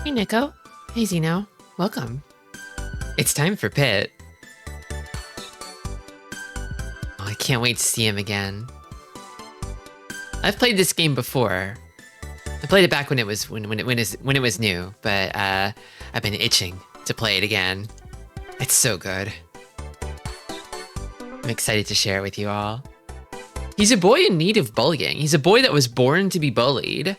Hey, Nico. Hey, Zeno. Welcome. It's time for Pit. Oh, I can't wait to see him again. I've played this game before. I played it back when it was when it was new, but I've been itching to play it again. It's so good. I'm excited to share it with you all. He's a boy in need of bullying. He's a boy that was born to be bullied.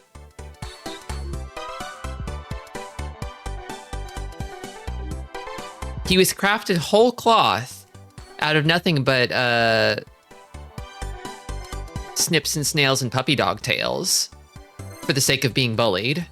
He was crafted whole cloth out of nothing but snips and snails and puppy dog tails for the sake of being bullied.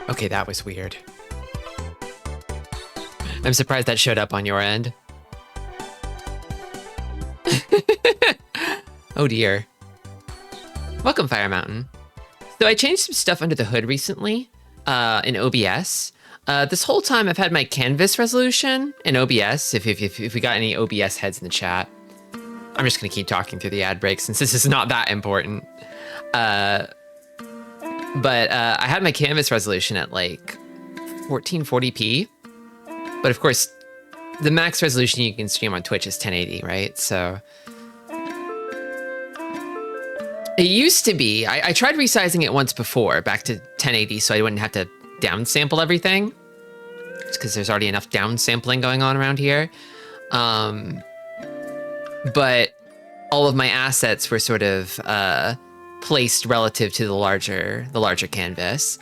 Okay, that was weird. I'm surprised that showed up on your end. Oh dear. Welcome, Fire Mountain. So I changed some stuff under the hood recently in OBS. This whole time I've had my canvas resolution in OBS, if we got any OBS heads in the chat. I'm just gonna keep talking through the ad break since this is not that important. But I had my canvas resolution at like 1440p. But of course, the max resolution you can stream on Twitch is 1080, right? So it used to be, I tried resizing it once before, back to 1080, so I wouldn't have to downsample everything. It's because there's already enough downsampling going on around here. But all of my assets were sort of placed relative to the larger canvas.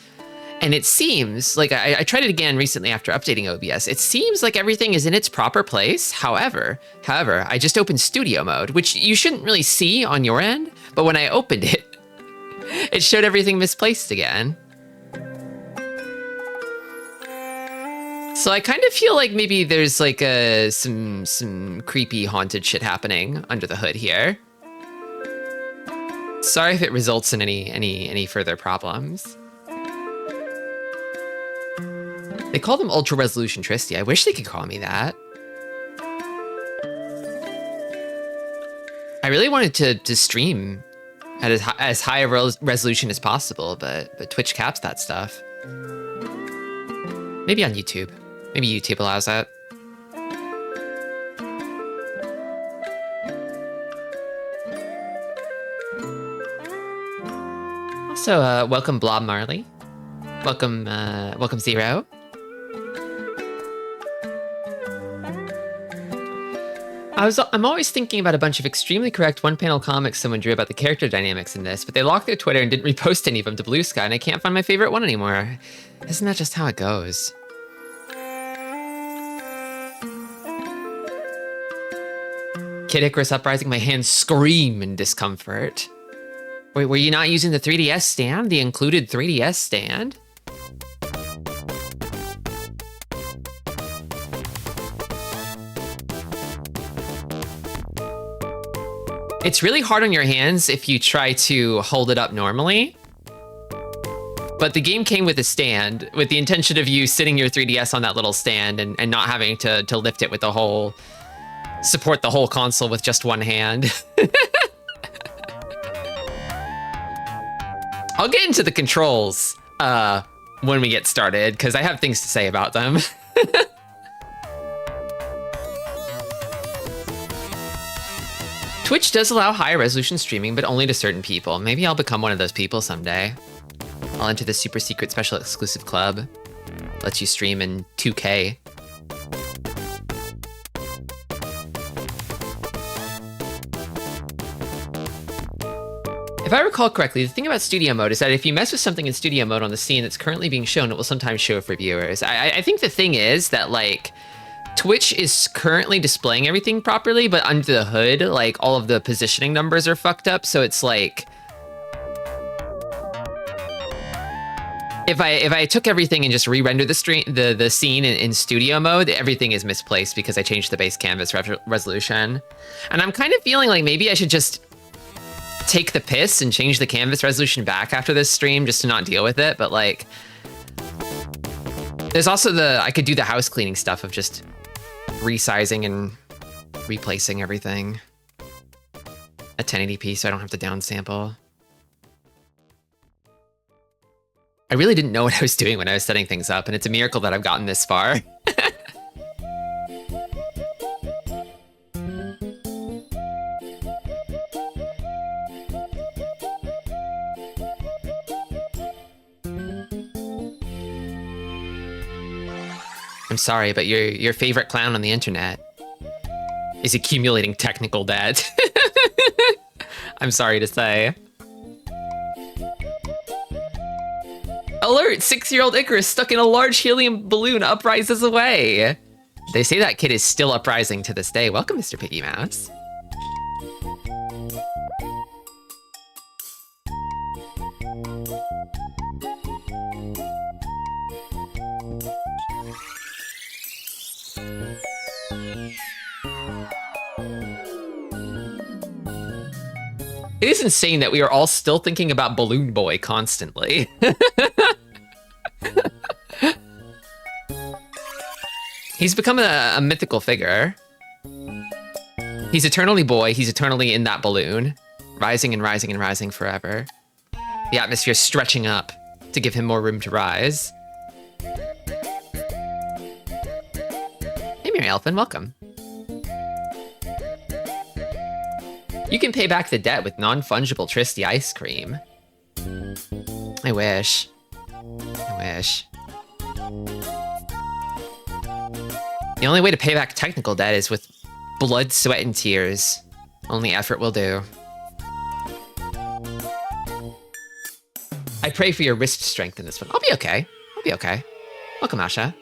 And it seems like I tried it again recently after updating OBS. It seems like everything is in its proper place. However, I just opened studio mode, which you shouldn't really see on your end, but when I opened it, it showed everything misplaced again. So I kind of feel like maybe there's like some creepy haunted shit happening under the hood here. Sorry if it results in any further problems. They call them Ultra Resolution Tristy. I wish they could call me that. I really wanted to stream at as high a resolution as possible, but Twitch caps that stuff. Maybe on YouTube. Maybe YouTube allows that. Also, welcome Blob Marley. Welcome Zero. I'm always thinking about a bunch of extremely correct one-panel comics someone drew about the character dynamics in this, but they locked their Twitter and didn't repost any of them to Blue Sky, and I can't find my favorite one anymore. Isn't that just how it goes? Kid Icarus Uprising, my hands scream in discomfort. Wait, were you not using the 3DS stand? The included 3DS stand? It's really hard on your hands if you try to hold it up normally. But the game came with a stand, with the intention of you sitting your 3DS on that little stand and not having to lift it with the whole, support the whole console with just one hand. I'll get into the controls when we get started, because I have things to say about them. Twitch does allow higher resolution streaming, but only to certain people. Maybe I'll become one of those people someday. I'll enter the super secret special exclusive club. Lets you stream in 2K. If I recall correctly, the thing about studio mode is that if you mess with something in studio mode on the scene that's currently being shown, it will sometimes show for viewers. I think the thing is that, like, Twitch is currently displaying everything properly, but under the hood, like, all of the positioning numbers are fucked up, so it's like... If I took everything and just re-rendered the scene in studio mode, everything is misplaced because I changed the base canvas resolution. And I'm kind of feeling like maybe I should just take the piss and change the canvas resolution back after this stream just to not deal with it, but like... There's also I could do the house cleaning stuff of just resizing and replacing everything at 1080p so I don't have to downsample. I really didn't know what I was doing when I was setting things up, and it's a miracle that I've gotten this far. I'm sorry, but your favorite clown on the internet is accumulating technical debt. I'm sorry to say. Alert! 6-year-old Icarus stuck in a large helium balloon uprises away. They say that kid is still uprising to this day. Welcome, Mr. Piggy Mouse. It is insane that we are all still thinking about Balloon Boy constantly. He's become a mythical figure. He's eternally boy, he's eternally in that balloon, rising and rising and rising forever. The atmosphere's stretching up to give him more room to rise. Hey, Mary Elfin, welcome. You can pay back the debt with non-fungible Tristy ice cream. I wish. I wish. The only way to pay back technical debt is with blood, sweat, and tears. Only effort will do. I pray for your wrist strength in this one. I'll be okay. I'll be okay. Welcome, Asha.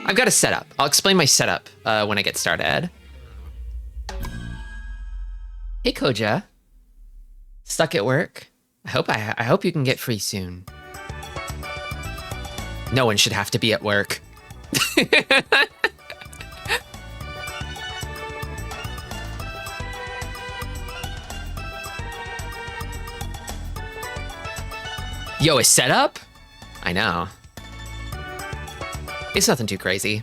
I've got a setup. I'll explain my setup when I get started. Hey, Koja. Stuck at work? I hope you can get free soon. No one should have to be at work. Yo, a setup? I know. It's nothing too crazy.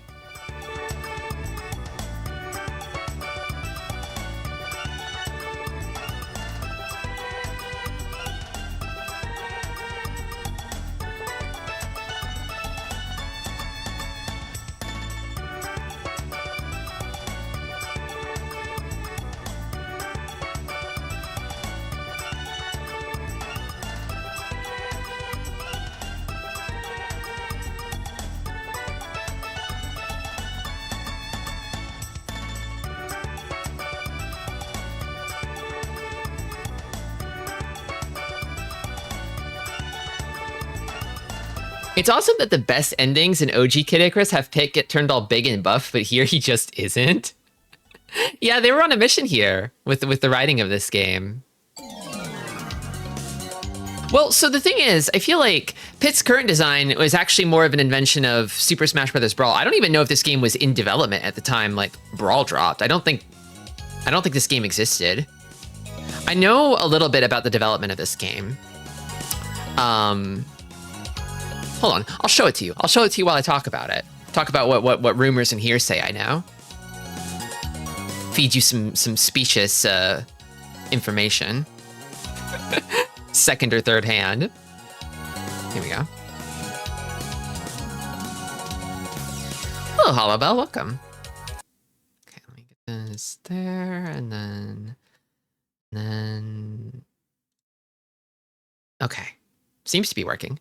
It's awesome that the best endings in OG Kid Icarus have Pit get turned all big and buff, but here he just isn't. Yeah, they were on a mission here with the writing of this game. Well, so the thing is, I feel like Pit's current design was actually more of an invention of Super Smash Bros. Brawl. I don't even know if this game was in development at the time, like, Brawl dropped. I don't think this game existed. I know a little bit about the development of this game. Hold on, I'll show it to you. I'll show it to you while I talk about it. Talk about what rumors and hearsay I know. Feed you some specious information. Second or third hand. Here we go. Hello, Hollowbell, welcome. Okay, let me get this there, and then And then... Okay. Seems to be working.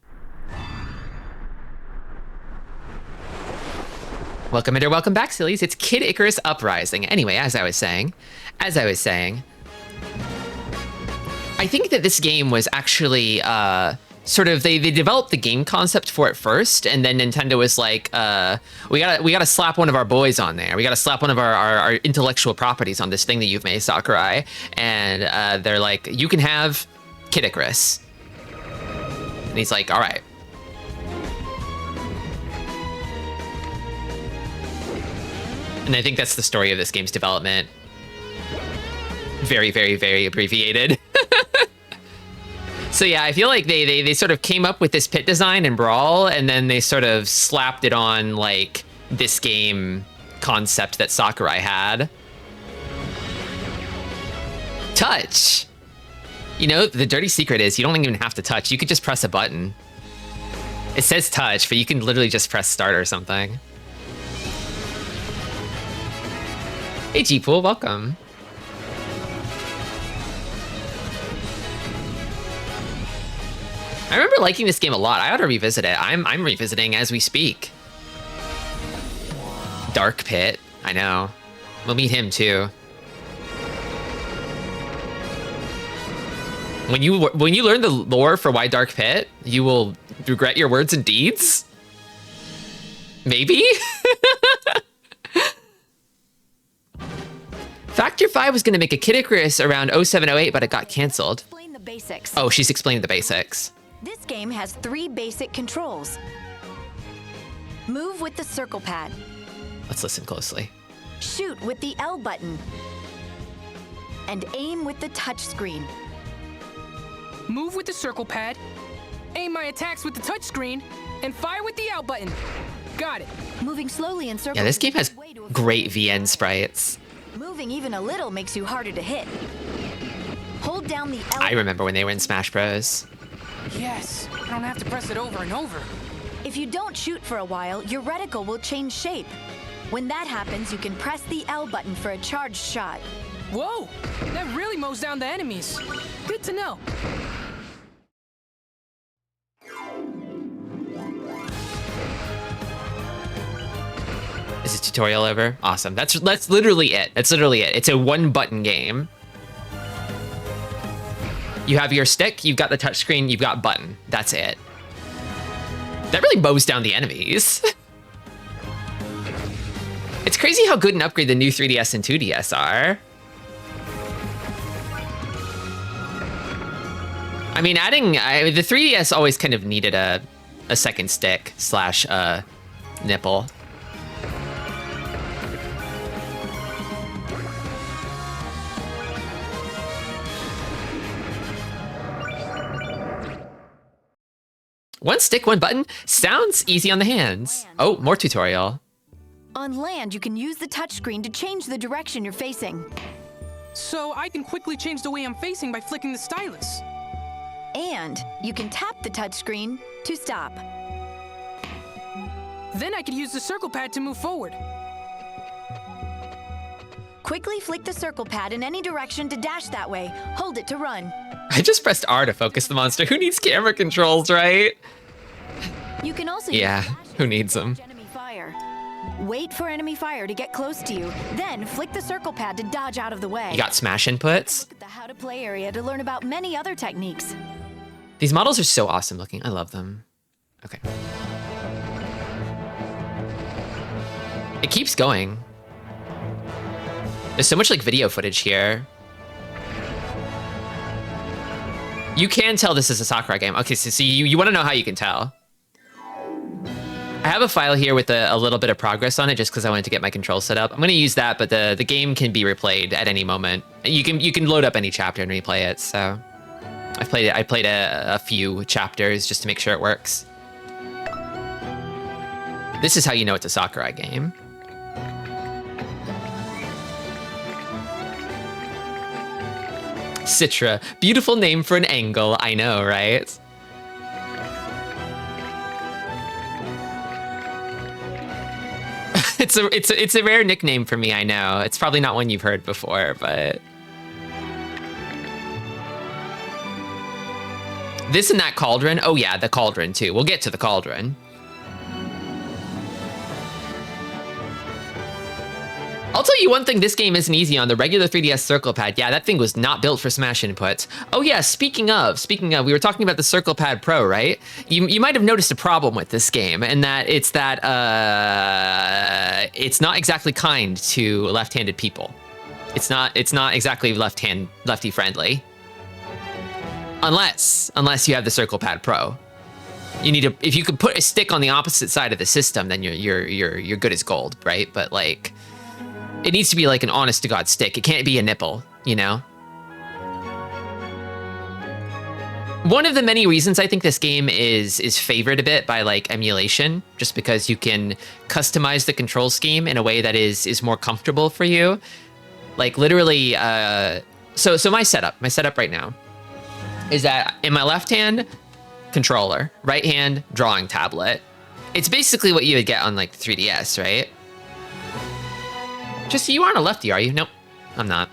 Welcome in or welcome back, sillies. It's Kid Icarus Uprising. Anyway, as I was saying, I think that this game was actually sort of they developed the game concept for it first, and then Nintendo was like, we gotta slap one of our boys on there. We gotta slap one of our intellectual properties on this thing that you've made, Sakurai. And they're like, you can have Kid Icarus. And he's like, all right. And I think that's the story of this game's development. Very, very, very abbreviated. So yeah, I feel like they sort of came up with this pit design in Brawl, and then they sort of slapped it on like this game concept that Sakurai had. Touch. You know, the dirty secret is you don't even have to touch. You could just press a button. It says touch, but you can literally just press start or something. Hey G-Pool, welcome. I remember liking this game a lot. I ought to revisit it. I'm revisiting as we speak. Dark Pit, I know. We'll meet him too. When you learn the lore for why Dark Pit, you will regret your words and deeds? Maybe? Factor 5 was going to make a Kid Icarus around 0708, but it got canceled. Explain the basics. Oh, she's explaining the basics. This game has 3 basic controls. Move with the circle pad. Let's listen closely. Shoot with the L button. And aim with the touch screen. Move with the circle pad, aim my attacks with the touch screen, and fire with the L button. Got it. Moving slowly in circles. Yeah, this game has great VN sprites. Moving even a little makes you harder to hit. Hold down the L. I remember when they were in Smash Bros. Yes, I don't have to press it over and over. If you don't shoot for a while, your reticle will change shape. When that happens, you can press the L button for a charged shot. Whoa, that really mows down the enemies. Good to know. Is the tutorial over? Awesome. That's literally it. That's literally it. It's a 1-button game. You have your stick, you've got the touchscreen, you've got button. That's it. That really mows down the enemies. It's crazy how good an upgrade the new 3DS and 2DS are. I mean, the 3DS always kind of needed a second stick slash nipple. One stick, one button. Sounds easy on the hands. Oh, more tutorial. On land, you can use the touchscreen to change the direction you're facing. So I can quickly change the way I'm facing by flicking the stylus. And you can tap the touchscreen to stop. Then I could use the circle pad to move forward. Quickly flick the circle pad in any direction to dash that way. Hold it to run. I just pressed R to focus the monster. Who needs camera controls, right? You can also Yeah, use who needs them? enemy fire. Wait for enemy fire to get close to you, then flick the circle pad to dodge out of the way. You got smash inputs. Look at the how to play area to learn about many other techniques. These models are so awesome looking. I love them. Okay. It keeps going. There's so much like video footage here. You can tell this is a Sakurai game. Okay, so you want to know how you can tell. I have a file here with a little bit of progress on it just because I wanted to get my controls set up. I'm going to use that, but the game can be replayed at any moment. You can load up any chapter and replay it. So I played a few chapters just to make sure it works. This is how you know it's a Sakurai game. Citra, beautiful name for an angle. I know, right? It's a rare nickname for me. I know it's probably not one you've heard before, but This and that cauldron. Oh yeah, the cauldron too. We'll get to the cauldron. I'll tell you one thing this game isn't easy on. The regular 3DS Circle Pad, yeah, that thing was not built for Smash inputs. Oh yeah, speaking of, we were talking about the Circle Pad Pro, right? You might have noticed a problem with this game, and it's not exactly kind to left-handed people. It's not exactly lefty friendly. Unless you have the Circle Pad Pro. You need if you could put a stick on the opposite side of the system, then you're good as gold, right? But like, it needs to be like an honest to God stick. It can't be a nipple, you know? One of the many reasons I think this game is favored a bit by like emulation, just because you can customize the control scheme in a way that is more comfortable for you. Like literally, so my setup right now is that in my left hand, controller, right hand, drawing tablet. It's basically what you would get on like the 3DS, right? Just, you aren't a lefty, are you? Nope, I'm not.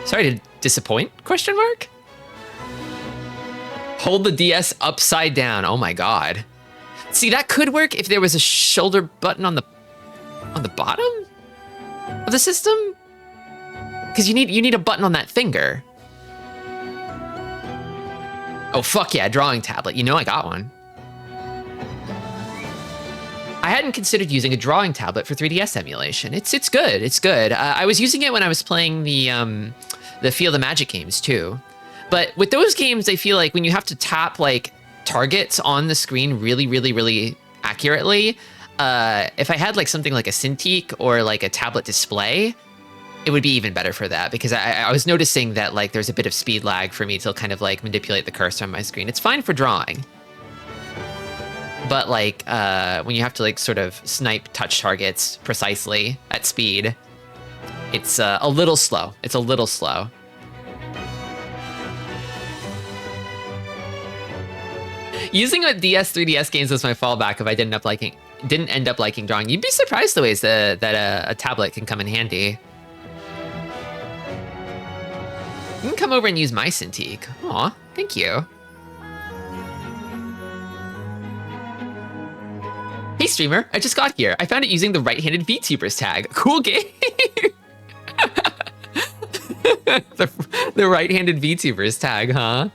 Sorry to disappoint, question mark? Hold the DS upside down, oh my God. See, that could work if there was a shoulder button on the bottom of the system? Because you need a button on that finger. Oh, fuck yeah, drawing tablet. You know I got one. I hadn't considered using a drawing tablet for 3DS emulation. It's good, it's good. I was using it when I was playing the Feel the Magic games too. But with those games, I feel like when you have to tap like targets on the screen really, really, really accurately, if I had like something like a Cintiq or like a tablet display, it would be even better for that, because I was noticing that like there's a bit of speed lag for me to kind of like manipulate the cursor on my screen. It's fine for drawing. But like when you have to like sort of snipe touch targets precisely at speed, it's a little slow. It's a little slow. Using a 3DS games was my fallback if I didn't end up liking drawing. You'd be surprised the ways that a tablet can come in handy. You can come over and use my Cintiq. Aw, thank you. Hey streamer, I just got here. I found it using the right-handed VTubers tag. Cool game. the right-handed VTubers tag, huh?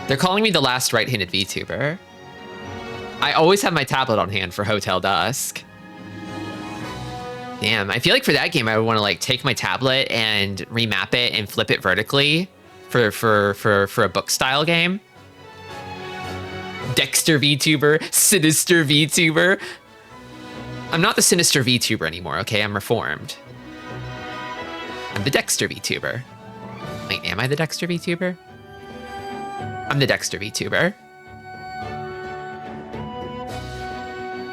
They're calling me the last right-handed VTuber. I always have my tablet on hand for Hotel Dusk. Damn, I feel like for that game, I would want to like take my tablet and remap it and flip it vertically for a book style game. Dexter VTuber, Sinister VTuber. I'm not the Sinister VTuber anymore, okay? I'm reformed. I'm the Dexter VTuber. Wait, am I the Dexter VTuber? I'm the Dexter VTuber.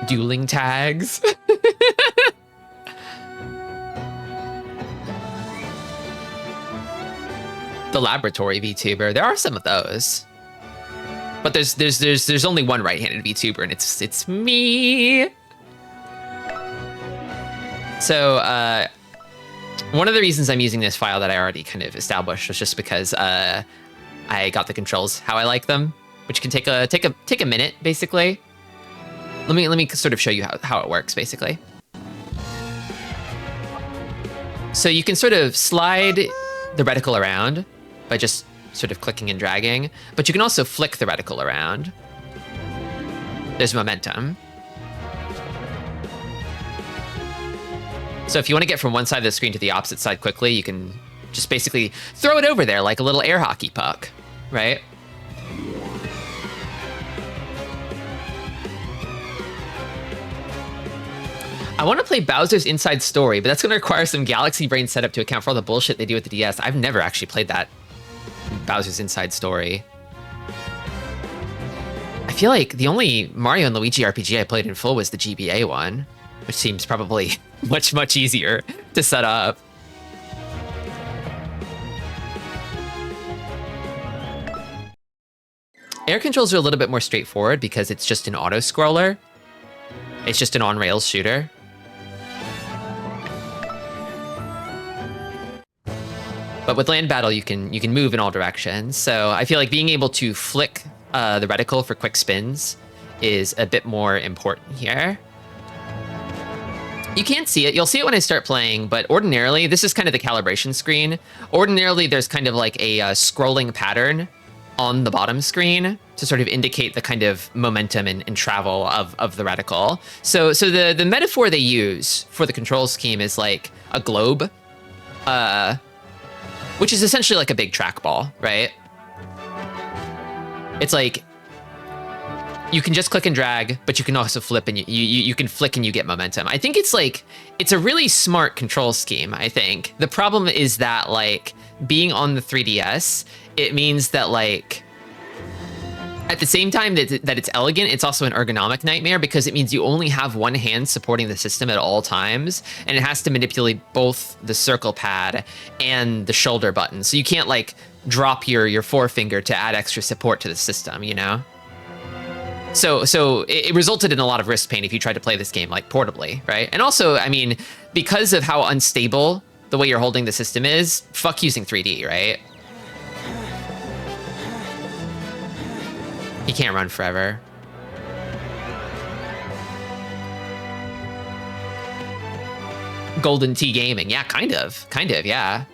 Dueling tags. The laboratory VTuber. There are some of those. But there's only one right-handed VTuber, and it's me. So one of the reasons I'm using this file that I already kind of established was just because I got the controls how I like them, which can take a minute basically. Let me sort of show you how it works basically. So you can sort of slide the reticle around by just sort of clicking and dragging, but you can also flick the reticle around. There's momentum. So if you want to get from one side of the screen to the opposite side quickly, you can just basically throw it over there like a little air hockey puck, right? I want to play Bowser's Inside Story, but that's going to require some Galaxy Brain setup to account for all the bullshit they do with the DS. I've never actually played that Bowser's Inside Story. I feel like the only Mario and Luigi RPG I played in full was the GBA one, which seems probably much, much easier to set up. Air controls are a little bit more straightforward because it's just an auto-scroller. It's just an on-rails shooter. But with land battle, you can move in all directions. So I feel like being able to flick the reticle for quick spins is a bit more important here. You can't see it. You'll see it when I start playing, but ordinarily, this is kind of the calibration screen. Ordinarily, there's kind of like a scrolling pattern on the bottom screen to sort of indicate the kind of momentum and travel of the reticle. So the metaphor they use for the control scheme is like a globe, which is essentially like a big trackball, right? It's like you can just click and drag, but you can also flip and you can flick and you get momentum. I think it's a really smart control scheme, I think. The problem is that like being on the 3DS, it means that like at the same time that it's elegant, it's also an ergonomic nightmare because it means you only have one hand supporting the system at all times, and it has to manipulate both the circle pad and the shoulder button. So you can't like drop your forefinger to add extra support to the system, you know? So it resulted in a lot of wrist pain if you tried to play this game like portably, right? And also, I mean, because of how unstable the way you're holding the system is, fuck using 3D, right? You can't run forever. Golden Tee Gaming, yeah, kind of, yeah.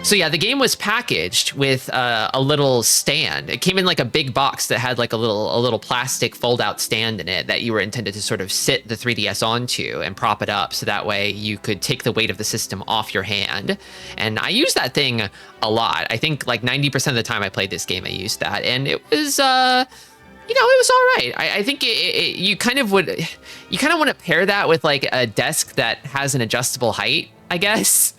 So yeah, the game was packaged with a little stand. It came in like a big box that had like a little plastic fold-out stand in it that you were intended to sort of sit the 3DS onto and prop it up, so that way you could take the weight of the system off your hand. And I used that thing a lot. I think like 90% of the time I played this game, I used that, and it was, you know, it was all right. I think you kind of want to pair that with like a desk that has an adjustable height, I guess.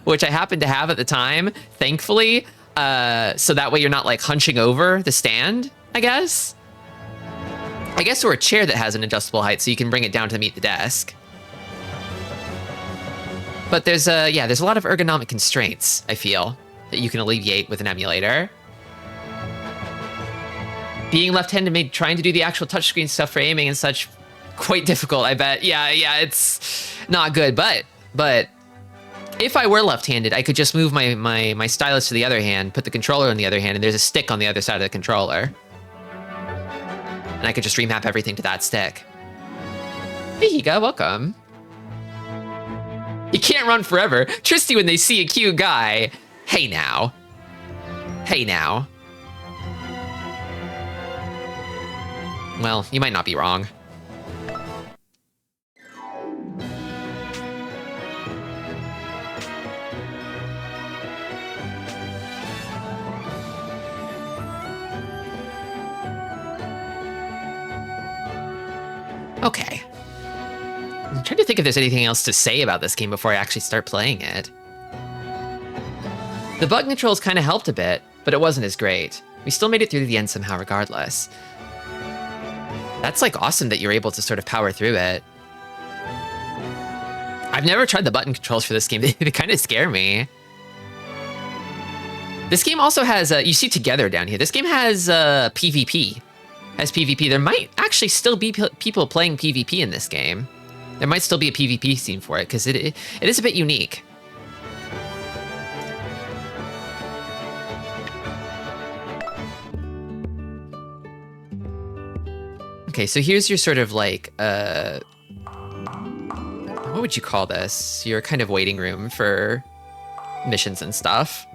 Which I happened to have at the time, thankfully. So that way you're not like hunching over the stand, I guess. Or a chair that has an adjustable height so you can bring it down to meet the desk. But there's a lot of ergonomic constraints, I feel, that you can alleviate with an emulator. Being left-handed made trying to do the actual touchscreen stuff for aiming and such quite difficult, I bet. Yeah, it's not good, but if I were left-handed, I could just move my stylus to the other hand, put the controller on the other hand, and there's a stick on the other side of the controller. And I could just remap everything to that stick. Hey, Higa, welcome. You can't run forever. Tristy, when they see a cute guy. Hey now. Well, you might not be wrong. Okay. I'm trying to think if there's anything else to say about this game before I actually start playing it. The button controls kind of helped a bit, but it wasn't as great. We still made it through to the end somehow regardless. That's like awesome that you're able to sort of power through it. I've never tried the button controls for this game. They kind of scare me. This game also has, you see together down here, this game has PvP. There might actually still be people playing PvP in this game. There might still be a PvP scene for it, because it is a bit unique. Okay, so here's your sort of like, what would you call this? Your kind of waiting room for missions and stuff.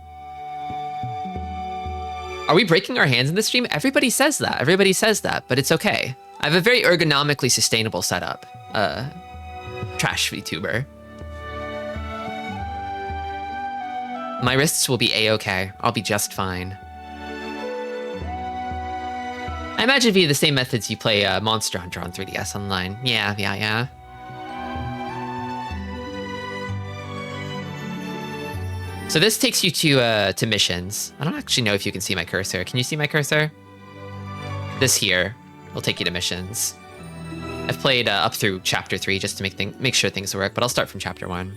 Are we breaking our hands in this stream? Everybody says that, but it's okay. I have a very ergonomically sustainable setup. Trash VTuber. My wrists will be a-okay. I'll be just fine. I imagine via the same methods you play Monster Hunter on 3DS Online. Yeah. So this takes you to missions. I don't actually know if you can see my cursor. Can you see my cursor? This here will take you to missions. I've played up through chapter 3 just to make sure things work, but I'll start from chapter 1.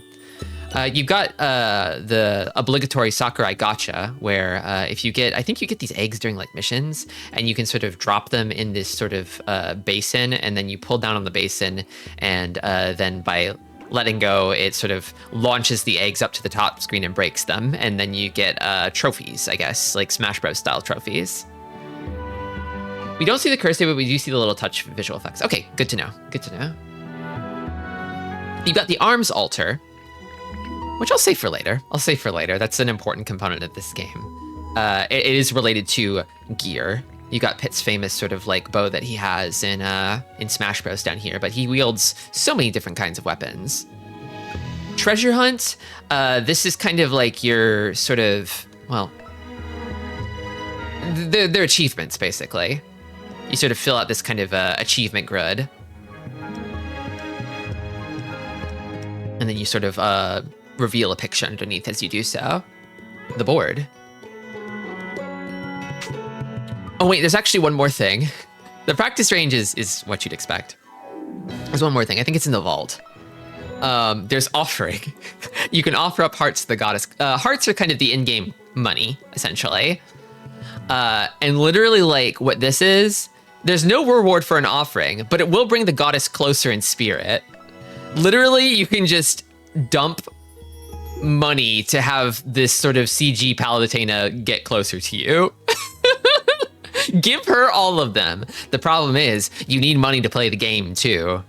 You've got the obligatory Sakurai Gacha, where if you get, I think you get these eggs during like missions, and you can sort of drop them in this sort of basin, and then you pull down on the basin, and then by letting go, it sort of launches the eggs up to the top screen and breaks them, and then you get trophies, I guess, like Smash Bros. Style trophies. We don't see the cursor, but we do see the little touch visual effects. Okay, good to know. Good to know. You've got the arms altar, which I'll save for later. I'll save for later. That's an important component of this game. It is related to gear. You got Pit's famous sort of like bow that he has in Smash Bros. Down here, but he wields so many different kinds of weapons. Treasure hunt. This is kind of like your sort of, well, they're achievements basically. You sort of fill out this kind of achievement grid, and then you sort of reveal a picture underneath as you do so. The board. Oh wait, there's actually one more thing. The practice range is what you'd expect. There's one more thing. I think it's in the vault. There's offering. You can offer up hearts to the goddess. Hearts are kind of the in-game money, essentially. And literally, like, what this is, there's no reward for an offering, but it will bring the goddess closer in spirit. Literally, you can just dump money to have this sort of CG Palutena get closer to you. Give her all of them. The problem is, you need money to play the game, too.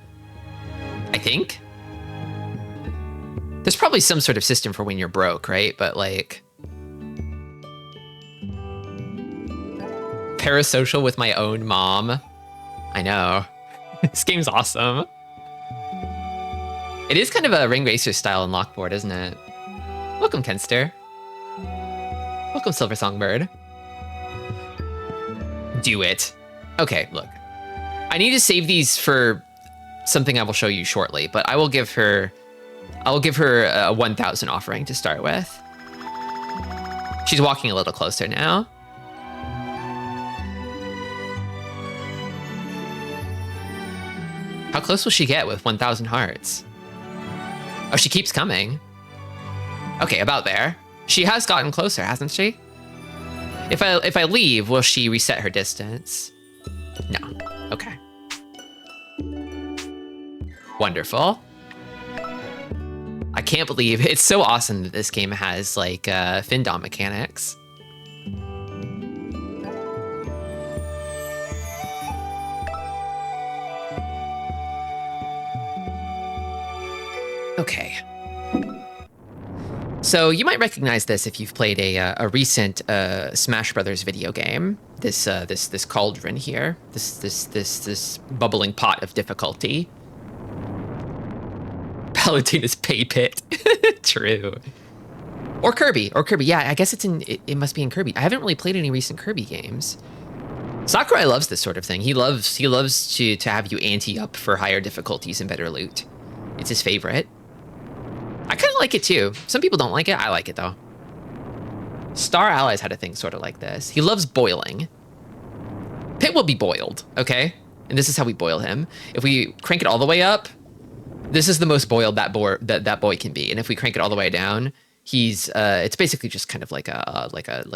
I think? There's probably some sort of system for when you're broke, right? But, like... Parasocial with my own mom. I know. This game's awesome. It is kind of a Ring Racer style unlockboard, isn't it? Welcome, Kenster. Welcome, Silver Songbird. Do it. Okay, look. I need to save these for something I will show you shortly, but I will give her a 1,000 offering to start with. She's walking a little closer now. How close will she get with 1,000 hearts? Oh, she keeps coming. Okay, about there. She has gotten closer, hasn't she? If I leave, will she reset her distance? No. Okay. Wonderful. I can't believe it's so awesome that this game has like Findom mechanics. Okay. So you might recognize this if you've played a recent Smash Brothers video game. This cauldron here, this bubbling pot of difficulty. Palutena's pay pit. True. Or Kirby. Yeah, I guess it must be in Kirby. I haven't really played any recent Kirby games. Sakurai loves this sort of thing. He loves to have you ante up for higher difficulties and better loot. It's his favorite. I kind of like it too. Some people don't like it. I like it though. Star Allies had a thing sort of like this. He loves boiling. Pit will be boiled, okay? And this is how we boil him. If we crank it all the way up, this is the most boiled that boy can be. And if we crank it all the way down, he's it's basically just kind of like a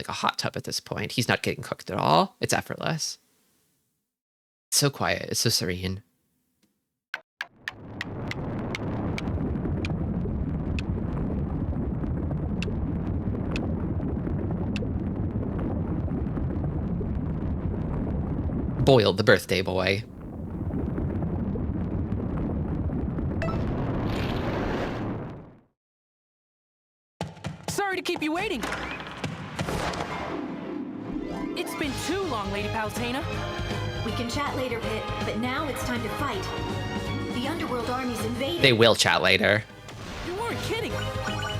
hot tub at this point. He's not getting cooked at all. It's effortless. It's so quiet. It's so serene. Boiled, the birthday boy. Sorry to keep you waiting. It's been too long, Lady Palutena. We can chat later, Pit, but now it's time to fight. The Underworld army's invading. They will chat later. You weren't kidding.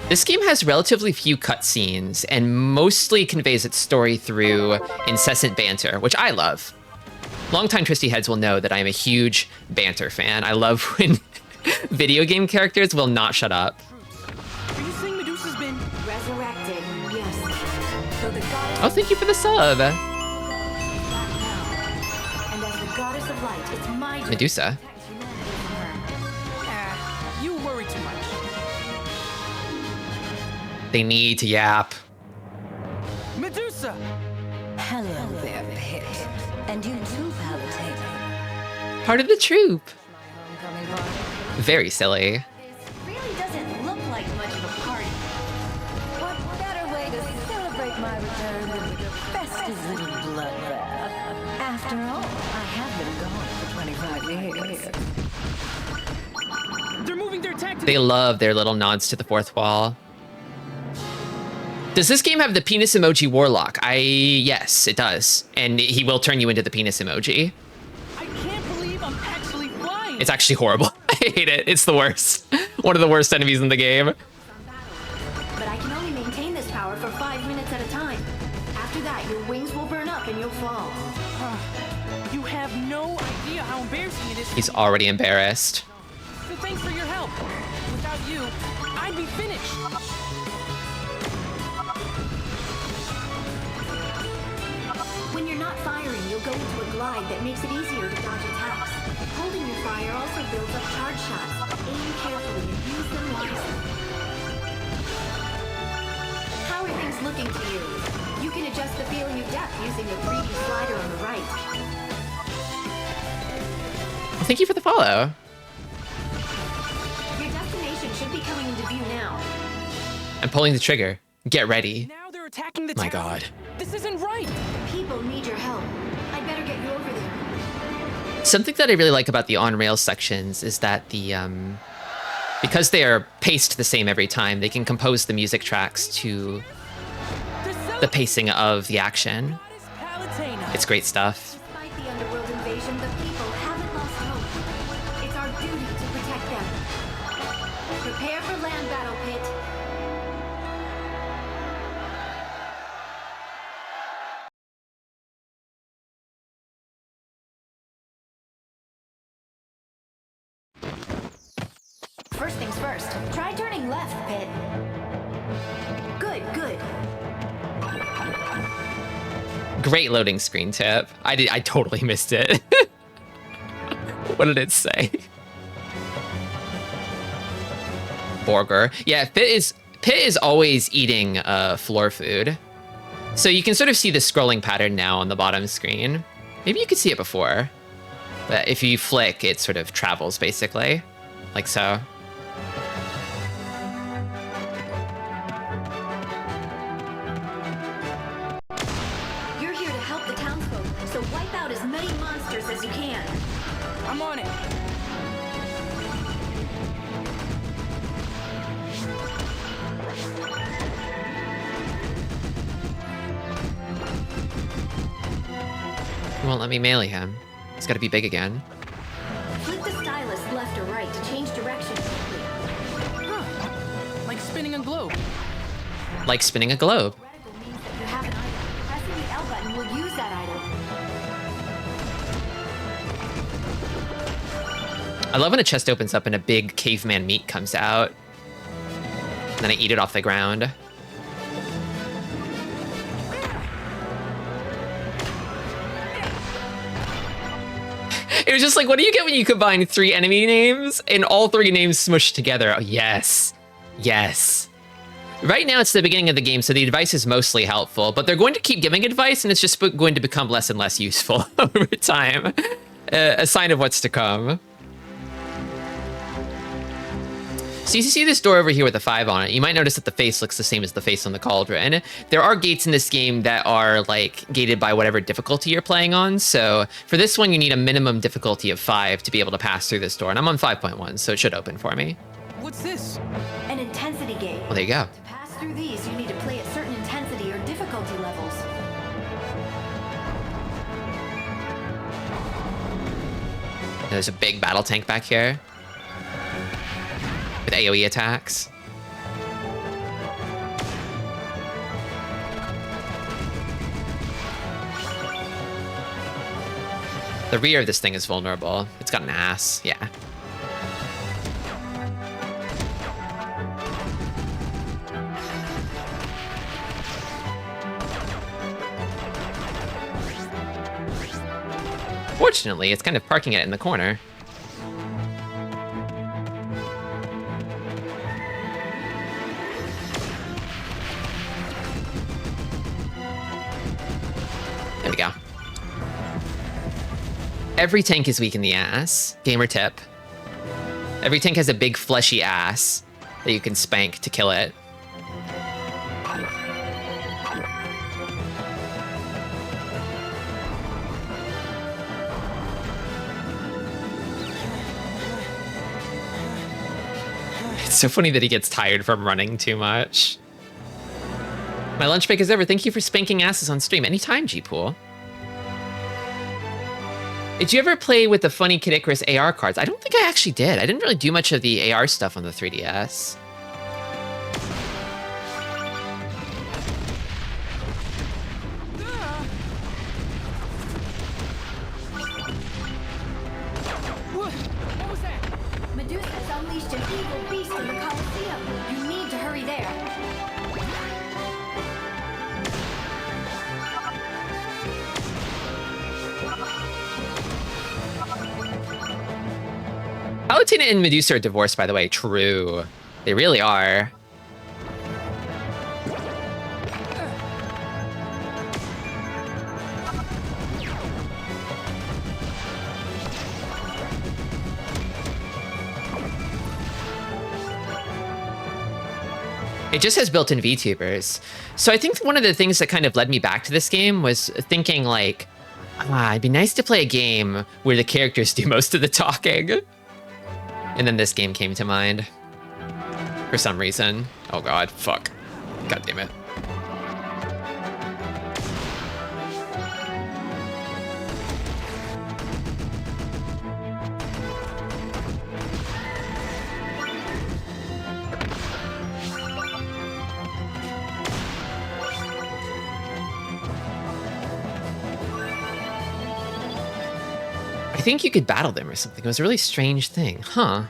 This game has relatively few cutscenes and mostly conveys its story through incessant banter, which I love. Longtime Twisty Heads will know that I am a huge banter fan. I love when video game characters will not shut up. Are you saying Medusa's been Resurrected, yes. So the goddess Oh, thank you for the sub. and as the goddess of light, it's my duty Medusa. to protect humanity from her. You worry too much. They need to yap. Medusa! Hello there, Pit. And you too, Palutena. Part of the troop. My homecoming party. Very silly. my return will be a festive little bloodbath. After all, I have been gone for 25 years. They're moving their attack to They love their little nods to the fourth wall. Does this game have the penis emoji warlock? Yes, it does. And he will turn you into the penis emoji. I can't believe I'm actually flying. It's actually horrible. I hate it. It's the worst. One of the worst enemies in the game. But I can only maintain this power for 5 minutes at a time. After that, your wings will burn up and you'll fall. You have no idea how embarrassing it is. He's already embarrassed. So thanks for your help. Without you, I'd be finished. When you're not firing, you'll go into a glide that makes it easier to dodge attacks. Holding your fire also builds up charge shots. Aim carefully and use them wisely. How are things looking to you? You can adjust the feeling of depth using the 3D slider on the right. Well, thank you for the follow. Your destination should be coming into view now. I'm pulling the trigger. Get ready. Now they're attacking the My tower. God. This isn't right. People need your help. I'd better get you over there. Something that I really like about the on-rails sections is that because they are paced the same every time, they can compose the music tracks to the pacing of the action. It's great stuff. Despite the underworld invasion, the people haven't lost hope. It's our duty to protect them. Prepare for land battle, Pit. First things first, try turning left, Pit. Good, good. Great loading screen tip. I totally missed it. What did it say? Burger. Yeah, Pit is always eating floor food. So you can sort of see the scrolling pattern now on the bottom screen. Maybe you could see it before. But if you flick, it sort of travels basically. Like so. You're here to help the townsfolk, so wipe out as many monsters as you can. I'm on it. He won't let me melee him. He's got to be big again. Flip the stylus left or right to change direction quickly. Huh. Like spinning a globe. Like spinning a globe. Reticle means that you have an item. Pressing the L button will use that item. I love when a chest opens up and a big caveman meat comes out. And then I eat it off the ground. It was just like, what do you get when you combine 3 enemy names and all 3 names smushed together? Oh, yes. Yes. Right now, it's the beginning of the game, so the advice is mostly helpful, but they're going to keep giving advice, and it's just going to become less and less useful over time. A sign of what's to come. So you see this door over here with a 5 on it. You might notice that the face looks the same as the face on the cauldron. There are gates in this game that are like gated by whatever difficulty you're playing on. So for this one, you need a minimum difficulty of 5 to be able to pass through this door. And I'm on 5.1, so it should open for me. What's this? An intensity gate. Well, there you go. To pass through these, you need to play at certain intensity or difficulty levels. There's a big battle tank back here. With AoE attacks. The rear of this thing is vulnerable. It's got an ass, yeah. Fortunately, it's kind of parking it in the corner. There we go. Every tank is weak in the ass. Gamer tip. Every tank has a big fleshy ass that you can spank to kill it. So funny that he gets tired from running too much. My lunch break is over. Thank you for spanking asses on stream. Anytime, G-Pool. Did you ever play with the funny Kid Icarus AR cards? I don't think I actually did. I didn't really do much of the AR stuff on the 3DS. What was that? Medusa's unleashed an evil beast in the Colosseum. You need to hurry there. Palutena and Medusa are divorced, by the way. True. They really are. It just has built-in VTubers. So I think one of the things that kind of led me back to this game was thinking like, it'd be nice to play a game where the characters do most of the talking. And then this game came to mind. For some reason. Oh god, fuck. God damn it. I think you could battle them or something. It was a really strange thing, huh?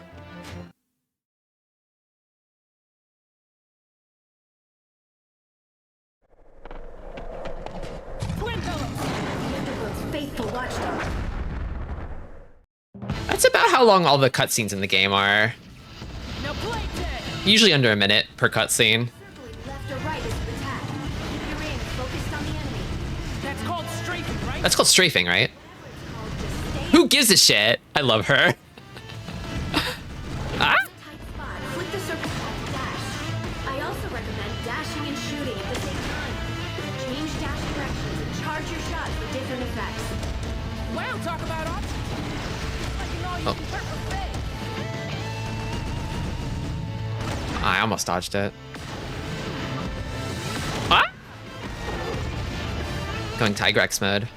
Faithful watchdog. That's about how long all the cutscenes in the game are. Now play dead. Usually under a minute per cutscene. Circling left or right is an attack. Keep your aim focused on the enemy. That's called strafing, right? That's called strafing, right? Just stay Who gives a shit? I love her. Ah? tight spot. Flick the circle pad to dash. I also recommend dashing and shooting at the same time. Change dash directions and charge your shots for different effects. Wow, talk about options. Like an all you Oh. can perfect fit. I almost dodged it. Ah? Going Tigrex mode.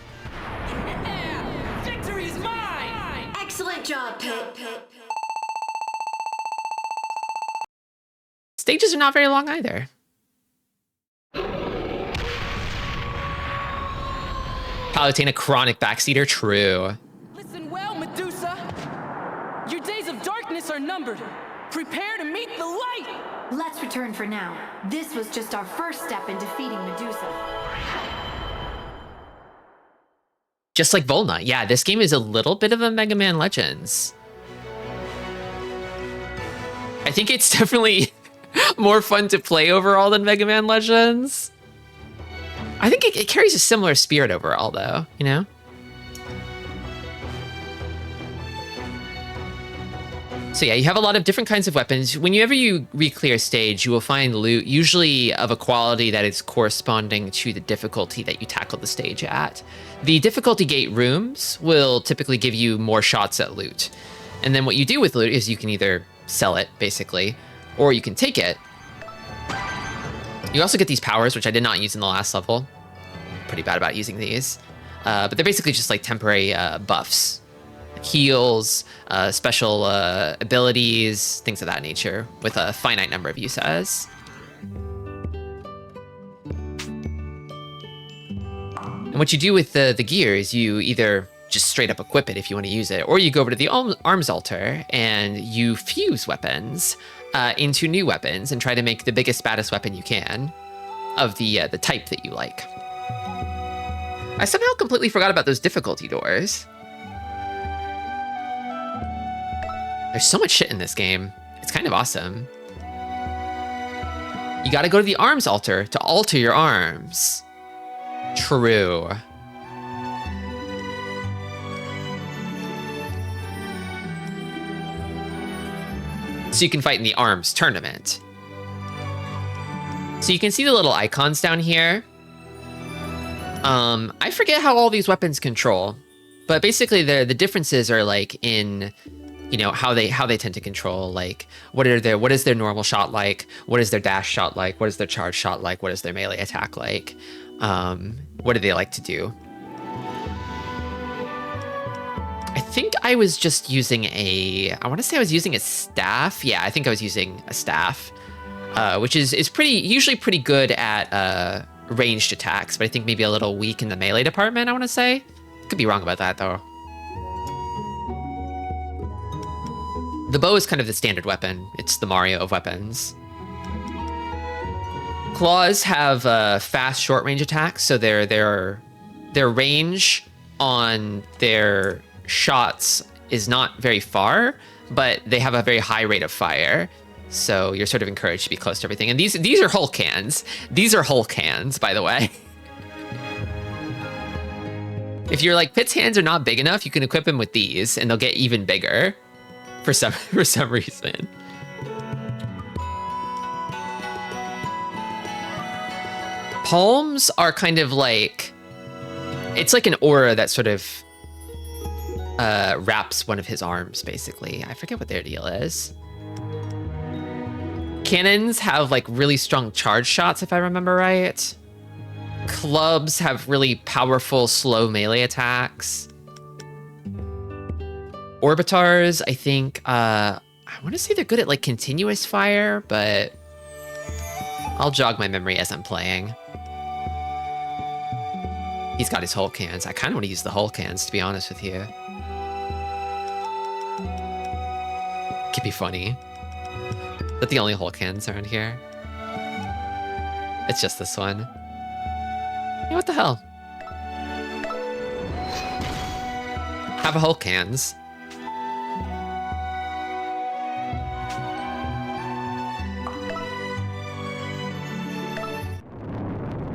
Yeah! Victory is mine! Excellent job, Pit. Stages are not very long either. Palutena chronic backseater, true. Listen well, Medusa. Your days of darkness are numbered. Prepare to meet the light! Let's return for now. This was just our first step in defeating Medusa. Just like Volna. Yeah, this game is a little bit of a Mega Man Legends. I think it's definitely more fun to play overall than Mega Man Legends. I think it carries a similar spirit overall, though, you know? So yeah, you have a lot of different kinds of weapons. Whenever you re-clear a stage, you will find loot, usually of a quality that is corresponding to the difficulty that you tackle the stage at. The difficulty gate rooms will typically give you more shots at loot. And then what you do with loot is you can either sell it, basically, or you can take it. You also get these powers, which I did not use in the last level. Pretty bad about using these. But they're basically just like temporary buffs. Heals, special abilities, things of that nature, with a finite number of uses. And what you do with the gear is you either just straight up equip it if you want to use it, or you go over to the arms altar and you fuse weapons into new weapons and try to make the biggest, baddest weapon you can of the type that you like. I somehow completely forgot about those difficulty doors. There's so much shit in this game. It's kind of awesome. You gotta go to the arms altar to alter your arms. True. So you can fight in the arms tournament. So you can see the little icons down here. I forget how all these weapons control, but basically the differences are like in you know, how they tend to control, like what is their normal shot like, what is their dash shot like, what is their charge shot like, what is their melee attack like, what do they like to do. I think I was just using I want to say I was using a staff. Yeah, I think I was using a staff, which is usually pretty good at ranged attacks, but I think maybe a little weak in the melee department, I want to say. Could be wrong about that though. The bow is kind of the standard weapon. It's the Mario of weapons. Claws have fast short range attacks, so their range on their shots is not very far, but they have a very high rate of fire. So you're sort of encouraged to be close to everything. And these are Hulk hands. These are Hulk hands, by the way. If you're like, Pit's hands are not big enough, you can equip him with these and they'll get even bigger for some reason. Palms are kind of like, it's like an aura that sort of wraps one of his arms, basically. I forget what their deal is. Cannons have like really strong charge shots, if I remember right. Clubs have really powerful, slow melee attacks. Orbitars, I think, I want to say they're good at like continuous fire, but I'll jog my memory as I'm playing. He's got his Hulk hands. I kind of want to use the Hulk hands, to be honest with you. Could be funny. But the only Hulk hands around here. It's just this one. Yeah, what the hell? Have a Hulk hands.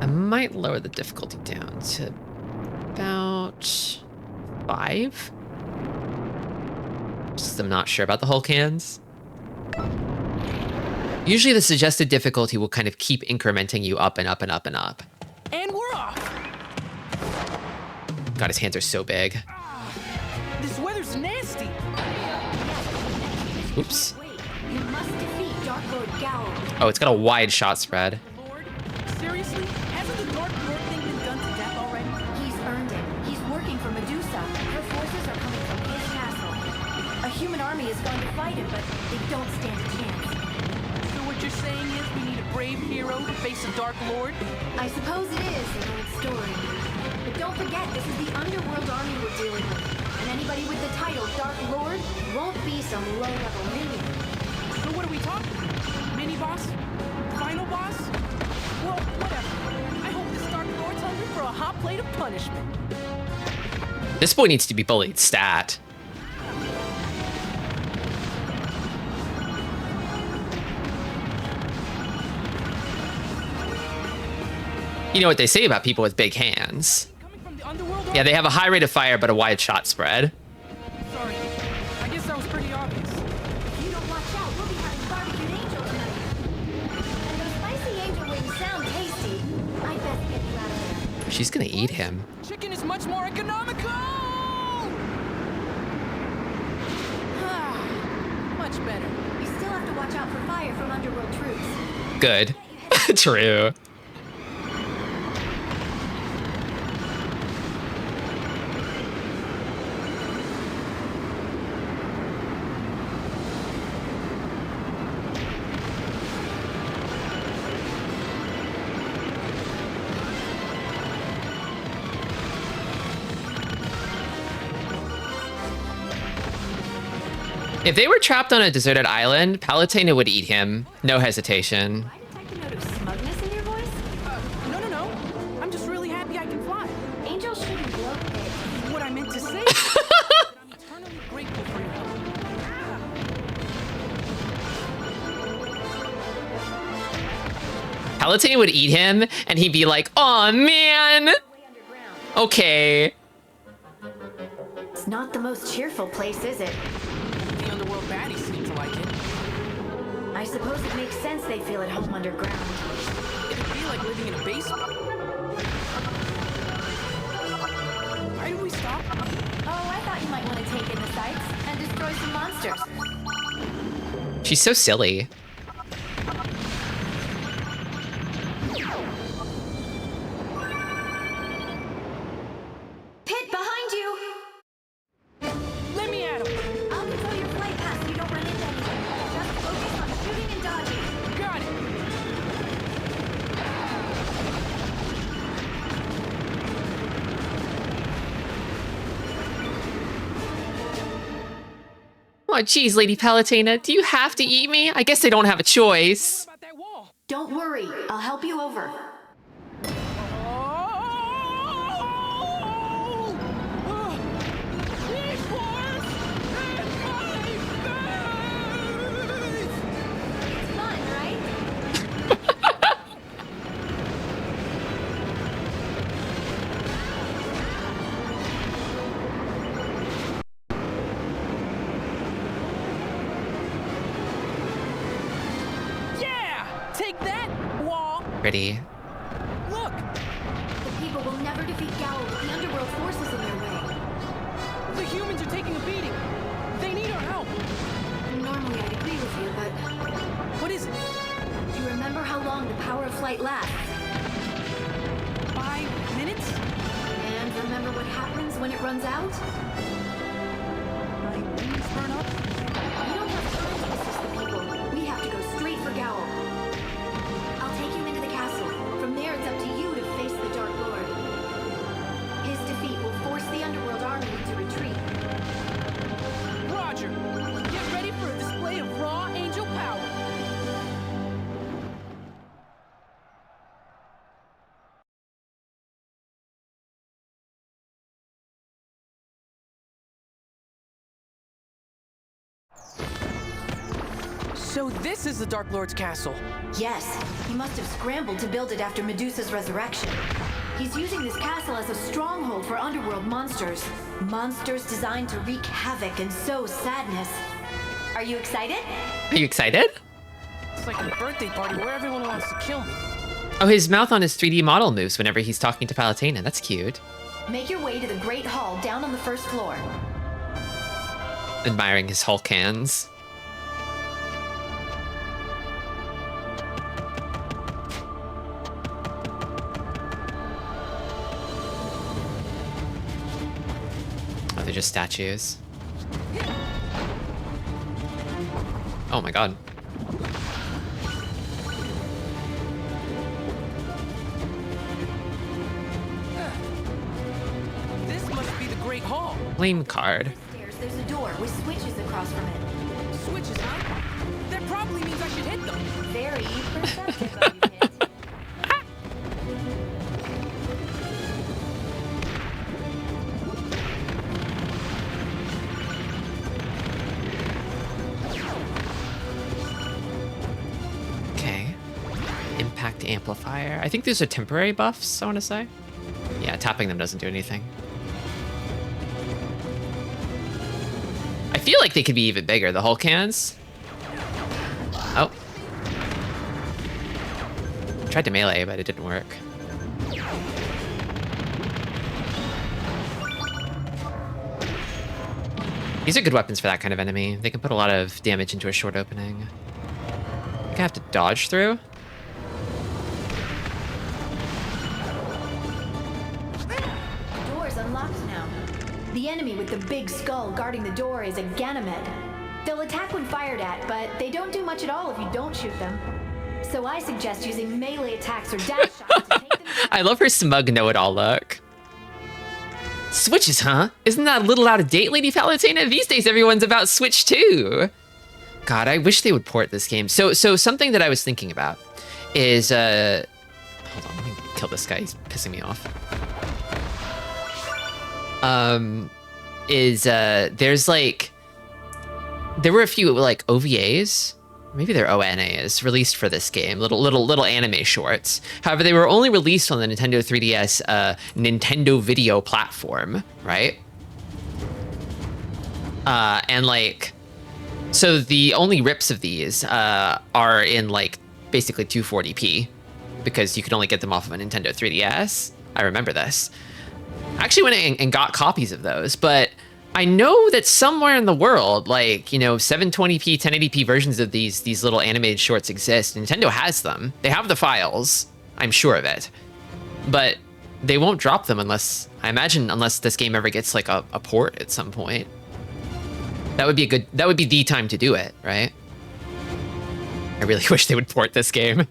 I might lower the difficulty down to about 5. Just I'm not sure about the Hulk hands. Usually the suggested difficulty will kind of keep incrementing you up and up and up and up. And we're off. God, his hands are so big. This weather's nasty. Oops. Wait, you must defeat Dark Lord Gowl. Oh, it's got a wide shot spread. Lord, seriously? Hasn't the Dark Lord thing been done to death already? He's earned it. He's working for Medusa. Her forces are coming from his castle. A human army is going to fight him, but they don't stand a chance. So what you're saying is we need a brave hero to face a Dark Lord? I suppose it is an old story. But don't forget, this is the underworld army we're dealing with. And anybody with the title Dark Lord won't be some low-level minion. So what are we talking? Mini boss? Final boss? Well, whatever. I hope this Dark Lord's hungry for a hot plate of punishment. This boy needs to be bullied stat. You know what they say about people with big hands. Coming from the underworld? Yeah, they have a high rate of fire, but a wide shot spread. Sorry. I guess that was pretty obvious. If you don't watch out, we'll be having barbecued angel tonight. And those spicy angel wings sound tasty. I'd best get you out of there. She's gonna eat him. Chicken is much more economical! Ah, much better. You still have to watch out for fire from underworld troops. Good. True. If they were trapped on a deserted island, Palutena would eat him. No hesitation. I detect a note of smugness in your voice. No. I'm just really happy I can fly. Angels shouldn't gloat big. What I meant to say is that I'm eternally grateful for your help. Palutena would eat him, and he'd be like, "Aw, man! Way underground. Okay." It's not the most cheerful place, is it? The underworld baddies seem to like it. I suppose it makes sense they feel at home underground. It'd be like living in a basement. Why do we stop? Oh, I thought you might want to take in the sights and destroy some monsters. She's so silly. Pit, behind you! Let me at him. I'll control your flight path so you don't run into anything. Just focus on shooting and dodging. Got it. Oh, geez, Lady Palutena, do you have to eat me? I guess they don't have a choice. What about that wall? Don't worry, I'll help you over. It's fun, right? Yeah! Take that, wall! Pretty. Look! The people will never defeat Gowl with the underworld forces in their way. The humans are taking a beating. They need our help. Normally I'd agree with you, but What is it? do you remember how long the power of flight lasts? 5 minutes? And remember what happens when it runs out? My wings burn up? We don't have time to assist the people. We have to go straight for Gowl. I'll take you into the castle. From there, it's up to you to face the Dark Lord. His defeat will force the underworld army into retreat. Roger. Get ready for a display of raw angel power. So this is the Dark Lord's castle. Yes, he must have scrambled to build it after Medusa's resurrection. He's using this castle as a stronghold for underworld monsters. Monsters designed to wreak havoc and sow sadness. Are you excited? Are you excited? It's like a birthday party where everyone wants to kill me. Oh, his mouth on his 3D model moves whenever he's talking to Palutena. That's cute. Make your way to the Great Hall down on the first floor. Admiring his Hulk hands. Oh, they're just statues. Oh my god. This must be the Great Hall. Flame card. Stairs, there's a door with switches across from it. Switches, huh? That probably means I should hit them. Very perceptive of you, Kit. Okay. Impact amplifier. I think these are temporary buffs, I want to say. Yeah, tapping them doesn't do anything. I feel like they could be even bigger, the Hulk hands. Oh. Tried to melee, but it didn't work. These are good weapons for that kind of enemy. They can put a lot of damage into a short opening. I think I have to dodge through. The door's unlocked now. The enemy with the big skull guarding the door is a Ganymed. They'll attack when fired at, but they don't do much at all if you don't shoot them. So I suggest using melee attacks or dash shots to take them down. I love her smug know-it-all look. Switches, huh? Isn't that a little out of date, Lady Palutena? These days, everyone's about Switch too. God, I wish they would port this game. So something that I was thinking about is, hold on, let me kill this guy. He's pissing me off. There's like, there were a few like OVAs, maybe they're ONAs, released for this game, little anime shorts. However, they were only released on the Nintendo 3DS Nintendo Video platform, right? And like, so the only rips of these are in like basically 240p because you could only get them off of a Nintendo 3DS. I remember this. I actually went and got copies of those, but I know that somewhere in the world, like, you know, 720p, 1080p versions of these little animated shorts exist. Nintendo has them. They have the files. I'm sure of it. But they won't drop them unless, I imagine, unless this game ever gets like a port at some point. That would be the time to do it, right? I really wish they would port this game.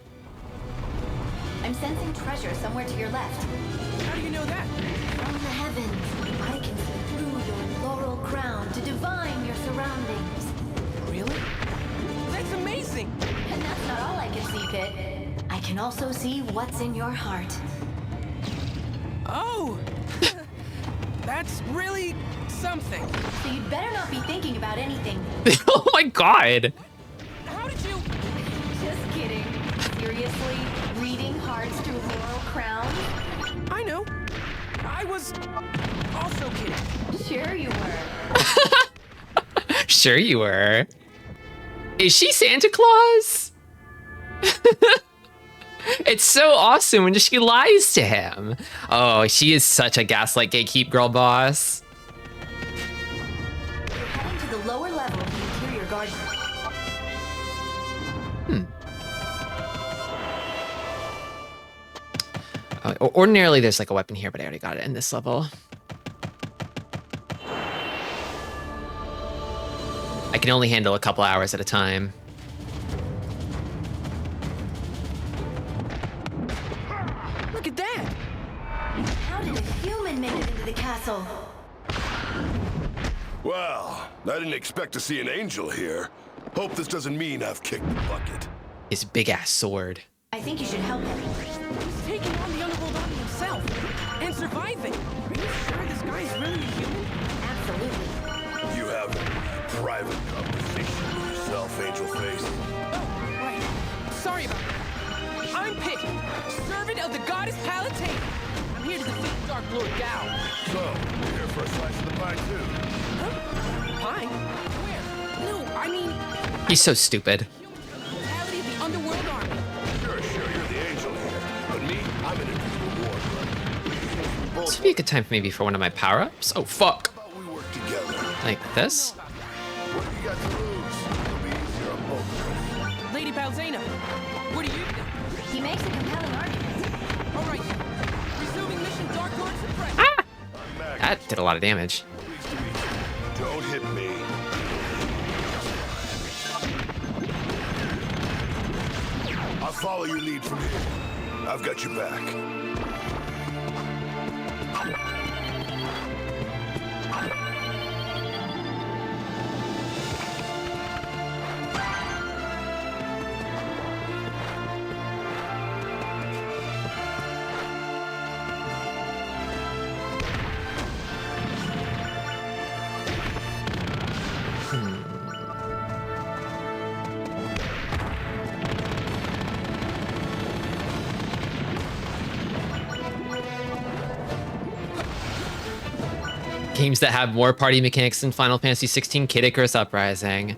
I'm sensing treasure somewhere to your left. How do you know that? From the heavens, I can see through your laurel crown to divine your surroundings. Really? That's amazing. And that's not all I can see, Pit. I can also see what's in your heart. Oh, that's really something. So you'd better not be thinking about anything. Oh my god. How did you? Just kidding. Seriously? Reading hearts through laurel crown? I know. I was also kidding. Sure you were. Sure you were. Is she Santa Claus? It's so awesome when she lies to him. Oh, she is such a gaslight gatekeep girl boss. You're heading to the lower level of the interior garden. Ordinarily, there's like a weapon here, but I already got it in this level. I can only handle a couple hours at a time. Look at that. How did a human make it into the castle? Well, I didn't expect to see an angel here. Hope this doesn't mean I've kicked the bucket. His big ass sword. I think you should help him. He's taking on the underworld army himself and surviving. Are you sure this guy's really a human? Absolutely. You have a private conversation with yourself, Angel Face. Oh, right. Sorry about that. I'm Pit, servant of the goddess Palatine. I'm here to defeat Dark Lord Gao. So, you're here for a slice of the pie, too. Huh? Pie? Where? No, I mean, He's so stupid. brutality of the underworld army. Sure, you're the angel here. But me, I'm in it for the reward, buddy. This would be a good time maybe for one of my power-ups. Oh, fuck. How about we work together? Like this? What have you got to lose? It'll be easier on both of us. Lady Balzana, what do you think? He makes a compelling argument. All right, resuming mission Dark Lord Suppression. Ah! I'm Magnus. That did a lot of damage. Pleased to meet you. Don't hit me. I'll follow your lead from here. I've got your back. Games that have more party mechanics than Final Fantasy 16, Kid Icarus Uprising.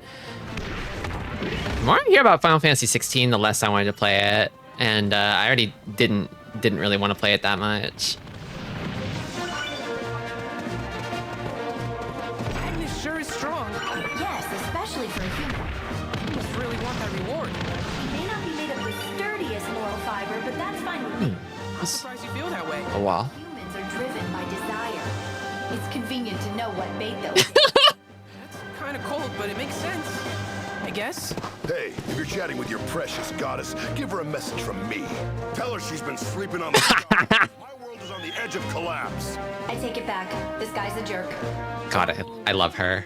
The more I hear about Final Fantasy 16, the less I wanted to play it, and I already didn't really want to play it that much. Magnus sure is strong. Yes, especially for a human. You must really want that reward. He may not be made of the sturdiest moral fiber, but that's fine with me. I'm surprised you feel that way. A while. Humans are driven by desire. It's convenient to know what bait they'll eat. That's kind of cold, but it makes sense. I guess. Hey, if you're chatting with your precious goddess, give her a message from me. Tell her she's been sleeping on the stars. My world is on the edge of collapse. I take it back. This guy's a jerk. God, I love her.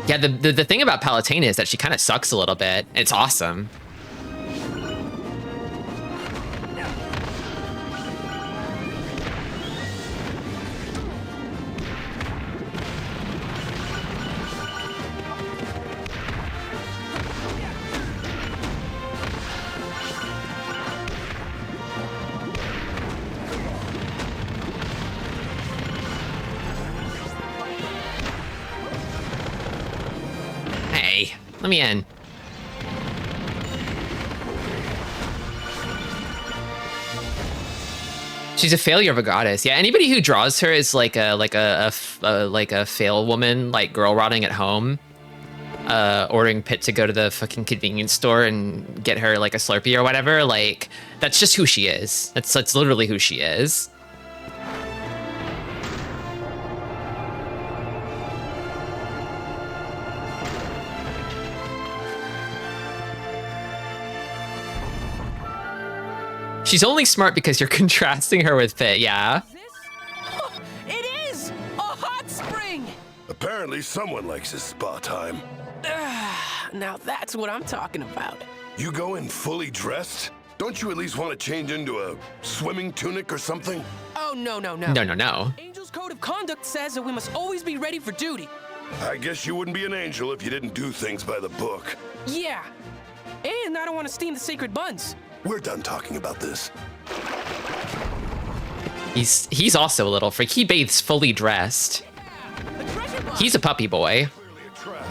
Yeah, the thing about Palatine is that she kind of sucks a little bit. It's awesome. Hey, let me in. She's a failure of a goddess. Yeah, anybody who draws her is like a fail woman, like girl rotting at home, ordering Pitt to go to the fucking convenience store and get her like a Slurpee or whatever. Like, that's just who she is. That's literally who she is. She's only smart because you're contrasting her with Pitt, yeah. It is a hot spring. Apparently someone likes his spa time. Now that's what I'm talking about. You go in fully dressed? Don't you at least want to change into a swimming tunic or something? Oh, no. No. Angel's code of conduct says that we must always be ready for duty. I guess you wouldn't be an angel if you didn't do things by the book. Yeah. And I don't want to steam the sacred buns. We're done talking about this. He's also a little freak. He bathes fully dressed. The treasure box. He's a puppy boy. Clearly a trap.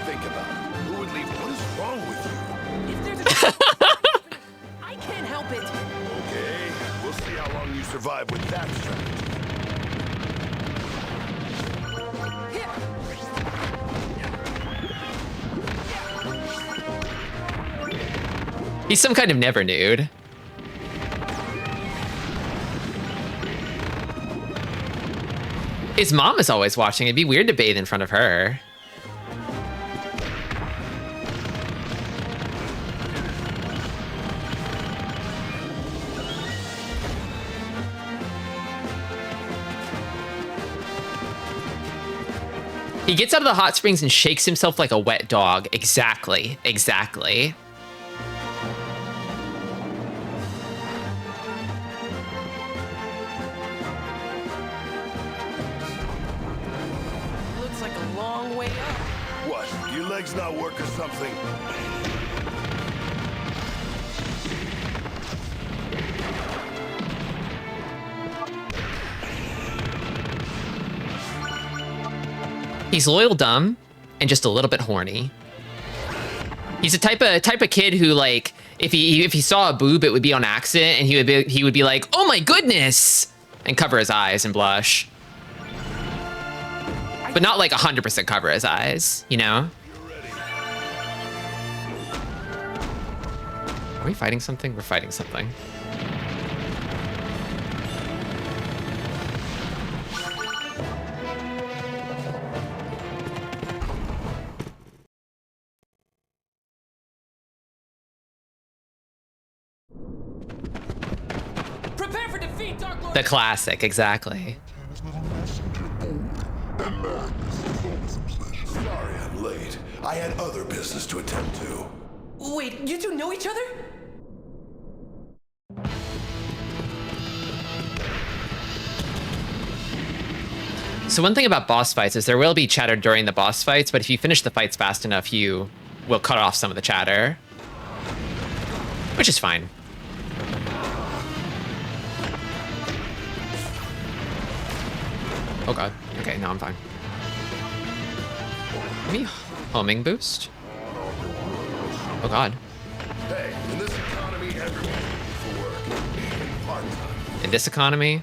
Think about it. Who would leave? What is wrong with you? If there's a I can't help it. Okay, we'll see how long you survive with that strategy. He's some kind of never nude. His mom is always watching. It'd be weird to bathe in front of her. He gets out of the hot springs and shakes himself like a wet dog. Exactly. Looks like a long way up. What? Your legs not work or something? He's loyal, dumb, and just a little bit horny. He's a type of kid who, like, if he saw a boob, it would be on accident, and he would be like, "Oh my goodness," and cover his eyes and blush. But not like 100% cover his eyes, you know? Are we fighting something? We're fighting something. Prepare for defeat, Dark Lord. The classic, exactly. Sorry I'm late. I had other business to attend to. Wait, you two know each other? So one thing about boss fights is there will be chatter during the boss fights, but if you finish the fights fast enough, you will cut off some of the chatter. Which is fine. Oh god. Okay, now I'm fine. Maybe homing boost? Oh god. Hey, in this economy, everyone needs for work. Even part-time. In this economy?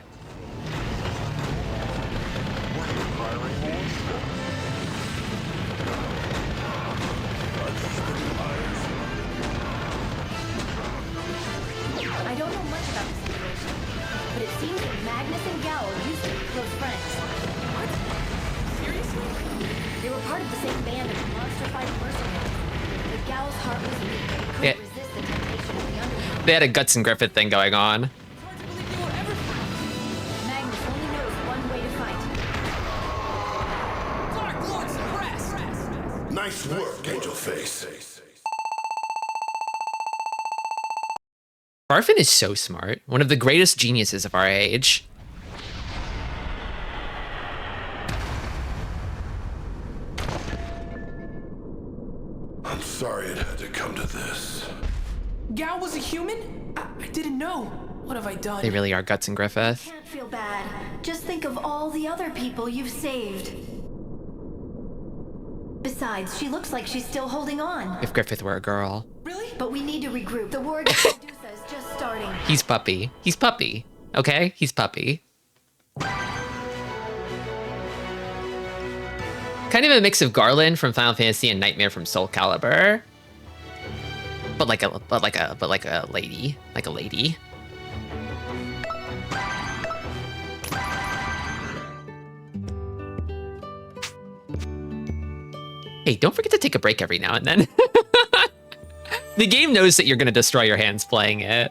I don't know much about the situation, but it seems that Magnus and Gal used to be close friends. What? Seriously? They were part of the same band of monster fight mercenaries. But Gal's heart was weak and couldn't Yeah. resist the temptation of the underworld. They had a Guts and Griffith thing going on. It's hard to believe they were ever friends. Magnus only knows one way to fight. Dark Lord suppressed. Nice work, Angel Face. Barfin is so smart. One of the greatest geniuses of our age. I'm sorry it had to come to this. Gal was a human? I didn't know. What have I done? They really are Guts and Griffith. Can't feel bad. Just think of all the other people you've saved. Besides, she looks like she's still holding on. If Griffith were a girl. Really? But we need to regroup. The war against Medusa is just starting. He's puppy. He's puppy. Okay, he's puppy. Kind of a mix of Garland from Final Fantasy and Nightmare from Soul Calibur. But like a lady. Like a lady. Hey, don't forget to take a break every now and then. The game knows that you're going to destroy your hands playing it.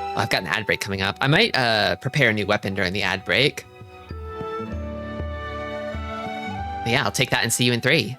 Oh, I've got an ad break coming up. I might prepare a new weapon during the ad break. But yeah, I'll take that and see you in 3.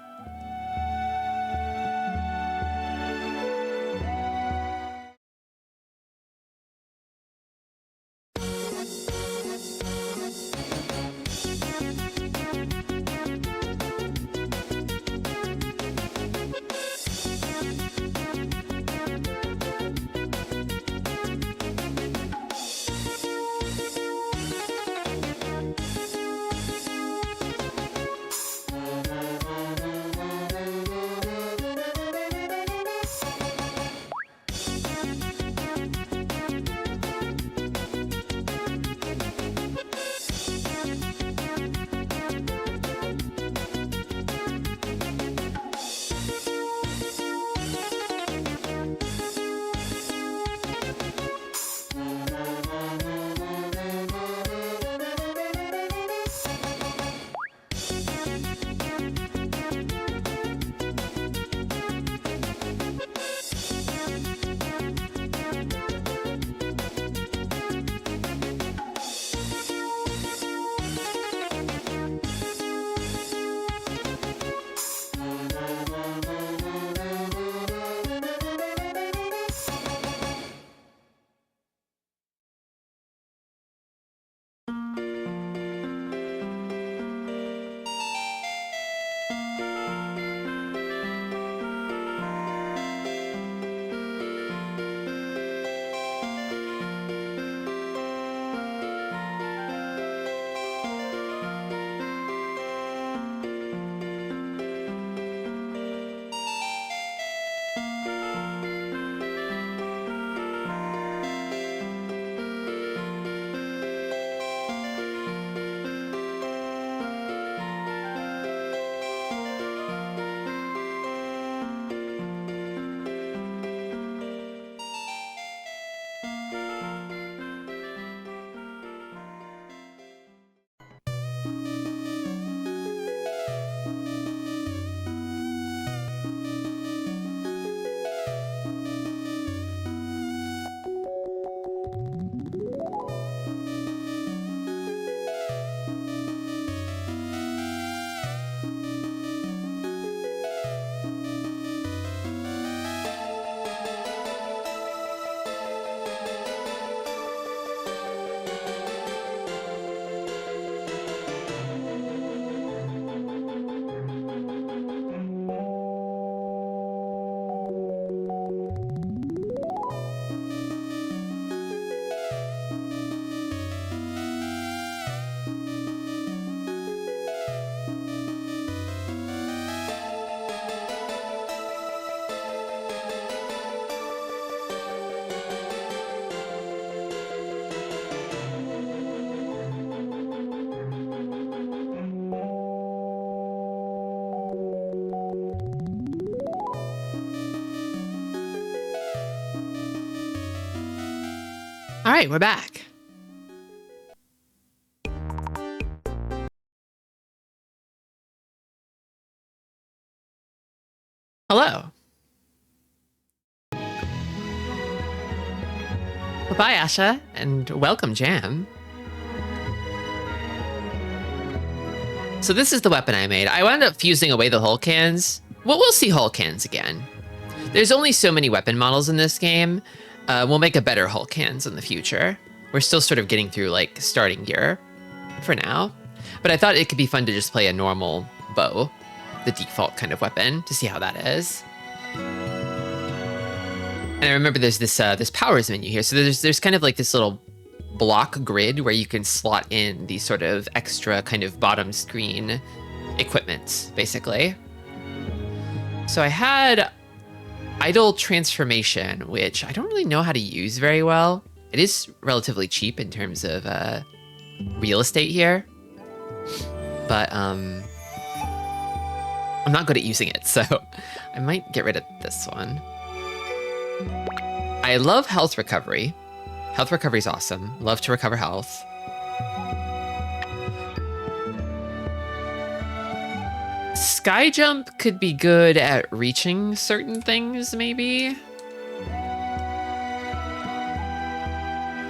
All right, we're back. Hello. Well, bye, Asha, and welcome, Jam. So this is the weapon I made. I wound up fusing away the hull cans. Well, we'll see hull cans again. There's only so many weapon models in this game. We'll make a better hull cans in the future. We're still sort of getting through like starting gear for now. But I thought it could be fun to just play a normal bow, the default kind of weapon, to see how that is. And I remember there's this this powers menu here. So there's kind of like this little block grid where you can slot in these sort of extra kind of bottom screen equipment, basically. So I had Idle Transformation, which I don't really know how to use very well. It is relatively cheap in terms of real estate here, but I'm not good at using it, so I might get rid of this one. I love health recovery. Health recovery is awesome. Love to recover health. Sky jump could be good at reaching certain things, maybe.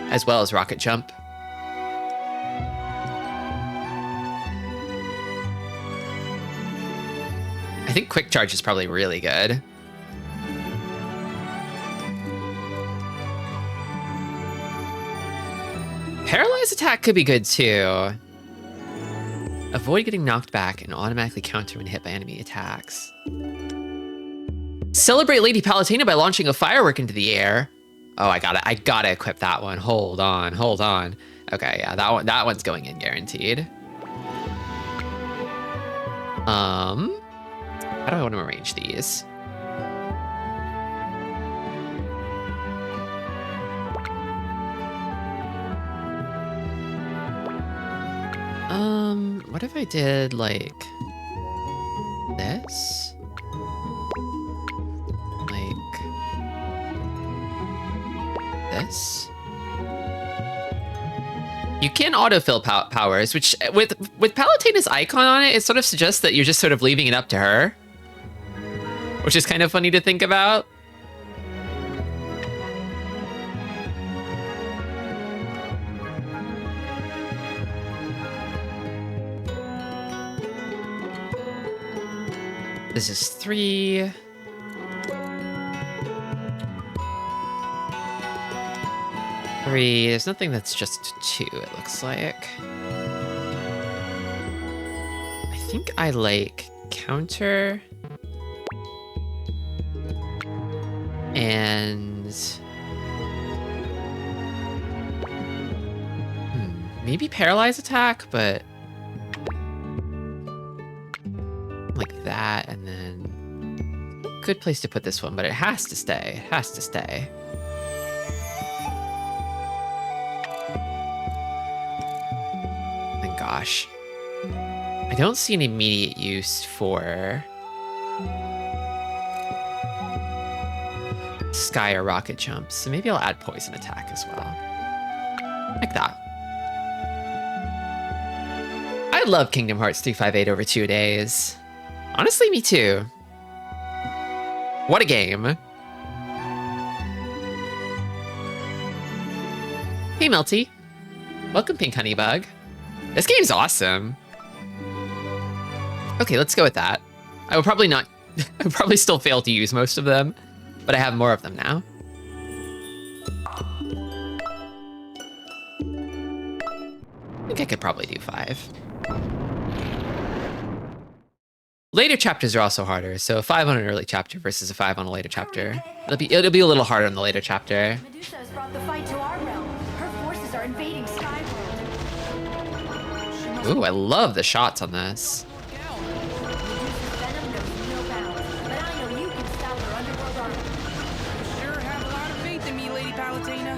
As well as rocket jump. I think quick charge is probably really good. Paralyzed attack could be good too. Avoid getting knocked back and automatically counter when hit by enemy attacks. Celebrate Lady Palutena by launching a firework into the air. Oh, I gotta equip that one. Hold on. Okay, yeah, that one's going in guaranteed. How do I want to arrange these? What if I did like this? Like this? You can autofill powers, which with Palutena's icon on it, it sort of suggests that you're just sort of leaving it up to her, which is kind of funny to think about. This is 3. There's nothing that's just 2, it looks like. I think I like counter and maybe paralyze attack, but like that, and then good place to put this one, but it has to stay. It has to stay. And gosh, I don't see an immediate use for sky or rocket jumps, so maybe I'll add poison attack as well, like that. I love Kingdom Hearts 358 over 2 days. Honestly, me too. What a game. Hey, Melty. Welcome, Pink Honeybug. This game's awesome. Okay, let's go with that. I will probably not... I will probably still fail to use most of them, but I have more of them now. I think I could probably do 5. Later chapters are also harder, so a 5 on an early chapter versus a 5 on a later chapter. It'll be a little harder in the later chapter. Medusa has brought the fight to our realm. Her forces are invading Skyworld. Ooh, I love the shots on this. Medusa's venom knows no bounds, but I know you can stop her underworld army. You sure have a lot of faith in me, Lady Palutena.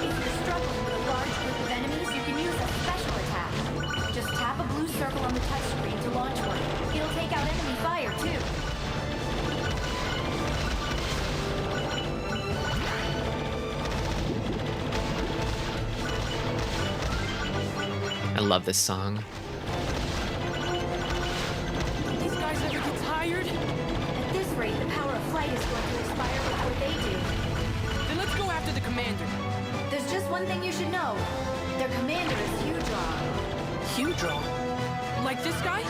If you're struggling with a large group of enemies, you can use a special attack. Just tap a blue circle on the touchscreen to launch one. It'll take out enemy fire, too. I love this song. These guys ever get tired? At this rate, the power of flight is going to expire before they do. Then let's go after the commander. There's just one thing you should know. Their commander is Hudron. Hudron? Like this guy?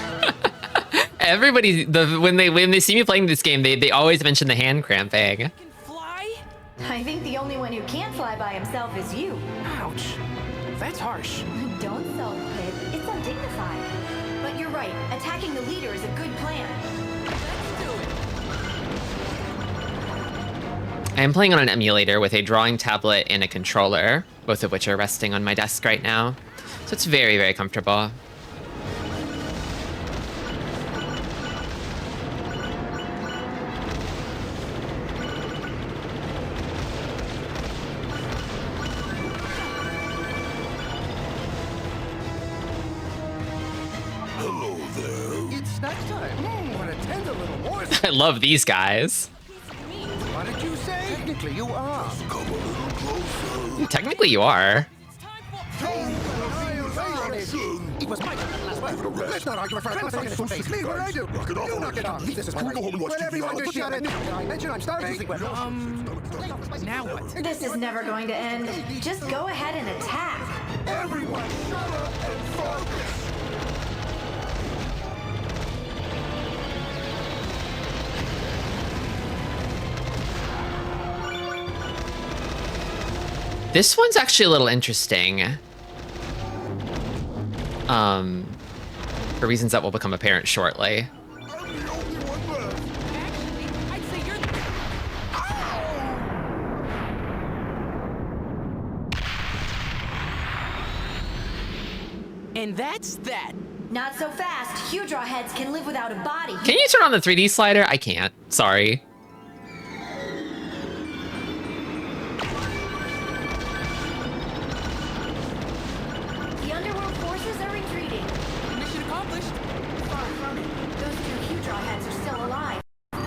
Everybody, when they see me playing this game, they always mention the hand cramping. Can fly? I think the only one who can't fly by himself is you. Ouch. That's harsh. Don't self-pit. It's undignified. But you're right. Attacking the leader is a good plan. Let's do it. I am playing on an emulator with a drawing tablet and a controller, both of which are resting on my desk right now. So it's very, very comfortable. What a tender little voice. I love these guys. What did you say? Technically, you are. Come a little closer. Technically, you are. It was my turn last word. Let's not argue in front of friends. Face me what I do. Knock it off You knock already. it off. This is my Go home and watch When TV. everyone I'll just put you shout at me. Did I mention I'm starving? Now what? This is never going to end. Just go ahead and attack. Everyone, shut up and focus. This one's actually a little interesting. For reasons that will become apparent shortly. I'm the only one left. Actually, I'd say you're. And that's that. Not so fast. Hydra heads can live without a body. Can you turn on the 3D slider? I can't. Sorry. The underworld forces are retreating. Mission accomplished. Far from it. Those two Hydra heads are still alive. The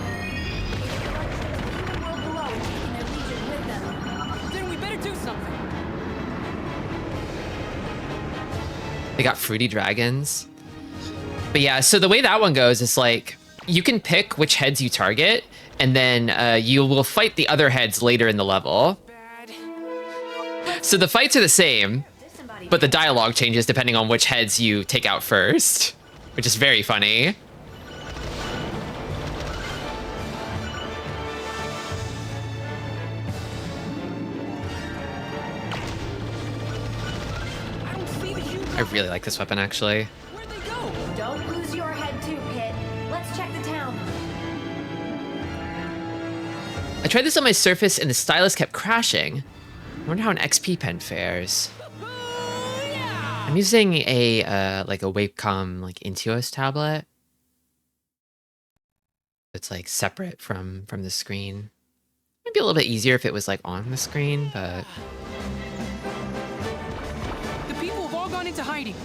world below and taking their legion with them. Then we better do something. They got fruity dragons. But yeah, so the way that one goes is like, you can pick which heads you target, and then you will fight the other heads later in the level. Bad. So the fights are the same, but the dialogue changes depending on which heads you take out first, which is very funny. I don't see the huge. I really like this weapon, actually. Where'd they go? Don't lose your head too, Pit. Let's check the town. I tried this on my Surface and the stylus kept crashing. I wonder how an XP pen fares. Yeah. I'm using a like a Wacom like Intuos tablet. It's like separate from the screen. Maybe a little bit easier if it was like on the screen, but The people have all gone into hiding.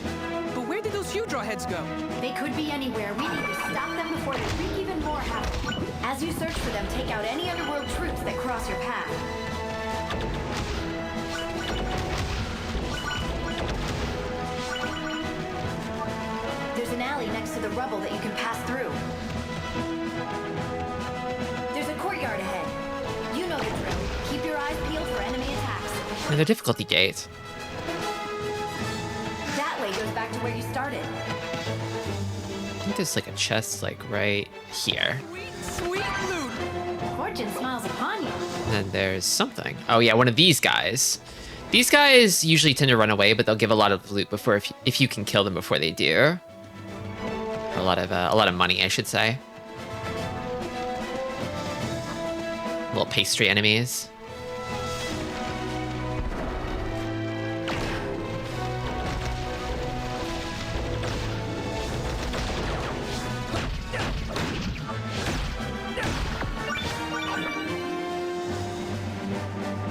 But where did those Hydra heads go? They could be anywhere. We need to stop them before they wreak even more havoc. As you search for them, take out any underworld troops that cross your path. There's an alley next to the rubble that you can pass through. There's a courtyard ahead. You know the drill. Keep your eyes peeled for enemy attacks. the difficulty gate. That way goes back to where you started. I think there's like a chest like right here. Sweet loot. Fortune smiles upon you. And then there's something. Oh yeah, one of these guys. These guys usually tend to run away, but they'll give a lot of loot before if you can kill them before they do. A lot of money, I should say. Little pastry enemies.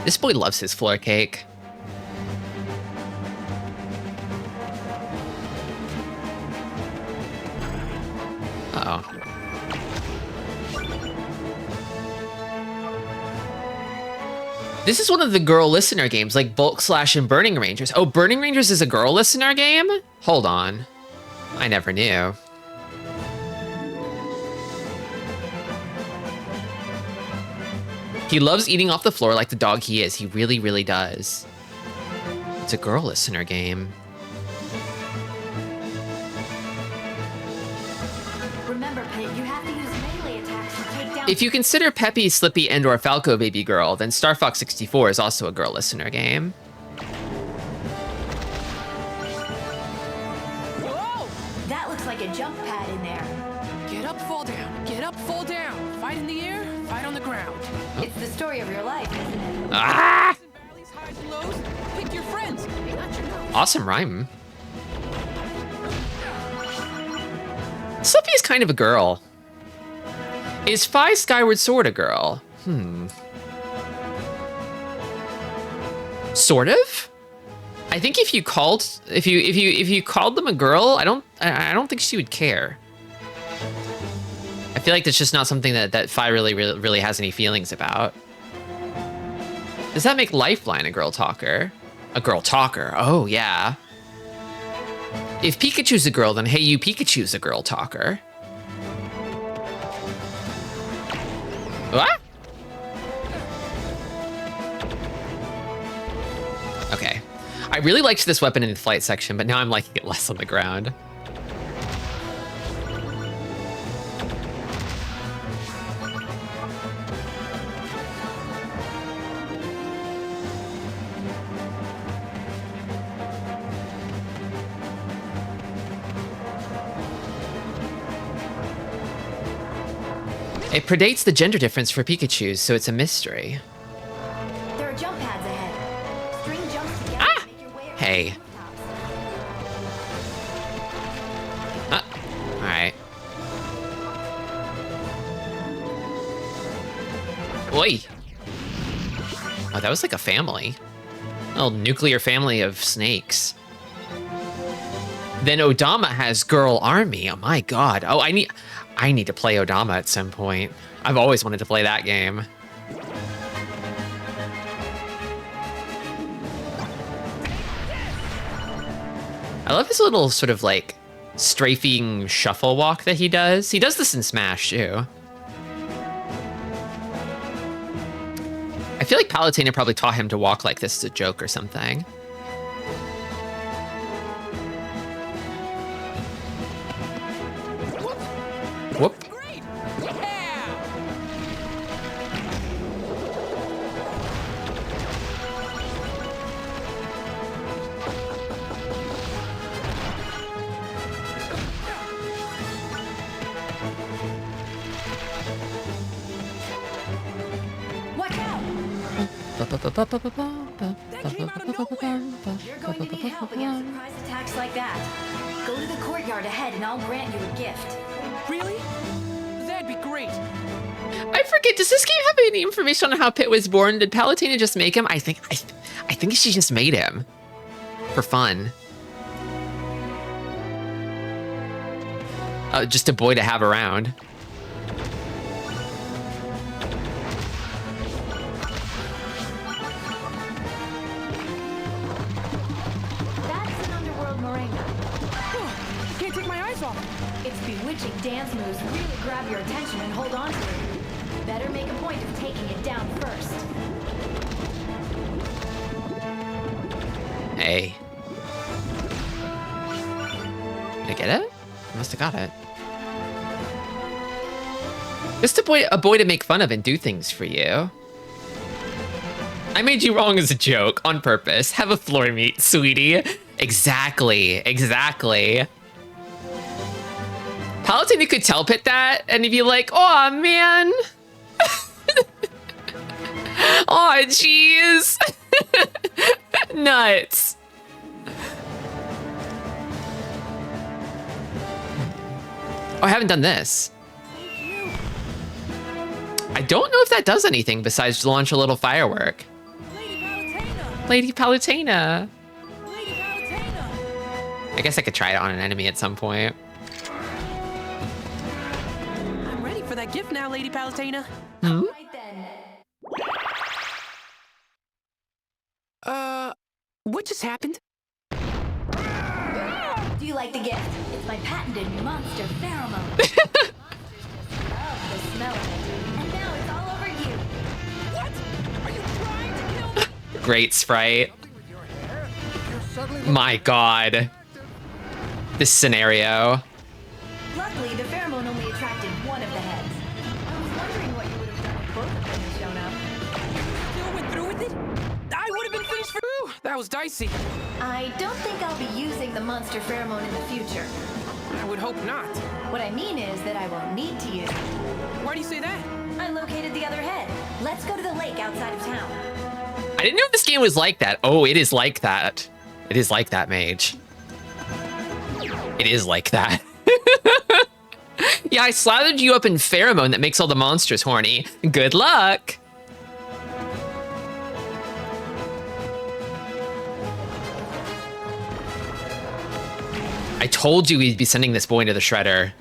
This boy loves his floor cake. Uh-oh. This is one of the girl listener games, like Bulk Slash and Burning Rangers. Oh, Burning Rangers is a girl listener game? Hold on. I never knew. He loves eating off the floor like the dog he is. He really, really does. It's a girl listener game. Remember, Pit, you have to use melee attacks to take down. If you consider Peppy, Slippy, and/or Falco Baby Girl, then Star Fox 64 is also a girl listener game. Whoa! That looks like a jump pad in there. Get up, fall down. Get up, fall down. Fight in the air, fight on the ground. It's the story of your life, isn't it? Ah! Valleys, highs, and lows. Pick your friends, not your nose. Awesome rhyme. Slippy is kind of a girl. Is Fi Skyward Sword a girl? Sort of? I think if you called if you called them a girl, I don't think she would care. I feel like that's just not something that Fi really has any feelings about. Does that make Lifeline a girl talker? A girl talker, oh yeah. If Pikachu's a girl, then Hey You Pikachu's a girl talker. What? Okay. I really liked this weapon in the flight section, but now I'm liking it less on the ground. It predates the gender difference for Pikachus, so it's a mystery. There are jump pads ahead. String jumps together Ah! to make your way Hey. Alright. Oi! Oh, that was like a family. A little nuclear family of snakes. Then Odama has Girl Army. Oh my god. Oh, I need to play Odama at some point. I've always wanted to play that game. I love his little sort of like strafing shuffle walk that he does. He does this in Smash too. I feel like Palutena probably taught him to walk like this as a joke or something. Whoop. Great! Yeah! Watch out! That came out of nowhere! You're going to need help against surprise attacks like that. Go to the courtyard ahead and I'll grant you a gift. Really? That'd be great. I forget, does this game have any information on how Pit was born? Did Palutena just make him? I think she just made him. For fun. Just a boy to have around. That's an underworld moringa. Can't take my eyes off. Its bewitching dance moves really grab your attention and hold on to it. Better make a point of taking it down first. Hey. Did I get it? I must have got it. Just a boy to make fun of and do things for you. I made you wrong as a joke, on purpose. Have a floor meet, sweetie. Exactly, exactly. Palutena could tell Pit that, and he'd be like, "Aw, man." Aw, jeez. Nuts. Oh, I haven't done this. I don't know if that does anything besides launch a little firework. Lady Palutena! Lady Palutena. Lady Palutena! I guess I could try it on an enemy at some point. I'm ready for that gift now, Lady Palutena. Right then. What just happened? Do you like the gift? It's my patented monster pheromone. Love the smell of it. And now it's all over you. What? Are you trying to kill me? Great sprite. My god. This scenario. Luckily, the pheromone only attracted one of the heads. I was wondering what you would have done if both of them had shown up. Still went through with it? I would have been finished for. Ooh, that was dicey. I don't think I'll be using the monster pheromone in the future. I would hope not. What I mean is that I won't need to use it. Why do you say that? I located the other head. Let's go to the lake outside of town. I didn't know this game was like that. Oh, it is like that. It is like that, Mage. It is like that. Yeah, I slathered you up in pheromone that makes all the monsters horny. Good luck. I told you we'd be sending this boy into the shredder.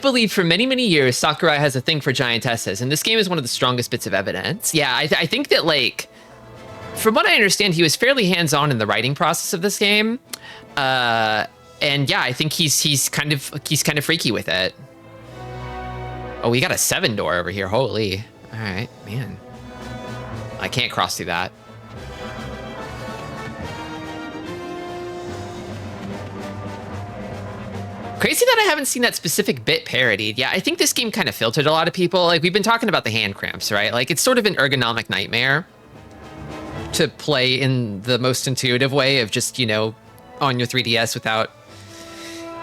believed for many, many years Sakurai has a thing for giantesses, and this game is one of the strongest bits of evidence. Yeah, I think that, like, from what I understand, he was fairly hands-on in the writing process of this game. And yeah, I think he's kind of freaky with it. Oh, we got a 7-door over here. Holy. All right, man. I can't cross through that. Crazy that I haven't seen that specific bit parodied. Yeah, I think this game kind of filtered a lot of people. Like, we've been talking about the hand cramps, right? Like, it's sort of an ergonomic nightmare to play in the most intuitive way of just, you know, on your 3DS without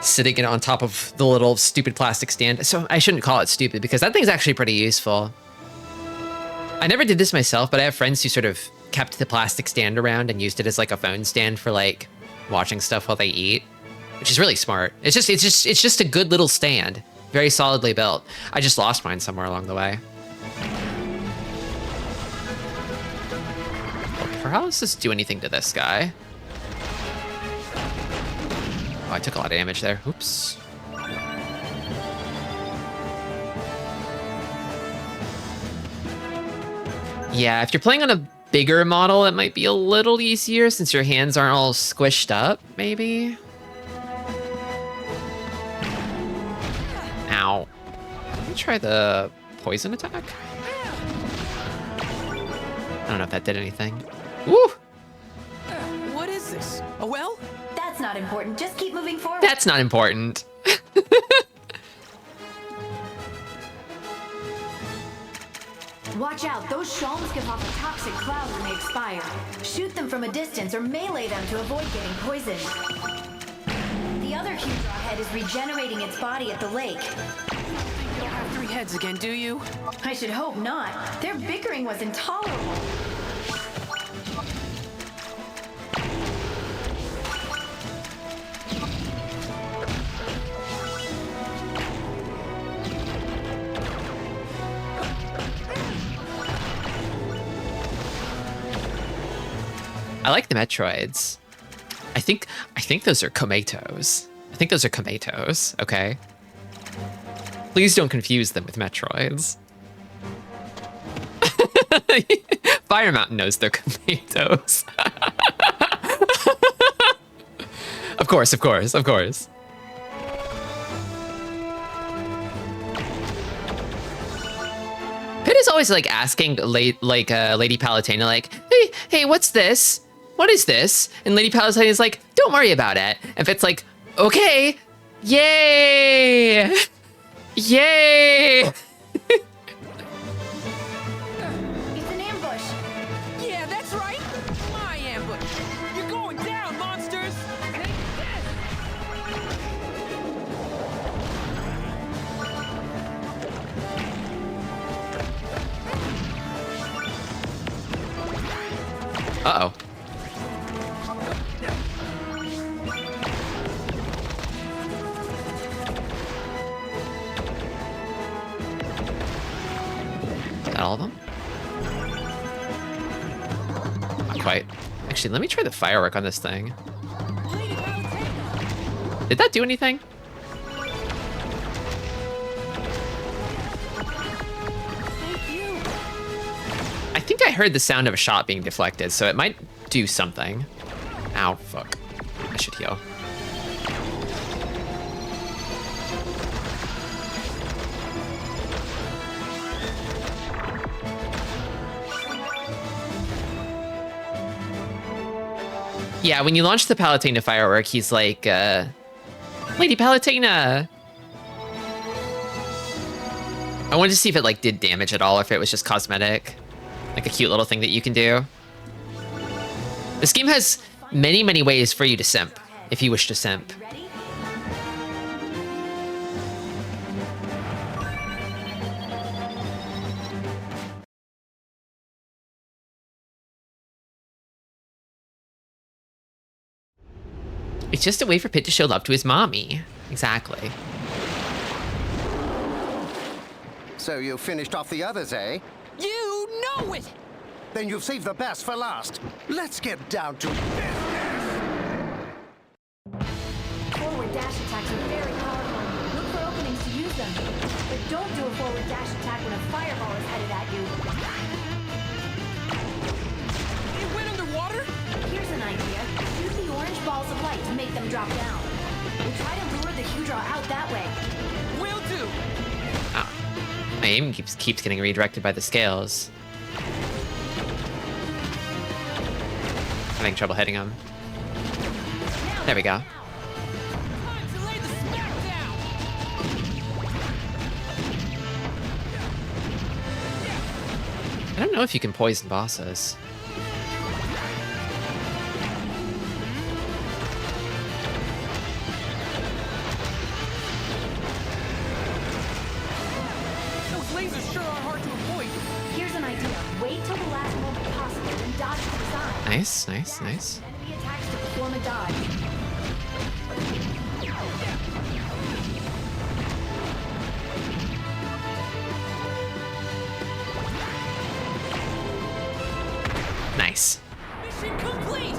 sitting it on top of the little stupid plastic stand. So I shouldn't call it stupid because that thing's actually pretty useful. I never did this myself, but I have friends who sort of kept the plastic stand around and used it as like a phone stand for like watching stuff while they eat, which is really smart. It's just a good little stand, very solidly built. I just lost mine somewhere along the way. Will paralysis do anything to this guy? Oh, I took a lot of damage there. Oops. Yeah, if you're playing on a bigger model, it might be a little easier since your hands aren't all squished up, maybe? Ow. Let me try the poison attack. I don't know if that did anything. Woo! What is this? A well? That's not important. Just keep moving forward. That's not important. Watch out. Those shalms give off a toxic cloud when they expire. Shoot them from a distance or melee them to avoid getting poisoned. The other Hydra head is regenerating its body at the lake. You don't have 3 heads again, do you? I should hope not. Their bickering was intolerable. I like the Metroids. I think those are Komatos. I think those are Komatos, okay? Please don't confuse them with Metroids. Fire Mountain knows they're Komatos. Of course, of course, of course. Pit is always like asking Lady Palutena, like, hey, what's this? What is this? And Lady Palutena is like, don't worry about it. And Pit's like, okay, yay, yay. It's an ambush. Yeah, that's right. My ambush. You're going down, monsters. Take this. Uh-oh. Is that all of them? Not quite. Actually, let me try the firework on this thing. Did that do anything? I think I heard the sound of a shot being deflected, so it might do something. Ow, fuck. I should heal. Yeah, when you launch the Palutena firework, he's like, Lady Palutena! I wanted to see if it like did damage at all, or if it was just cosmetic. Like a cute little thing that you can do. This game has many, many ways for you to simp, if you wish to simp. Ready? It's just a way for Pit to show love to his mommy. Exactly. So you finished off the others, eh? You know it. Then you've saved the best for last. Let's get down to business. Forward dash attacks are very powerful. Look for openings to use them. them. But don't do a forward dash attack when a fireball is headed at you. It went underwater? Here's an idea. Shoot the orange balls of light to make them drop down. We'll try to lure the Hudraw out that way. Will do. Oh. My aim keeps getting redirected by the scales. Having trouble hitting him. There we go. Time to lay the smack down. I don't know if you can poison bosses. Those lasers sure are hard to avoid. Here's an idea. Wait till the last moment possible and dodge to the side. Nice, nice, nice. Enemy attacks to perform a dodge. Nice. Mission complete.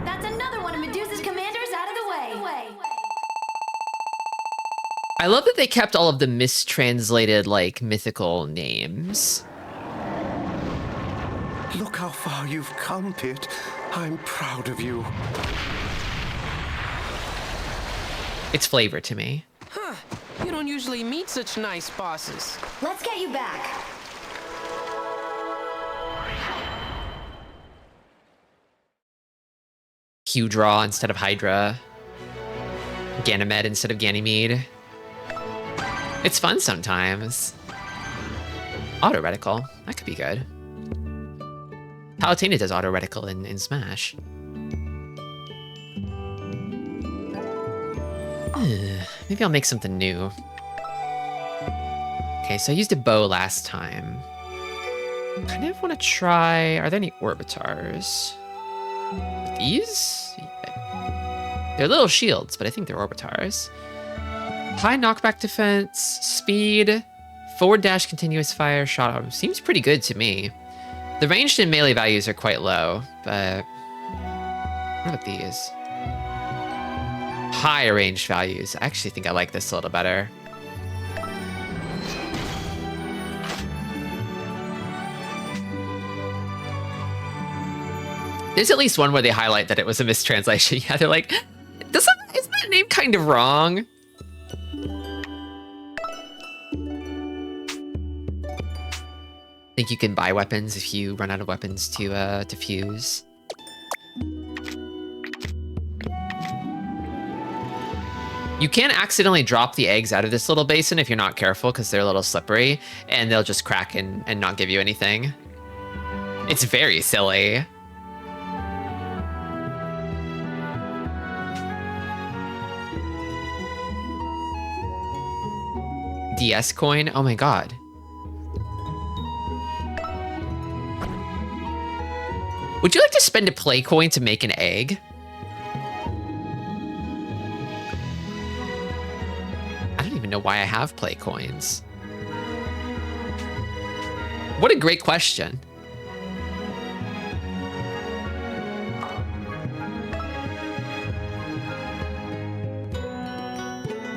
That's another one of Medusa's commanders out of the way. I love that they kept all of the mistranslated, like, mythical names. Look how far you've come, Pit. I'm proud of you. It's flavor to me. Huh. You don't usually meet such nice bosses. Let's get you back. Hudraw instead of Hydra. Ganymede instead of Ganymede. It's fun sometimes. Auto reticle. That could be good. Palutena does auto reticle in Smash. Maybe I'll make something new. Okay, so I used a bow last time. Kind of want to try... Are there any orbitars? These? They're little shields, but I think they're orbitars. High knockback defense, speed, forward dash, continuous fire, shot arm. Seems pretty good to me. The ranged and melee values are quite low, but what about these? High ranged values. I actually think I like this a little better. There's at least one where they highlight that it was a mistranslation. Yeah, they're like, isn't that name kind of wrong? I think you can buy weapons if you run out of weapons to fuse. You can accidentally drop the eggs out of this little basin if you're not careful, because they're a little slippery, and they'll just crack and not give you anything. It's very silly. DS coin? Oh my god. Would you like to spend a play coin to make an egg? I don't even know why I have play coins. What a great question.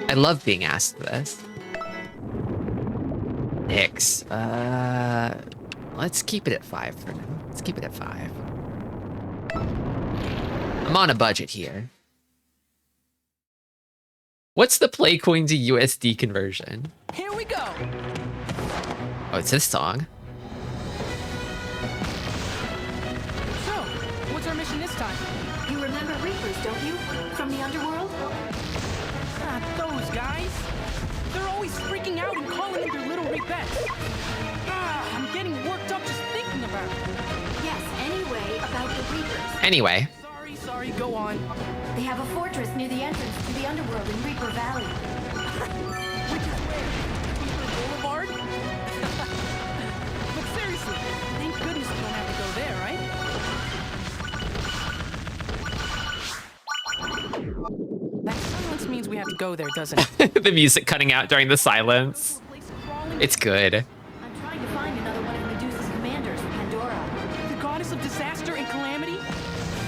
I love being asked this. Nix. Let's keep it at 5 for now. Let's keep it at 5. I'm on a budget here. What's the play coin to USD conversion? Here we go. Oh, it's this song. So, what's our mission this time? You remember Reapers, don't you? From the underworld? Not those guys. They're always freaking out and calling in their little repettes. I'm getting worked up just thinking about it. Yes, anyway, about the Reapers. Anyway. Sorry, go on. They have a fortress near the entrance to the underworld in Reaper Valley. Which is where? Reaper Boulevard? But seriously, thank goodness we don't have to go there, right? That silence means we have to go there, doesn't it? The music cutting out during the silence. It's good. I'm trying to find another one of Medusa's commanders, Pandora. The goddess of disaster and calamity?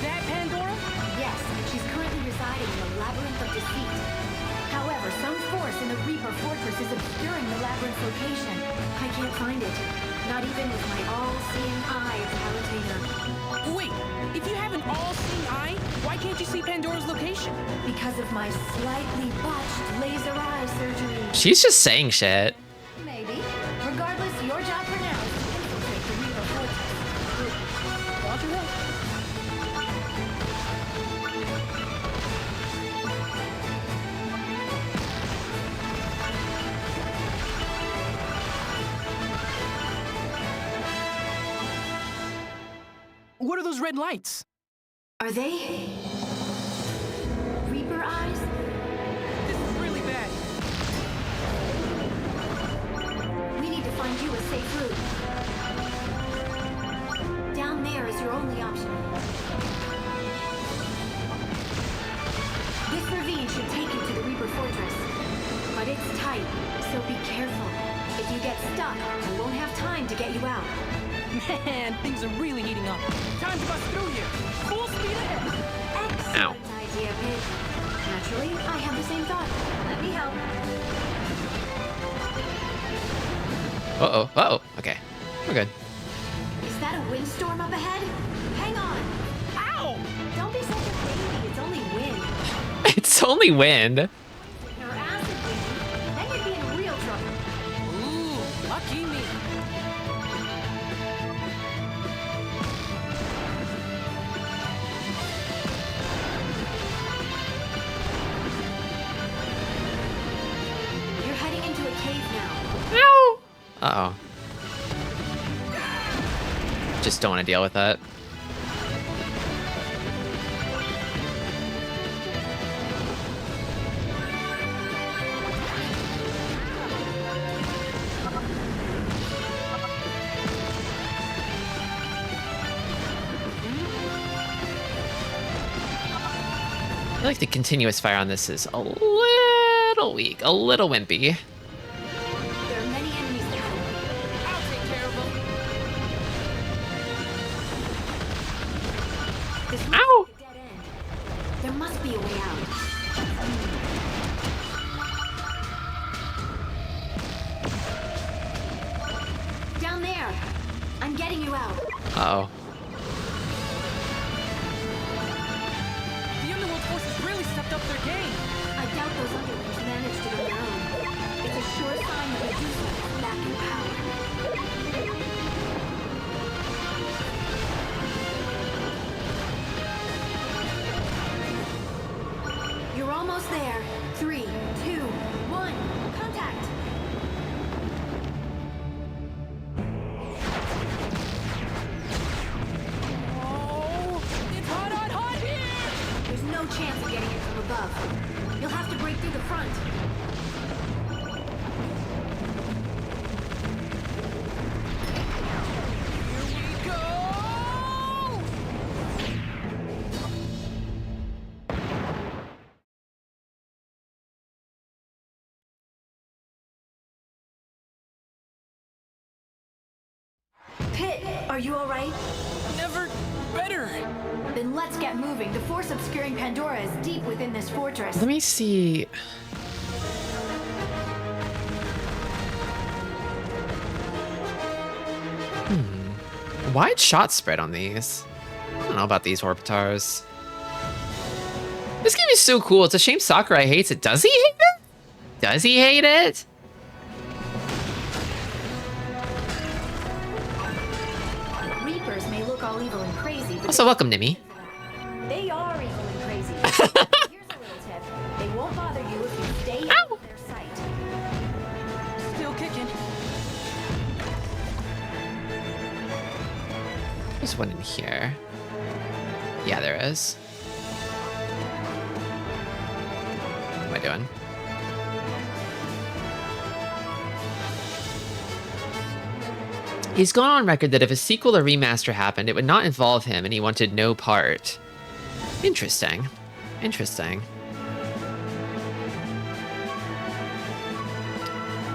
That Pandora? Yes, and she's currently residing in the Labyrinth of Deceit. However, some force in the Reaper Reaper Fortress is obscuring the labyrinth's location. I can't find it. Not even with my all-seeing eye of Palutena. Wait, if you have an all-seeing eye, why can't you see Pandora's location? Because of my slightly botched laser eye surgery. She's just saying shit. Maybe. Regardless, your job for now is to infiltrate the Reaper Fortress. Roger that. What are those red lights? Are they Reaper eyes? This is really bad. We need to find you a safe route. Down there is your only option. This ravine should take you to the Reaper Fortress. But it's tight, so be careful. If you get stuck, I won't have time to get you out. Man, things are really heating up. Time to bust through here. Full speed ahead. Excellent Ow. idea, Pig. Naturally, I have the same thought. Let me help. Uh-oh. Uh-oh. Okay. We're good. Is that a windstorm up ahead? Hang on. Ow! Don't be such a baby. It's only wind. It's only wind. Or acid wind. Then you'd be in real trouble. Ooh, lucky me. You're heading into a cave now. Ow. Uh-oh. Just don't want to deal with that. I feel like the continuous fire on this is a little weak, a little wimpy. There are many enemies now. I'll take care of them. This looks Ow! like a dead end. There must be a way out. Down there. I'm getting you out. Uh-oh. The underworld forces really stepped up their game. I doubt those underlings managed it on their own. It's a sure sign that Medusa is back in power. You're almost there. 3, 2, 1. Contact. Oh, it's hot, hot, hot here! There's no chance of getting it from above. You'll have to break through the front. Here we go! Pit, are you all right? Never better. Then let's get moving. The force obscuring Pandora is deep within this fortress. Let me see. Wide shot spread on these. I don't know about these Orbitars. This game is so cool. It's a shame Sakurai hates it. Does he hate it? Does he hate it? Reapers may look all evil and crazy, but Also, welcome, Nimi. they are evil and crazy. Here's a little tip. They won't bother you if you stay out of their sight. Still kicking. There's one in here. Yeah, there is. What am I doing? He's gone on record that if a sequel or remaster happened, it would not involve him and he wanted no part. Interesting. Interesting.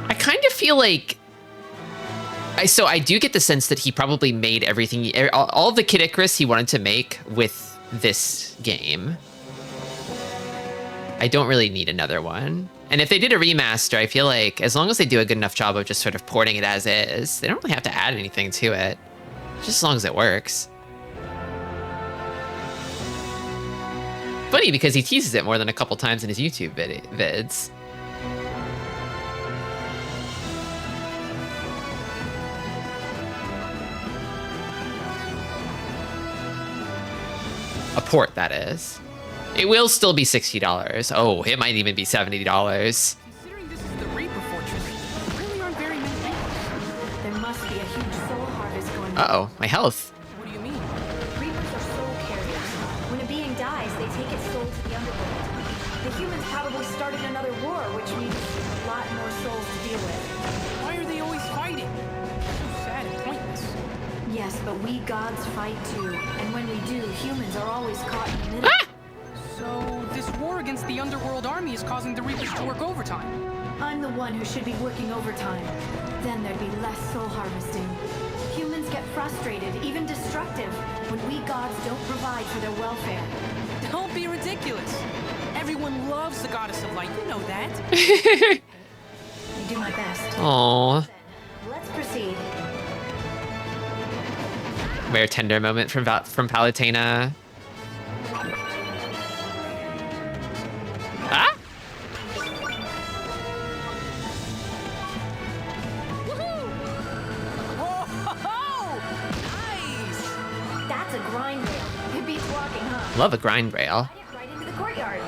I kind of feel like... So I do get the sense that he probably made everything... All the Kid Icarus he wanted to make with this game. I don't really need another one. And if they did a remaster, I feel like as long as they do a good enough job of just sort of porting it as is, they don't really have to add anything to it. Just as long as it works. Funny because he teases it more than a couple times in his YouTube vids. A port, that is. It will still be $60. Oh, it might even be $70. Considering this is the Reaper Fortress, there really aren't very many people. There must be a huge soul harvest going on. Uh-oh, my health. What do you mean? Reapers are soul carriers. When a being dies, they take its soul to the underworld. The humans probably started another war, which means a lot more souls to deal with. Why are they always fighting? So sad and pointless. Yes, but we gods fight too. And when we do, humans are always caught in the middle. So this war against the Underworld army is causing the Reapers to work overtime. I'm the one who should be working overtime. Then there'd be less soul harvesting. Humans get frustrated, even destructive, when we gods don't provide for their welfare. Don't be ridiculous. Everyone loves the goddess of light, you know that. I do my best. Aww. Let's proceed. Rare tender moment from Palutena. Ah! Oh, nice! That's a grind rail. It beats walking, huh? Love a grind rail. Ride it right into the courtyard.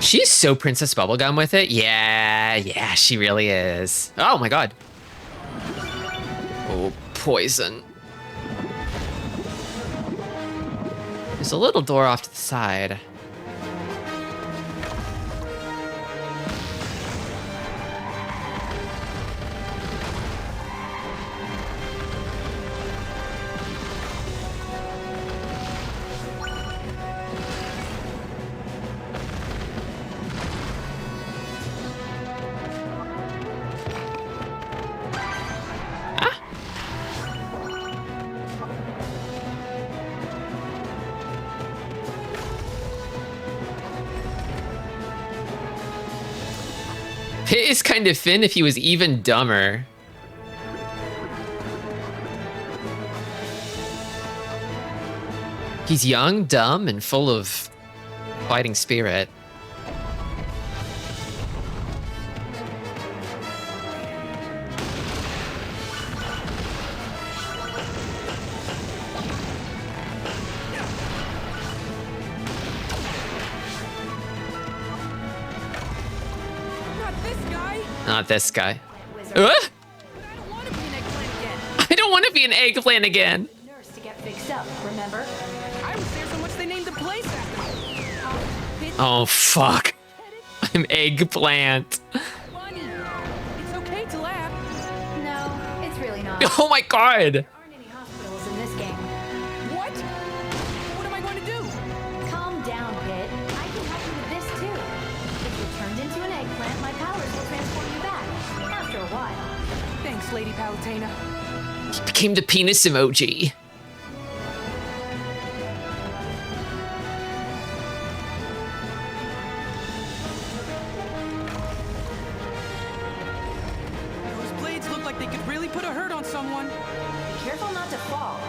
She's so Princess Bubblegum with it. Yeah, she really is. Oh my god. Oh, poison. There's a little door off to the side. Pit is kind of Finn if he was even dumber. He's young, dumb, and full of fighting spirit. Not this guy. I don't want to be an eggplant again. I don't want to be an eggplant again. Nurse to get fixed up, remember? I was there so much they named the place after me. Oh, fuck. I'm eggplant. Funny. It's okay to laugh. No, it's really not. Oh my god. There aren't any hospitals in this game. What? What am I going to do? Calm down, Pit. I can help you with this too. If you're turned into an eggplant, my powers will transform you back. After a while. Thanks, Lady Palutena. He became the penis emoji. Those blades look like they could really put a hurt on someone. Be careful not to fall.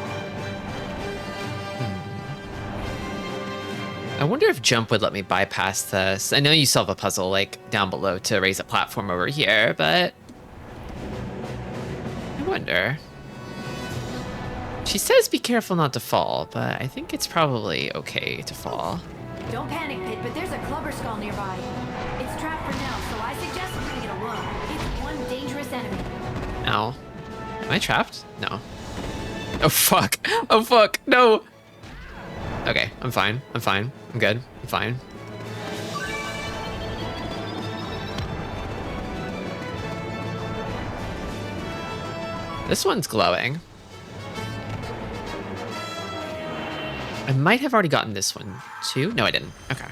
I wonder if jump would let me bypass this. I know you solve a puzzle like down below to raise a platform over here, but I wonder. She says be careful not to fall, but I think it's probably okay to fall. Don't panic, Pit, but there's a clubber skull nearby. It's trapped for now, so I suggest you leave it alone. It's one dangerous enemy. Ow. Am I trapped? No. Oh fuck. Oh fuck. No. Okay, I'm fine. I'm fine. I'm good. I'm fine. This one's glowing. I might have already gotten this one too. No, I didn't. Okay.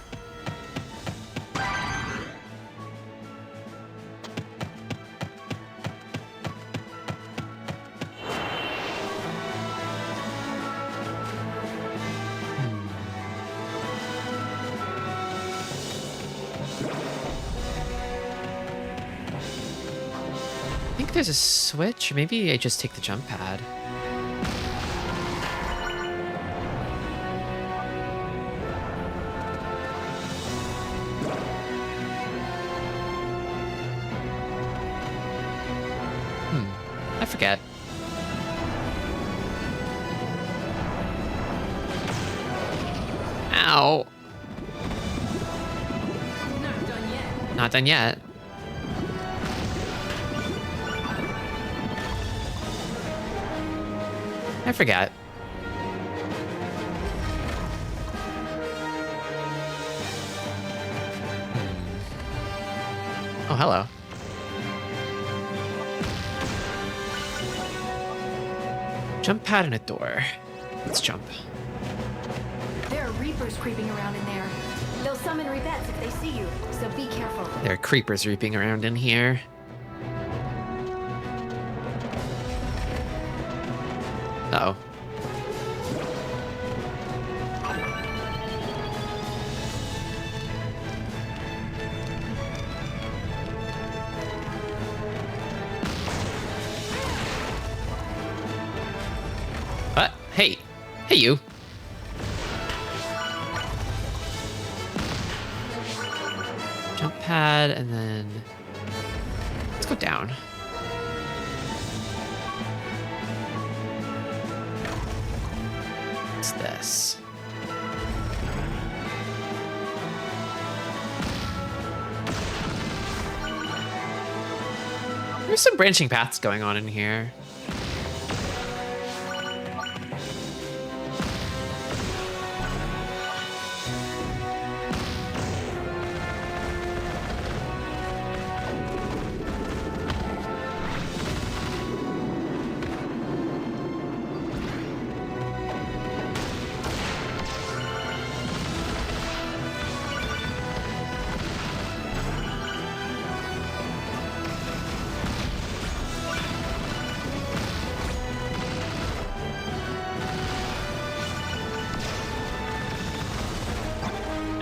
I think there's a switch, or maybe I just take the jump pad. I forget. Ow. Not done yet. Not done yet. I forget. Oh, hello. Jump pad and a door. Let's jump. There are reapers creeping around in there. They'll summon reapets if they see you, so be careful. There are creepers reaping around in here. Uh-oh. Hey. Hey, you. Jump pad, and then... let's go down. What's this? There's some branching paths going on in here.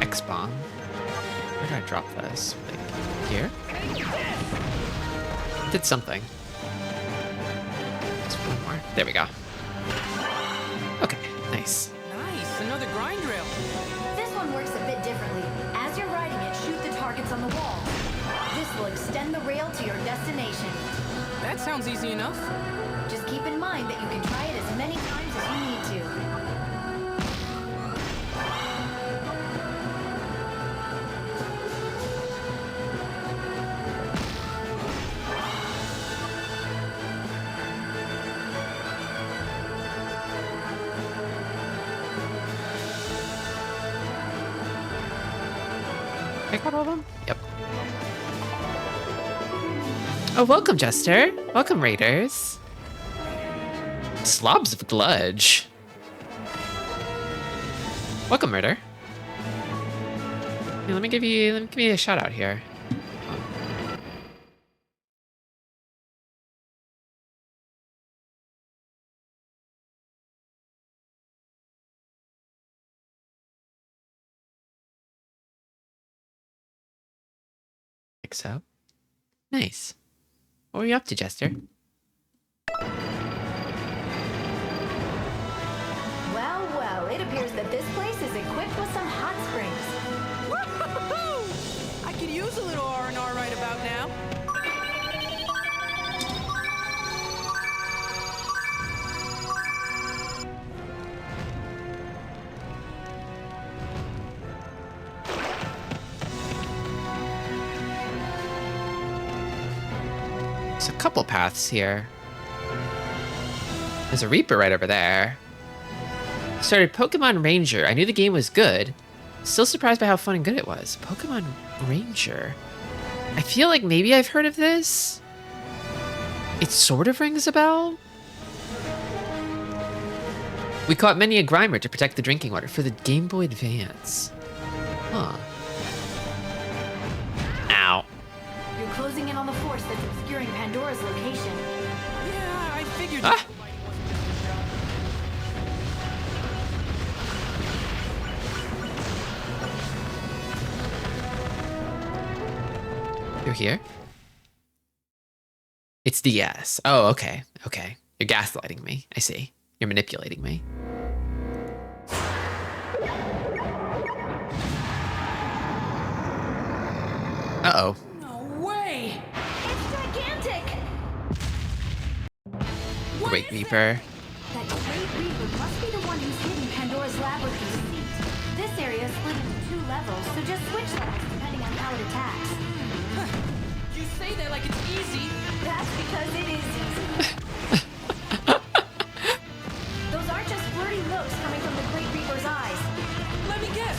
X-bomb. Where did I drop this? Like, here? Did something. Just one more. There we go. Okay, nice. Nice, another grind rail. This one works a bit differently. As you're riding it, shoot the targets on the wall. This will extend the rail to your destination. That sounds easy enough. Just keep in mind that you can try it as many times as you need to. I got all of them? Yep. Oh, welcome, Jester. Welcome, Raiders. Slobs of Gludge. Welcome, Murder. Here, let me give you a shout out here. Like so. Nice. What were you up to, Jester? Well, well, it appears that this place is equipped with some hot springs. Woo-hoo-hoo! I could use a little R&R right about now. There's a couple paths here. There's a Reaper right over there. Started Pokemon Ranger. I knew the game was good. Still surprised by how fun and good it was. Pokemon Ranger. I feel like maybe I've heard of this. It sort of rings a bell. We caught many a Grimer to protect the drinking water for the Game Boy Advance. Huh. Ow. You're closing in on the force that's obscuring Pandora's location. Yeah, I figured. Ah. You're here? It's DS. Oh, okay. Okay. You're gaslighting me. I see. You're manipulating me. Uh-oh. No way! It's gigantic! Great Reaper. That Great Reaper must be the one who's hidden Pandora's labyrinth deceit. This area is split into 2 levels, so just switch levels depending on how it attacks. You say that like it's easy. That's because it is easy. Those aren't just flirty looks coming from the Great Reaper's eyes. Let me guess.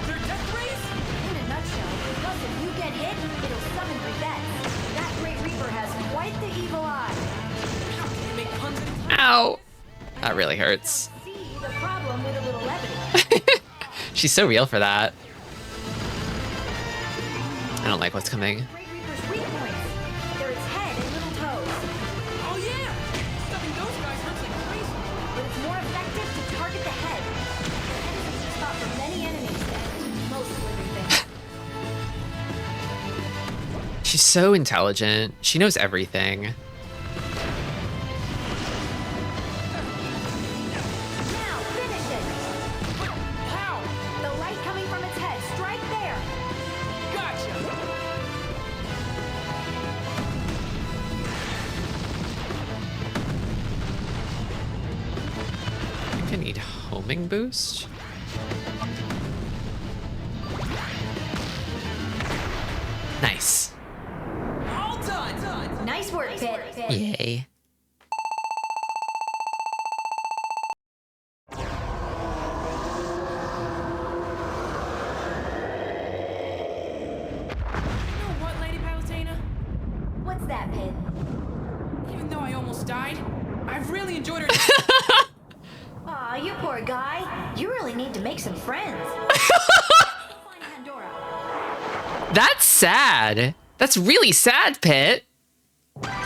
They're death rays? In a nutshell, because if you get hit, it'll summon regrets. That Great Reaper has quite the evil eye. How can you make puns in Ow. That really hurts. See the problem with a little levity. She's so real for that. I don't like what's coming. Great Reaper's weak points. They're its head and little toes. Oh yeah! Stuffing those guys hurts like crazy. But it's more effective to target the head. The head is a sweet spot for many enemies and most living things. She's so intelligent. She knows everything. Now, finish it! How? The light coming from its head, strike there! Gotcha! I think I need homing boost. Nice. All done! Nice work, Pit. Yay. You know what, Lady Palutena? What's that, Pit? Even though I almost died, I've really enjoyed her. Aw, you poor guy. You really need to make some friends. Find Pandora. That's sad. That's really sad, Pit.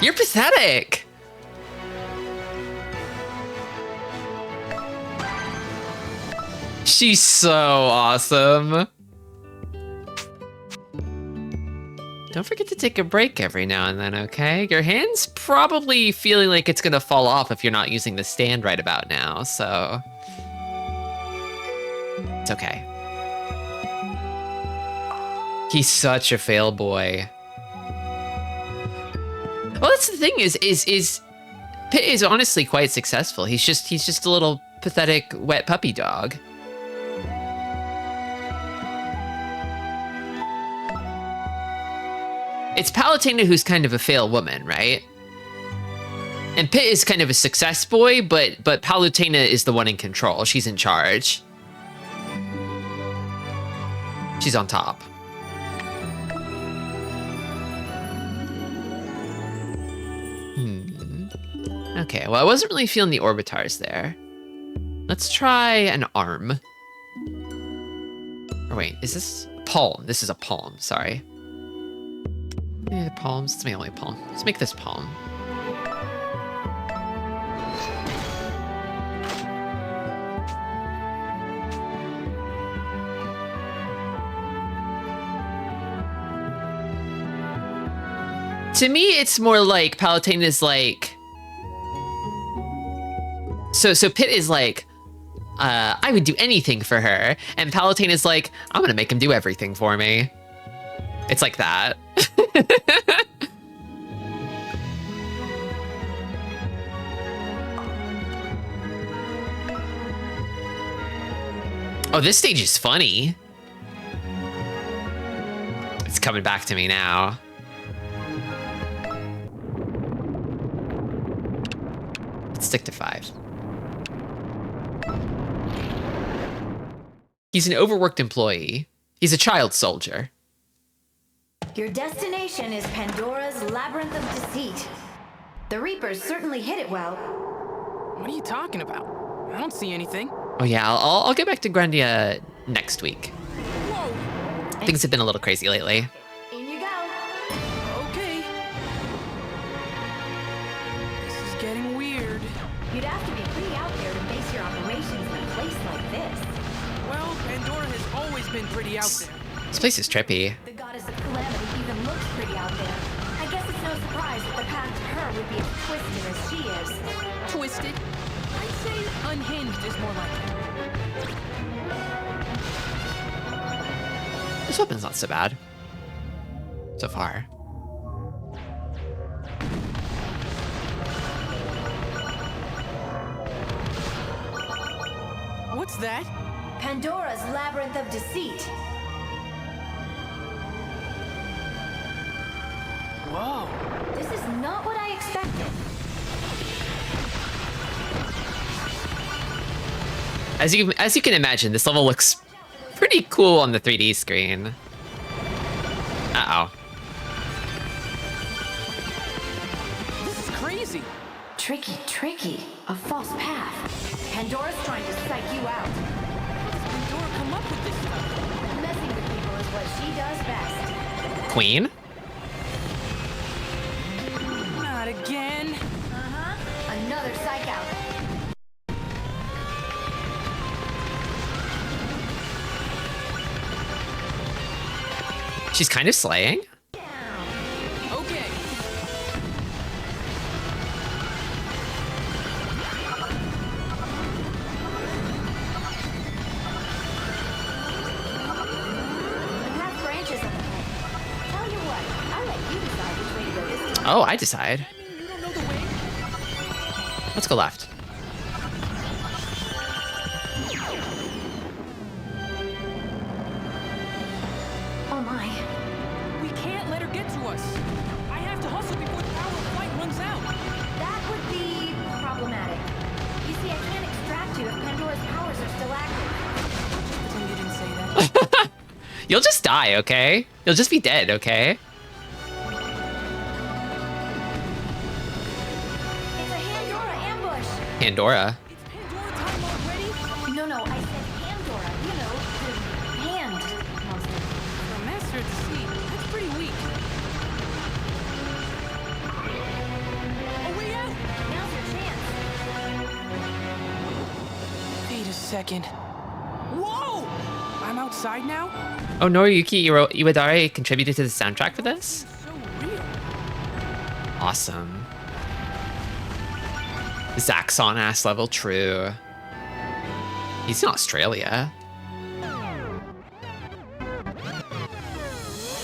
You're pathetic. She's so awesome. Don't forget to take a break every now and then, okay? Your hand's probably feeling like it's gonna fall off if you're not using the stand right about now, so... It's okay. He's such a fail boy. Well, that's the thing is Pit is honestly quite successful. He's just a little pathetic wet puppy dog. It's Palutena who's kind of a fail woman, right? And Pit is kind of a success boy, but Palutena is the one in control. She's in charge. She's on top. Okay, well, I wasn't really feeling the orbitars there. Let's try an arm. Or wait, is this palm? This is a palm, sorry. The palms, it's my only palm. Let's make this palm. To me, it's more like Palutena's like... So Pit is like, I would do anything for her. And Palutena's like, I'm gonna make him do everything for me. It's like that. Oh, this stage is funny. It's coming back to me now. Let's stick to 5. He's an overworked employee. He's a child soldier. Your destination is Pandora's Labyrinth of Deceit. The Reapers certainly hit it well. What are you talking about? I don't see anything. Oh yeah, I'll get back to Grandia next week. Whoa. Things have been a little crazy lately. In you go. Okay. This is getting weird. You'd have to be pretty out there to base your operations in a place like this. Well, Pandora has always been pretty out there. This place is trippy. The goddess of calamity even looks pretty out there. I guess it's no surprise that the path to her would be as twisted as she is. Twisted. I'd say unhinged is more like it. This weapon's not so bad. So far. What's that? Pandora's labyrinth of deceit. Whoa. This is not what I expected. As you can imagine, this level looks pretty cool on the 3D screen. Uh-oh. This is crazy. Tricky, tricky. A false path. Pandora's trying to psych you out. How does Pandora come up with this stuff? Messing with people is what she does best. Queen? Not again. Uh-huh. Another psych out. She's kind of slaying. Okay. The path branches up ahead. Tell you what, I'll let you decide which way to go this time. Oh, I decide. I mean, you don't know the way. Let's go left. Oh my. We can't let her get to us. I have to hustle before the power of flight runs out. That would be problematic. You see, I can't extract you if Pandora's powers are still active. Pretend you didn't say that. You'll just die, okay? You'll just be dead, okay? It's a Pandora ambush. Pandora. It's Pandora time already? No, I said Pandora. You know, the hand monster. For a master at the sea, that's pretty weak. A way out! Now's your chance. Wait a second. Whoa! I'm outside now? Oh, Noriyuki Iwadare contributed to the soundtrack for this? So real. Awesome. Zaxxon ass level, true. He's in Australia.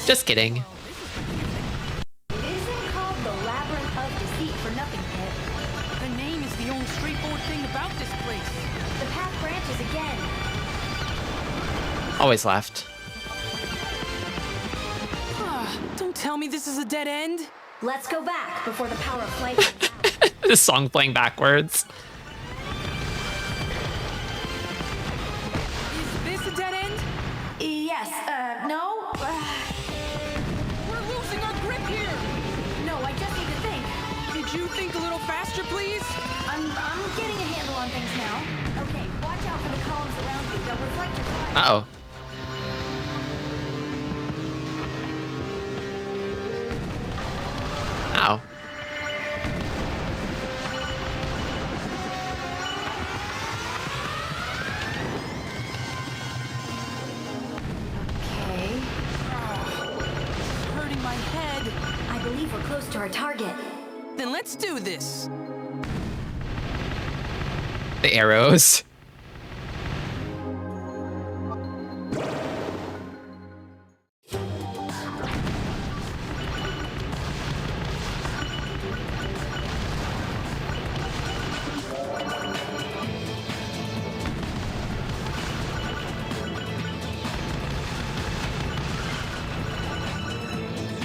Just kidding. It isn't called the Labyrinth of Deceit for nothing, Pip. The name is the only straightforward thing about this place. The path branches again. Always left. Don't tell me this is a dead end. Let's go back before the power of flight runs out. This song playing backwards. Is this a dead end? Yes, no? We're losing our grip here. No, I just need to think. Did you think a little faster, please? I'm getting a handle on things now. Okay, watch out for the columns around you. They'll reflect your flight. Uh-oh. Ow. Okay. It's hurting my head. I believe we're close to our target. Then let's do this. The arrows.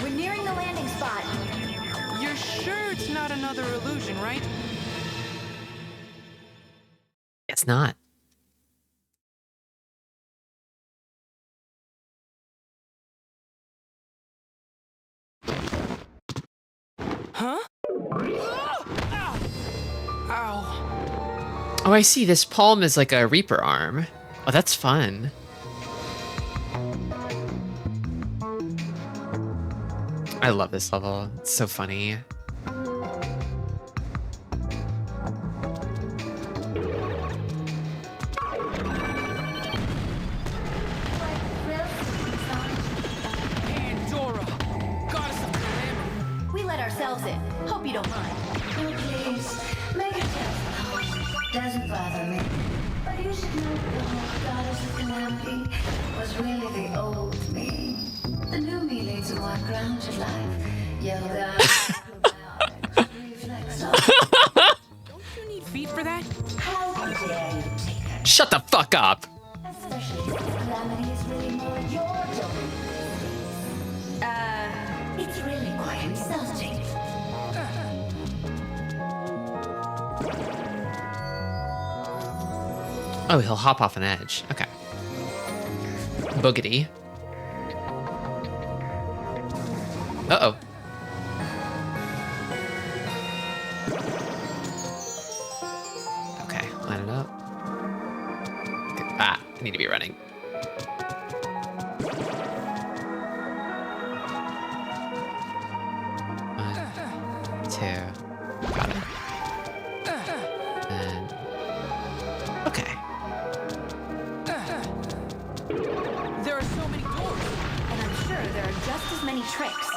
We're nearing the landing spot. You're sure it's not another illusion, right? It's not. Huh? Ow! Ow. Oh, I see. This palm is like a Reaper arm. Oh, that's fun. I love this level. It's so funny. Pandora, goddess of calamity. We let ourselves in. Hope you don't mind. Oh, please, make it just doesn't bother me. But you should know the whole goddess of calamity was really the old me. The new me leads a more grounded life. Yoga, probiotics, reflexology. Don't you need feet for that? How dare you take it? Shut the fuck up. Especially since calamity is really more your domain. It's really quite insulting. Oh, he'll hop off an edge. Okay. Boogity. Uh-oh. Okay, line it up. Okay. Ah, I need to be running. One, two. Got it. And... okay. There are so many doors. And I'm sure there are just as many tricks.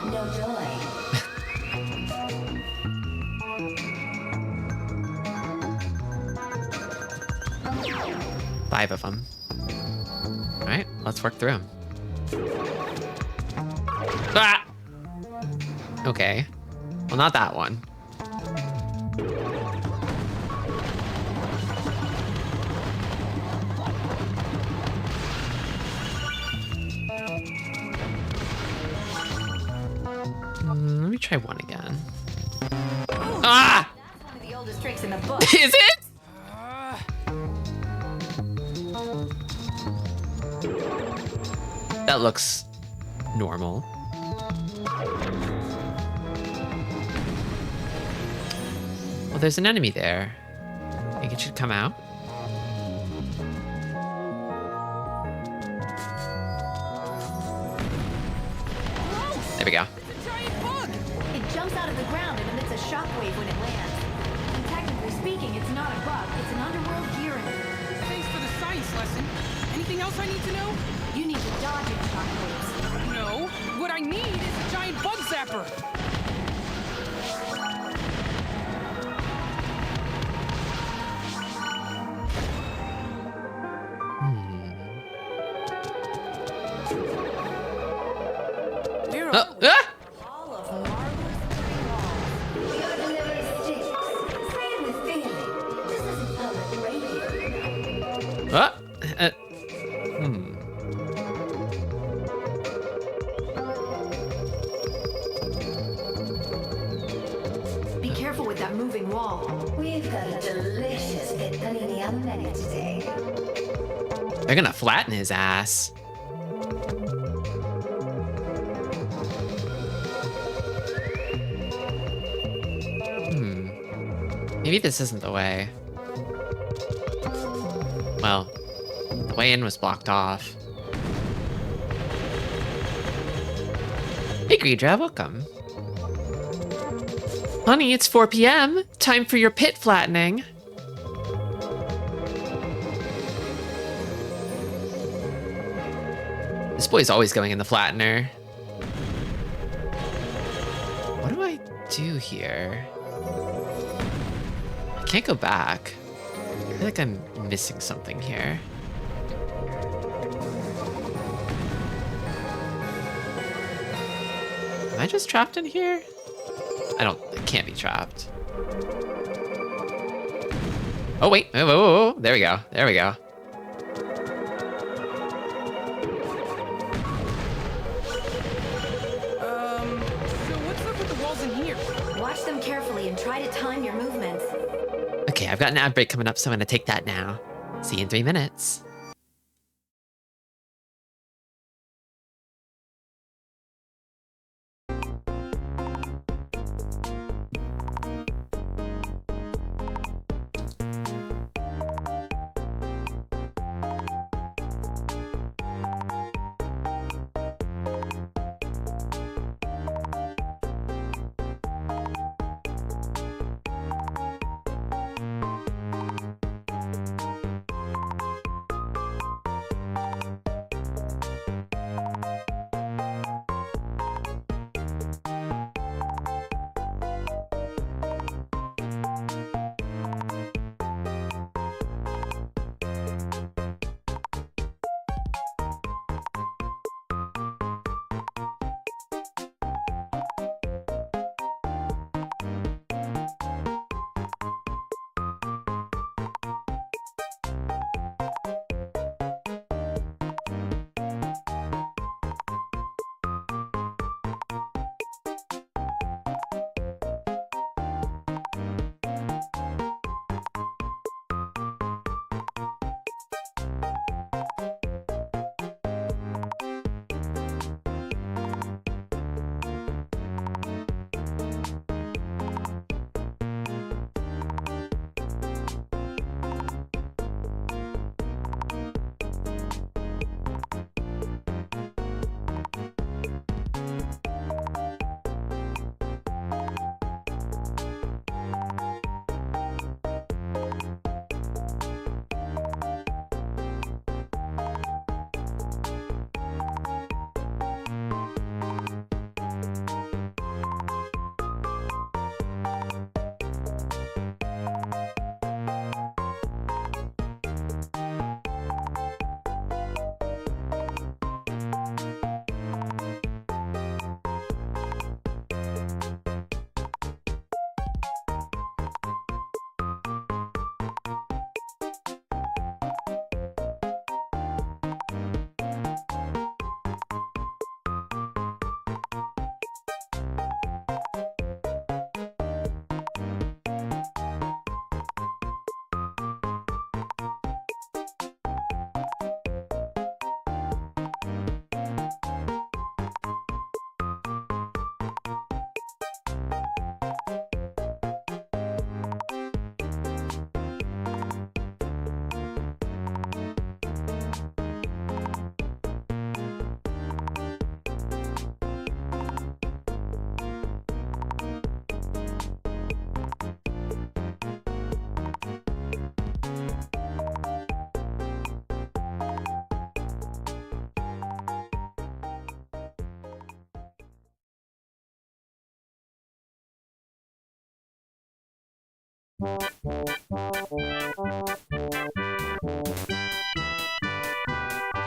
No joy. 5 of them. All right, let's work through them. Ah! Okay. Well, not that one. Let me try one again. Ah! That's one of the oldest tricks in the book. Is it? That looks normal. Well, there's an enemy there. I think it should come out. There we go. It's a giant bug. It jumps out of the ground and emits a shockwave when it lands. And technically speaking, it's not a bug, it's an underworld gearing. Thanks for the science lesson. Anything else I need to know? You need to dodge its shockwaves. No. What I need is a giant bug zapper. Where are Oh, ah! All of marvelous walls. Your delivery sticks. Say it with feeling. This isn't public radio, you know. Ah! Be careful with that moving wall. We've got a delicious bit panini on the menu today. They're gonna flatten his ass. Maybe this isn't the way. Well, the way in was blocked off. Hey, Greedra, welcome. Honey, it's 4 p.m. Time for your pit flattening. This boy's always going in the flattener. What do I do here? I can't go back. I feel like I'm missing something here. Am I just trapped in here? I can't be trapped. Oh, wait. Oh, there we go. There we go. So what's up with the walls in here? Watch them carefully and try to time your movements. Okay, I've got an ad break coming up, so I'm gonna take that now. See you in 3 minutes.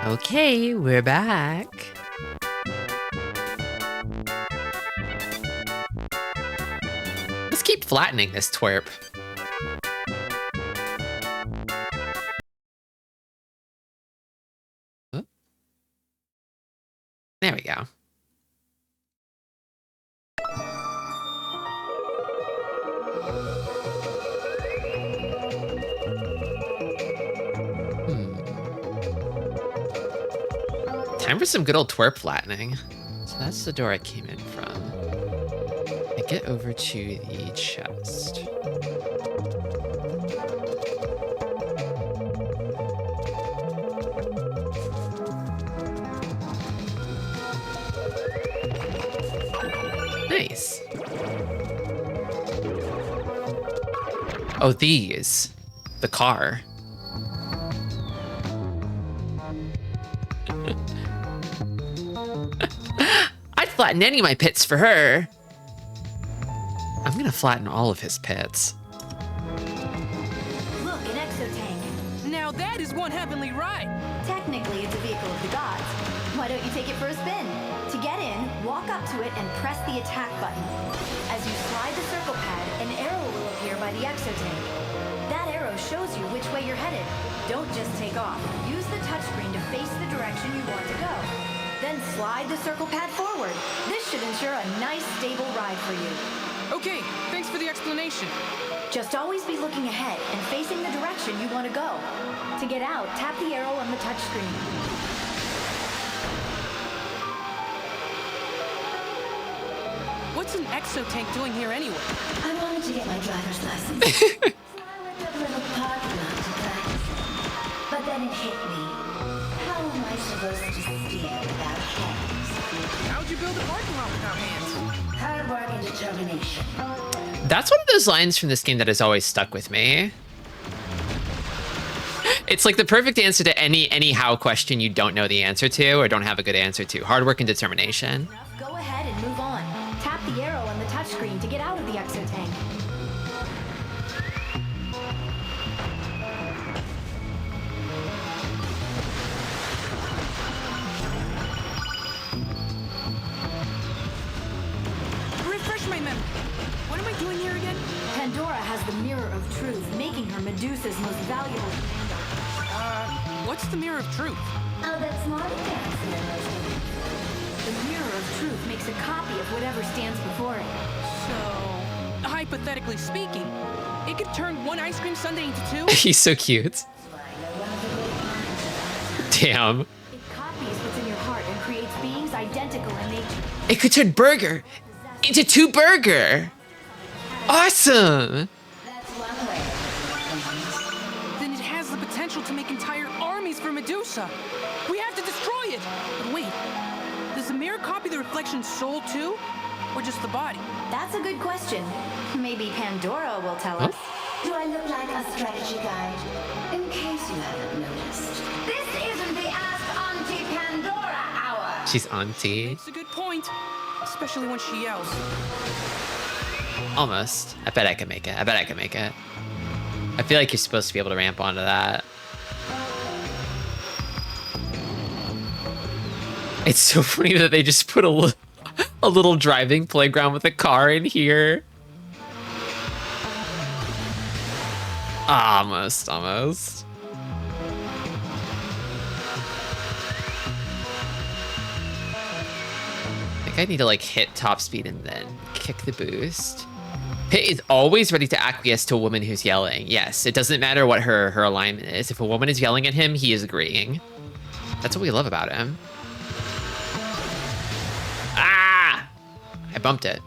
Okay, we're back. Let's keep flattening this twerp. Oh. There we go. Time for some good old twerp flattening. So that's the door I came in from. I get over to the chest. Nice. Oh, these. The car. I'd flatten any of my pits for her. I'm gonna flatten all of his pits. Look, an exotank. Now that is one heavenly ride. Technically, it's a vehicle of the gods. Why don't you take it for a spin? To get in, walk up to it and press the attack button. As you slide the circle pad, an arrow will appear by the exotank. That arrow shows you which way you're headed. Don't just take off. Use the touchscreen to face the direction you want to go. Then slide the circle pad forward. This should ensure a nice, stable ride for you. Okay, thanks for the explanation. Just always be looking ahead and facing the direction you want to go. To get out, tap the arrow on the touchscreen. What's an exotank doing here anyway? I wanted to get my driver's license. So I went to a little parking lot to practice. But then it hit me. How am I supposed to steer without hands? How'd you build a parking lot without hands? Hard work and determination. That's one of those lines from this game that has always stuck with me. It's like the perfect answer to any how question you don't know the answer to or don't have a good answer to. Hard work and determination. Go ahead and move on. Tap the arrow on the touchscreen to get out of the exotank. Refresh my memory. What am I doing here again? Pandora has the Mirror of Truth, making her Medusa's most valuable commander. What's the Mirror of Truth? Oh, that's not a fancy. The Mirror of Truth makes a copy of whatever stands before it. So, hypothetically speaking, it could turn one ice cream sundae into two? He's so cute. Damn. It copies what's in your heart and creates beings identical in nature. It could turn burger into two burger. Awesome. That's one way. Then it has the potential to make entire armies for Medusa. We have to destroy it. But wait, does the mirror copy the reflection's soul too? Or just the body? That's a good question. Maybe Pandora will tell us. Do I look like a strategy guide? In case you haven't noticed. This isn't the Ask Auntie Pandora hour. She's auntie. It's a good point. Especially when she yells. Almost. I bet I can make it. I bet I can make it. I feel like you're supposed to be able to ramp onto that. It's so funny that they just put a little driving playground with a car in here. Almost, almost. I think I need to like hit top speed and then kick the boost. Pit is always ready to acquiesce to a woman who's yelling. Yes, it doesn't matter what her alignment is. If a woman is yelling at him, he is agreeing. That's what we love about him. Ah! I bumped it.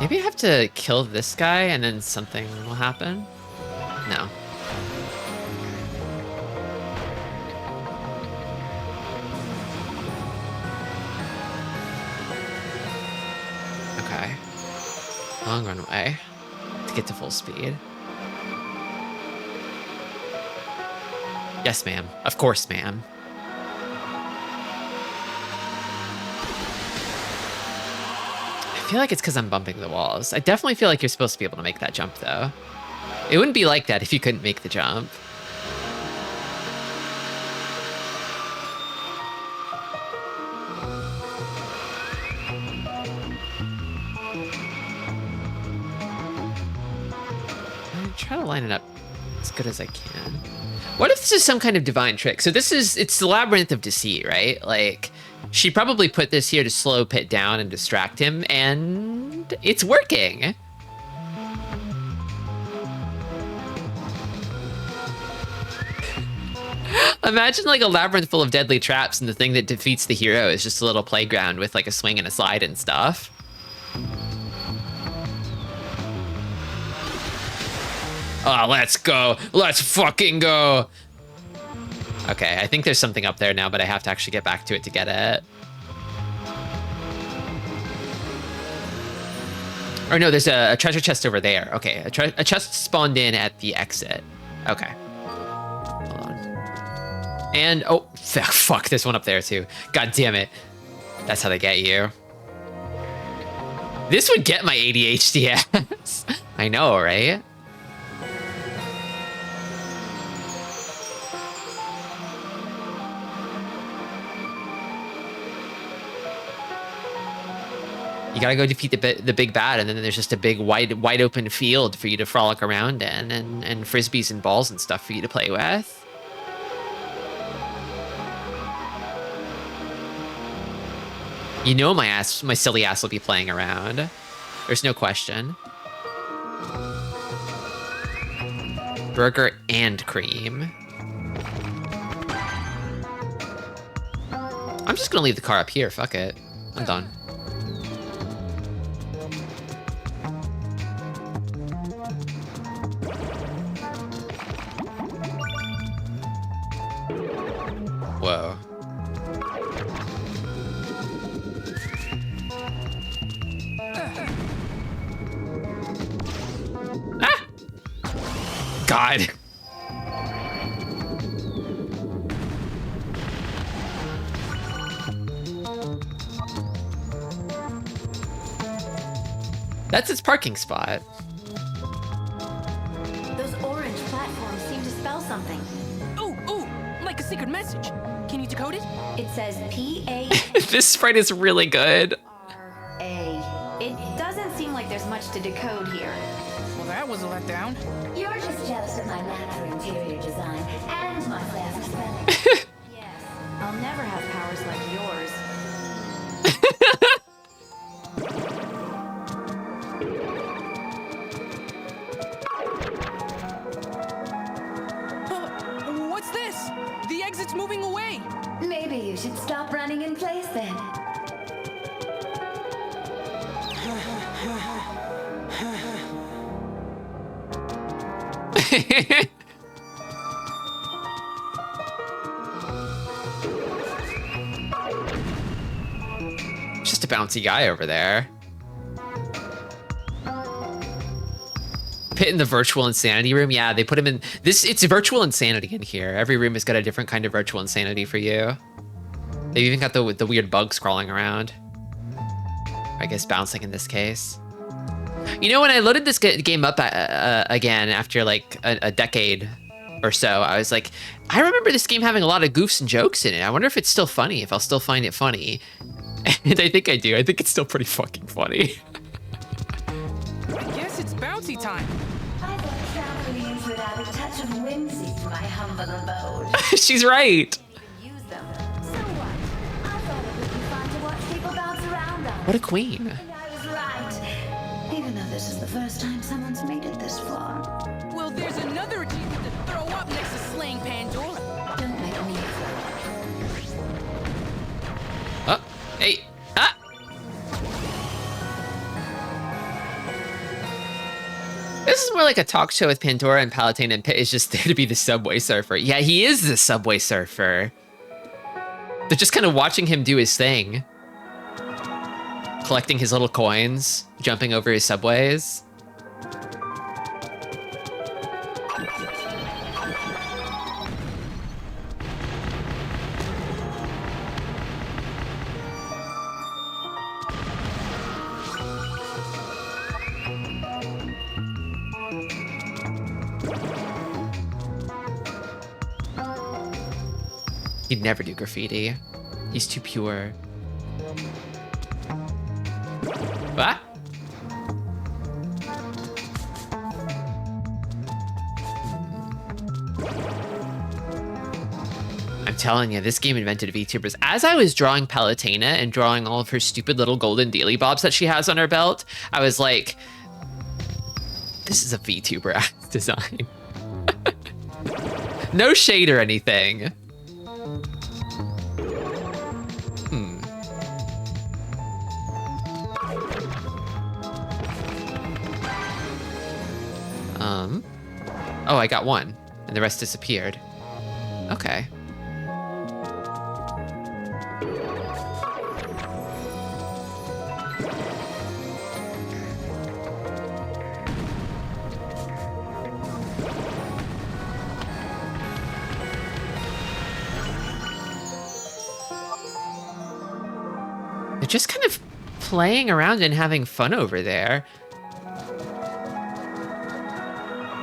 Maybe I have to kill this guy and then something will happen? No. Okay. Long runway to get to full speed. Yes, ma'am. Of course, ma'am. feel like it's because I'm bumping the walls. I definitely feel like you're supposed to be able to make that jump, though. It wouldn't be like that if you couldn't make the jump. I'm trying to line it up as good as I can. What if this is some kind of divine trick? So it's the Labyrinth of Deceit, right? Like, she probably put this here to slow Pit down and distract him, and it's working. Imagine like a labyrinth full of deadly traps, and the thing that defeats the hero is just a little playground with like a swing and a slide and stuff. Oh, let's go. Let's fucking go. Okay, I think there's something up there now, but I have to actually get back to it to get it. Or no, there's a treasure chest over there. Okay, a chest spawned in at the exit. Okay. Hold on. And, oh, fuck, there's one up there too. God damn it. That's how they get you. This would get my ADHD ass. I know, right? You gotta go defeat the big bad, and then there's just a big wide open field for you to frolic around in, and frisbees and balls and stuff for you to play with. You know my silly ass will be playing around. There's no question. Burger and cream. I'm just gonna leave the car up here, fuck it. I'm done. Whoa. Ah! God. That's its parking spot. Those orange platforms seem to spell something. Ooh, like a secret message. Can you decode it? It says P-A-R-A. This sprite is really good. It doesn't seem like there's much to decode here. Well, that was a letdown. You're just jealous of my natural interior design and my fast spelling. Yes, I'll never have powers like yours. What's this? The exit's moving away. Maybe you should stop running in place then. Just a bouncy guy over there. Pit in the virtual insanity room. Yeah, they put him in this. It's virtual insanity in here. Every room has got a different kind of virtual insanity for you. They've even got the weird bugs crawling around. I guess bouncing in this case. You know, when I loaded this game up again after like a decade or so, I was like, I remember this game having a lot of goofs and jokes in it. I wonder if it's still funny, if I'll still find it funny. And I think I do. I think it's still pretty fucking funny. I guess it's bouncy time. I thought trampolines would add a touch of whimsy to my humble abode. She's right. Use them. So what? I thought it would be fun to watch people bounce around on. What a queen. And I was right. Even though this is the first time someone's made it this far. Well, there's another achievement to throw up next to slaying Pandora. Don't make me feel. Oh, hey, ah. This is more like a talk show with Pandora and Palatine, and Pit is just there to be the Subway Surfer. Yeah, he is the Subway Surfer. They're just kind of watching him do his thing. Collecting his little coins, jumping over his subways. He'd never do graffiti. He's too pure. What? I'm telling you, this game invented VTubers. As I was drawing Palutena and drawing all of her stupid little golden dealy bobs that she has on her belt, I was like, this is a VTuber design. No shade or anything. Oh, I got one, and the rest disappeared. Okay. They're just kind of playing around and having fun over there.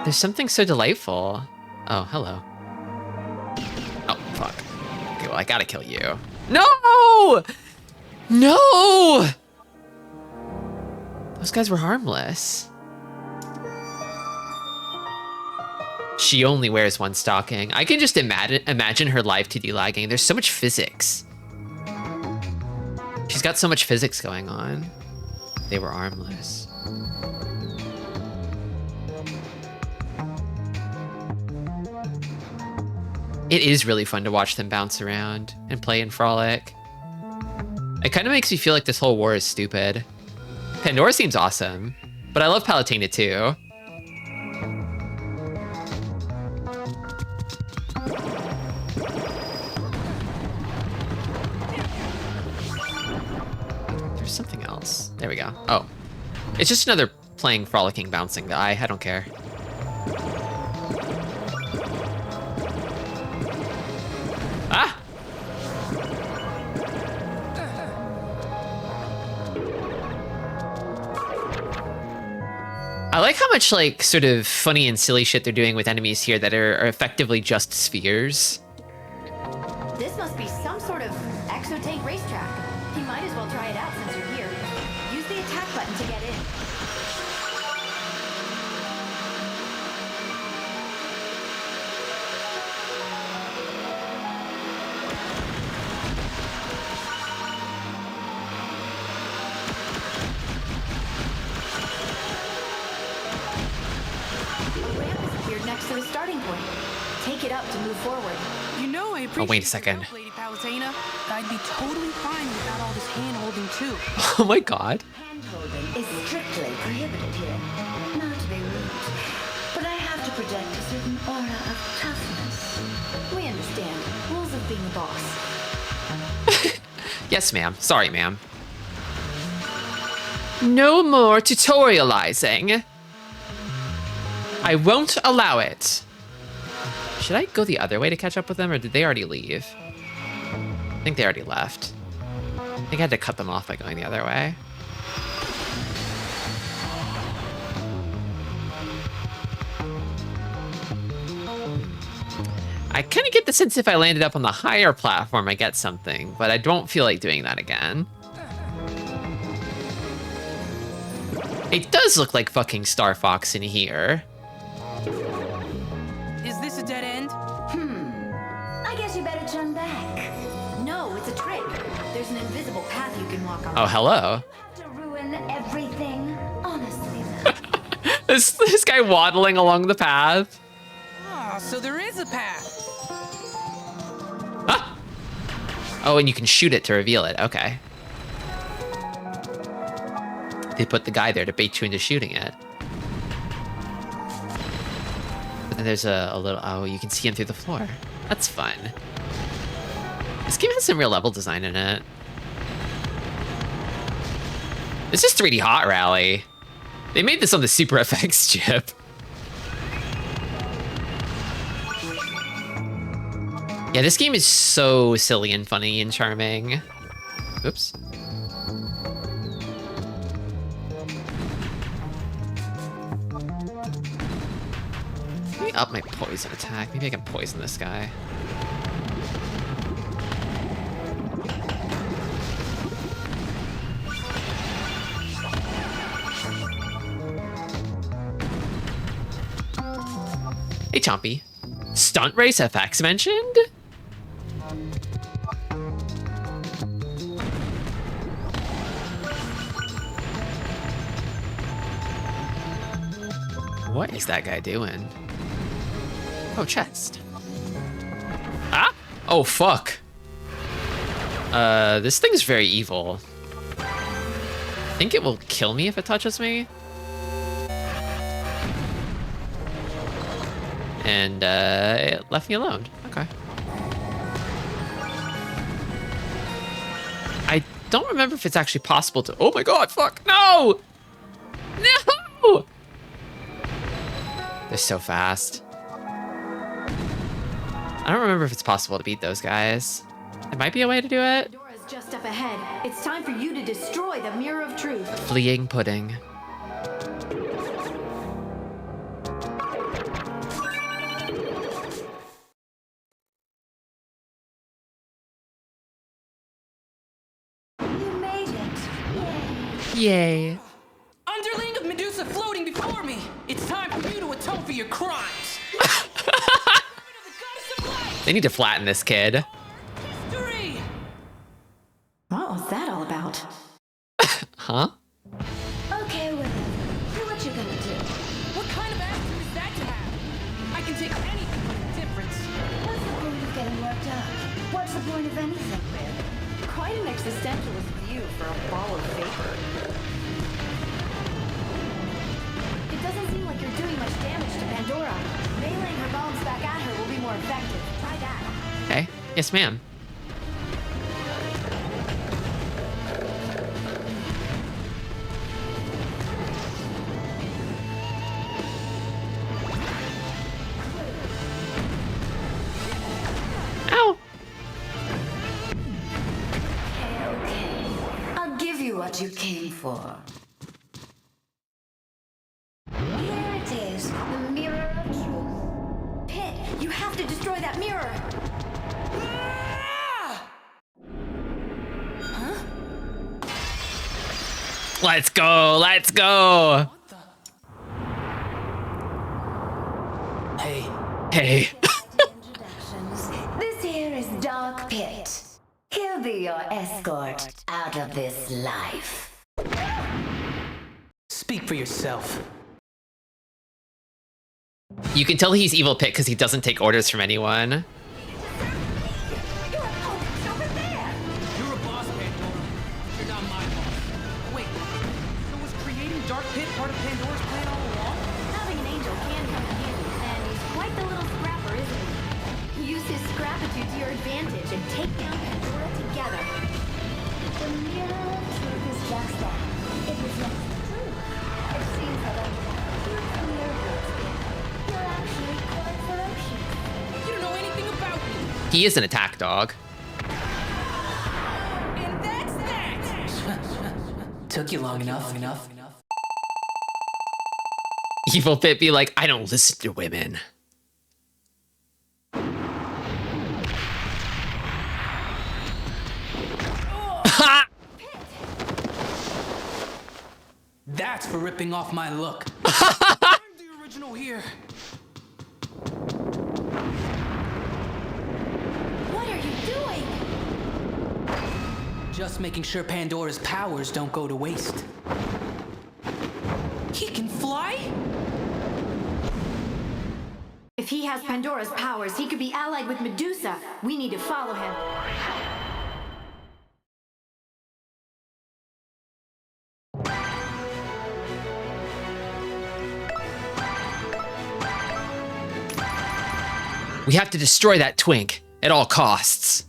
There's something so delightful. Oh, hello. Oh, fuck. Okay, well, I gotta kill you. No! No! Those guys were harmless. She only wears one stocking. I can just imagine her live 2D lagging. There's so much physics. She's got so much physics going on. They were armless. It is really fun to watch them bounce around and play and frolic. It kind of makes me feel like this whole war is stupid. Pandora seems awesome, but I love Palutena too. There's something else. There we go. Oh, it's just another playing, frolicking, bouncing guy. I don't care. Ah! I like how much, like, sort of funny and silly shit they're doing with enemies here that are effectively just spheres. This must be some sort of exotank racetrack. You might as well try it out since you're here. Use the attack button to get in. Next to the starting point. Take it up to move forward. You know, I appreciate Oh, wait a second. your help, Lady Palutena. I'd be totally fine without all this hand-holding too. Oh my god. Hand-holding is strictly prohibited here. Not to be rude, but I have to project a certain aura of toughness. We understand. Rules of being a boss. Yes, ma'am. Sorry, ma'am. No more tutorializing. I won't allow it. Should I go the other way to catch up with them, or did they already leave? I think they already left. I think I had to cut them off by going the other way. I kind of get the sense if I landed up on the higher platform, I get something, but I don't feel like doing that again. It does look like fucking Star Fox in here. Is this a dead end? I guess you better turn back. No, it's a trick. There's an invisible path you can walk on. Oh, hello. To ruin everything, honestly. This guy waddling along the path. Ah, so there is a path. Ah! Oh, and you can shoot it to reveal it. Okay. They put the guy there to bait you into shooting it. But then there's a little... Oh, you can see him through the floor. That's fun. This game has some real level design in it. This is 3D Hot Rally. They made this on the Super FX chip. Yeah, this game is so silly and funny and charming. Oops. Let me up my poison attack. Maybe I can poison this guy. Chompy. Stunt Race FX mentioned? What is that guy doing? Oh, chest. Ah! Oh, fuck. This thing's very evil. I think it will kill me if it touches me. And, it left me alone. Okay. I don't remember if it's actually possible to... Oh my god, fuck! No! No! They're so fast. I don't remember if it's possible to beat those guys. There might be a way to do it. Pandora's just up ahead. It's time for you to destroy the Mirror of Truth. Fleeing pudding. You made it. Yay. Yay. Underling of Medusa floating before me. It's time for you to atone for your crimes. They need to flatten this kid. History. What was that all about? Huh? Okay, whatever. Do what you're gonna do. What kind of attitude is that to have? I can take anything with indifference. What's the point of getting worked up? What's the point of anything, really? Quite an existentialist view for a ball of vapor. It doesn't seem like you're doing much damage to Pandora. Meleeing her bombs back at her will be more effective. Try that. Okay. Yes, ma'am. Ow! Okay. I'll give you what you came for. Here it is, the Mirror of Truth. Pit, you have to destroy that mirror. Let's go! Let's go! Hey, Hey. Introductions. This here is Dark Pit. He'll be your escort out of this life. speak for yourself. You can tell he's evil pit because he doesn't take orders from anyone. You're a boss, Pandora. You're not my boss. Wait, so was creating Dark Pit part of Pandora's plan all along? Having an angel can come in handy, and he's quite the little scrapper, isn't he? Use his scrapitude to your advantage and take down Pandora together. The Mirror of Truth is just that. It reflects the truth. It seems that I'm the mirror. You're actually quite ferocious. You don't know anything about me. He is an attack dog. And that's that! Took you long enough. Evil pit be like, I don't listen to women. Ha! That's for ripping off my look. I'm the original here. What are you doing? Just making sure Pandora's powers don't go to waste. He can fly? If he has Pandora's powers, he could be allied with Medusa. We need to follow him. We have to destroy that twink at all costs.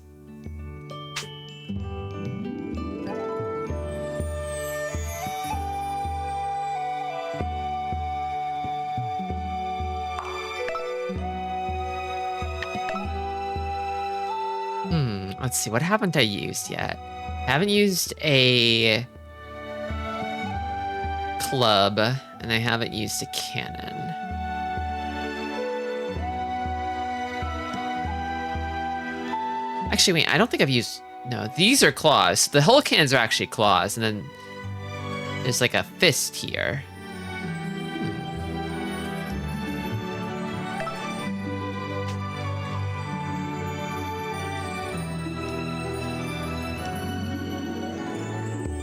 Let's see, what haven't I used yet? I haven't used a club, and I haven't used a cannon. Actually, wait, I don't think I've used... No, these are claws. The Hulkans are actually claws, and then there's like a fist here.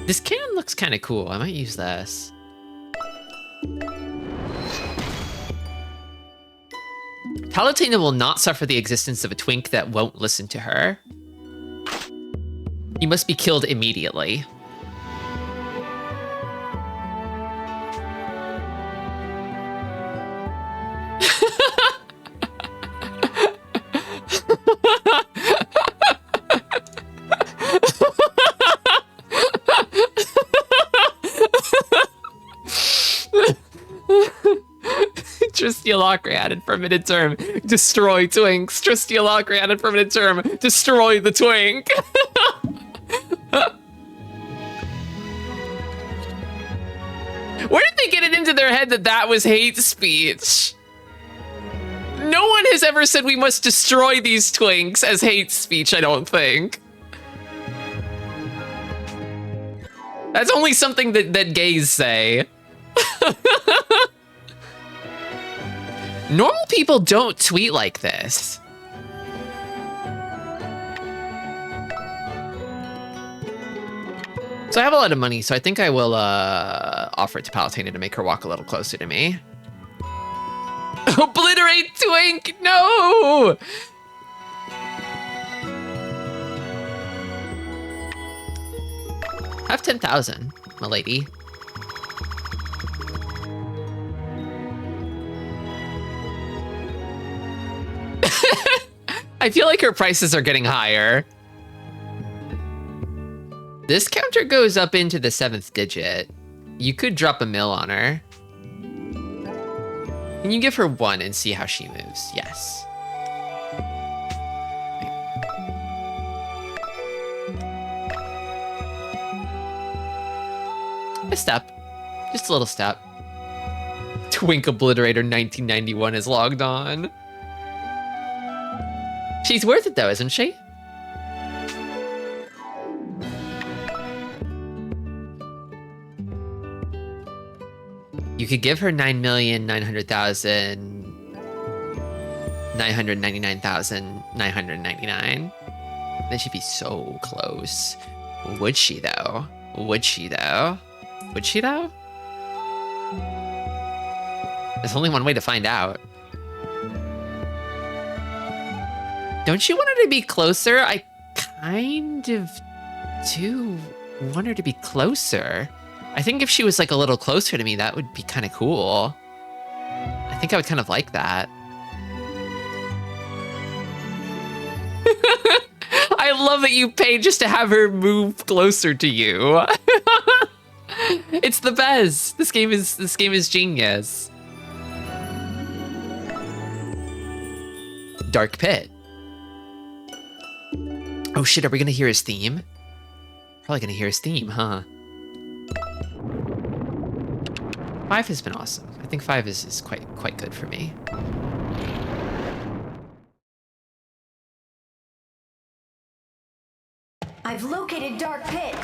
This cannon looks kind of cool. I might use this. Palutena will not suffer the existence of a twink that won't listen to her. You must be killed immediately. Tristialocry added permanent term. Destroy twinks. Tristialocry added permanent term. Destroy the twink. Where did they get it into their head that that was hate speech? No one has ever said we must destroy these twinks as hate speech, I don't think. That's only something that gays say. Normal people don't tweet like this. So I have a lot of money, so I think I will offer it to Palutena to make her walk a little closer to me. Obliterate twink, no! Have 10,000, my lady. I feel like her prices are getting higher. This counter goes up into the 7th digit. You could drop a mill on her. Can you give her 1 and see how she moves? Yes. A step. Just a little step. Twink Obliterator 1991 is logged on. She's worth it though, isn't she? You could give her 9,900,999,999. Then she'd be so close. Would she though? Would she though? Would she though? There's only one way to find out. Don't you want her to be closer? I kind of do want her to be closer. I think if she was like a little closer to me, that would be kind of cool. I think I would kind of like that. I love that you paid just to have her move closer to you. It's the best. This game is genius. Dark Pit. Oh shit, are we gonna hear his theme? Probably gonna hear his theme, huh? 5 has been awesome. I think 5 is quite good for me. I've located Dark Pit.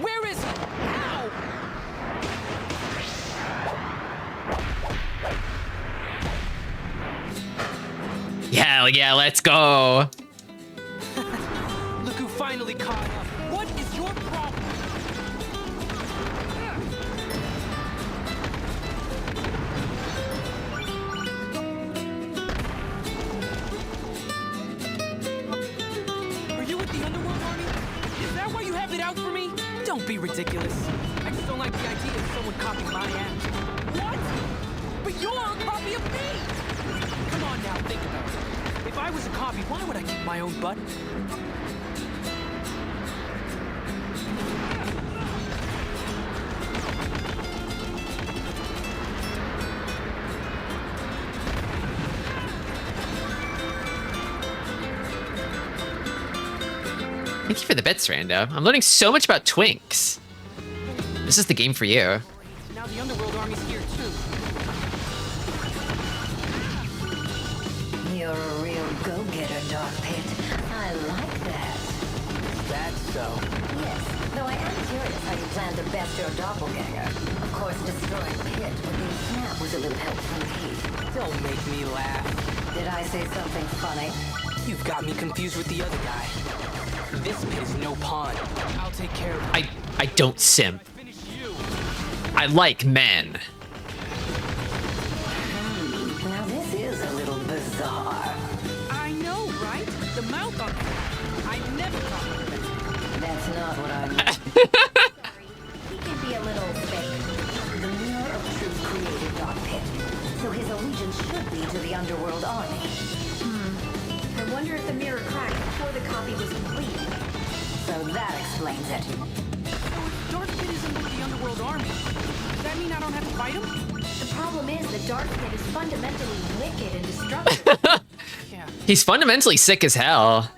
Where is it? How? Hell yeah, let's go. Look who finally caught up. What is your problem? Are you with the Underworld Army? Is that why you have it out for me? Don't be ridiculous. I just don't like the idea of someone copying my act. What? But you're a copy of me! Come on now, think about it. If I was a copy, why would I kick my own butt? Thank you for the bits, Rando. I'm learning so much about twinks. This is the game for you. Now the Underworld Army's here too. You're a real go-getter, Dark Pit. I like that. that so? Yes, though I am curious how you plan to best your doppelganger. Of course, destroying Pit with the snap was a little help from me. Don't make me laugh. Did I say something funny? You've got me confused with the other guy. This Pit is no pawn. I'll take care of it. I don't simp. Finish you. I like men. Now this is a little bizarre. I know, right? The mouth on it. I never thought of that. That's not what I meant. He can be a little fake. The Mirror of Truth created Dark Pit, so his allegiance should be to the Underworld Army. I wonder if the mirror cracked before the copy was complete. So that explains it. So if Dark Pit isn't with the Underworld Army, does that mean I don't have to fight him? The problem is the Dark Pit is fundamentally wicked and destructive. Yeah, He's fundamentally sick as hell.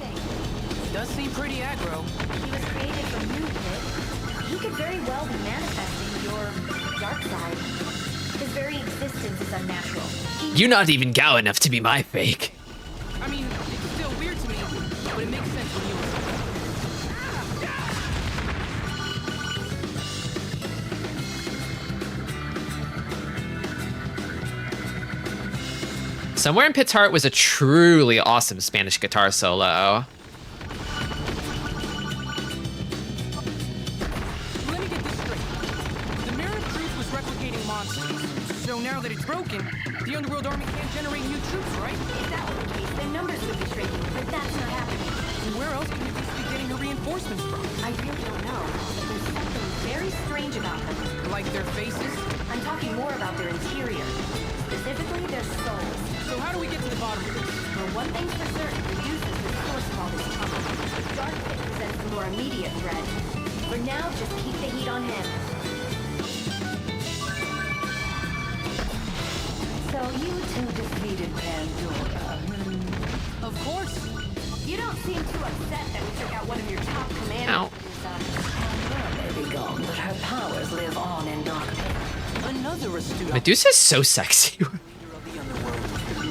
Anything. does seem pretty aggro. He was created from you, Pit. He could very well be manifesting your dark side. His very existence is unnatural. You're not even Gao enough to be my fake. I mean, it's still weird to me, but it makes sense when you Somewhere in Pit's heart was a truly awesome Spanish guitar solo. Let me get this straight. The Mirror of Truth was replicating monsters. So now that it's broken, the Underworld Army can't generate new troops, right? If that were the case, their numbers would be shrinking, but that's not happening. And where else can it be getting her reinforcements from? I really don't know, but there's something very strange about them. Like their faces? I'm talking more about their interior, specifically their souls. So how do we get to the bottom of this? Well, one thing's for certain, reduces the source of all this trouble. Dark Pit presents the more immediate threat. For now, just keep the heat on him. So you two defeated Pandora. Of course. You don't seem too upset that we took out one of your top commanders. Ow. Pandora may be gone, but her powers live on in Dark Pit. Another astute Medusa's so sexy. leader of the Underworld.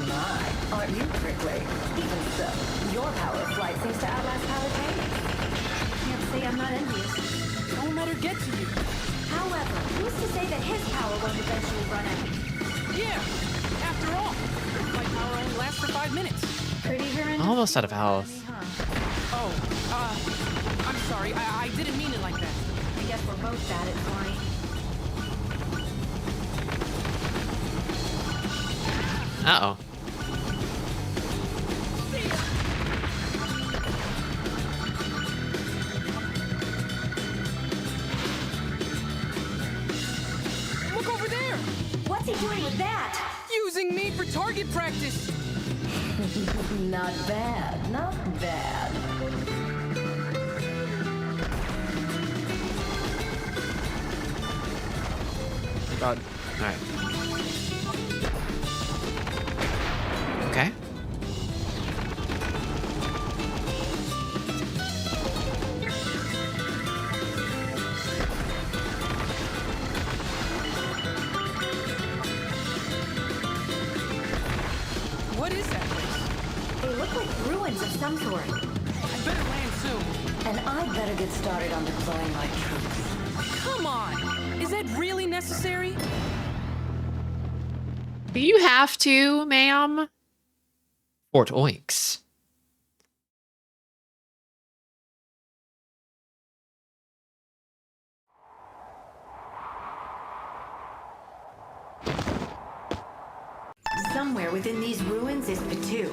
My, aren't you prickly? Even so, your power of flight seems to outlast Palatine. Can't say I'm not envious. Don't let her get to you. However, who's to say that his power won't eventually run out? Yeah. After all, flight power only lasts for 5 minutes. Pretty horrendous. Almost out of health. Huh? Oh, I'm sorry. I didn't mean it like that. I guess we're both bad at flying. Uh-oh. Look over there! What's he doing with that? Using me for target practice! Not bad, not bad. God. Alright. Okay. What is that place? They look like ruins of some sort. I better land soon. And I'd better get started on deploying my troops. Come on! Is that really necessary? Do you have to, ma'am? Fort Oinks. Somewhere within these ruins is Pitu.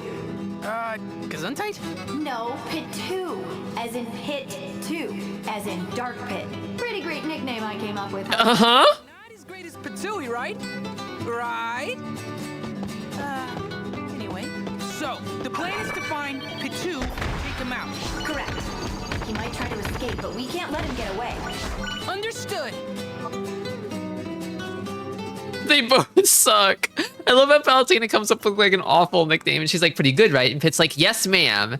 Gesundheit? No, Pitu, as in Pit 2, as in Dark Pit. Pretty great nickname I came up with. Uh-huh. Not as great as Patui, right? Right? Anyway. So, the plan is to find Pitu and take him out. Correct. He might try to escape, but we can't let him get away. Understood. They both suck. I love how Palutena comes up with like an awful nickname and she's like, pretty good, right? And Pit's like, yes, ma'am.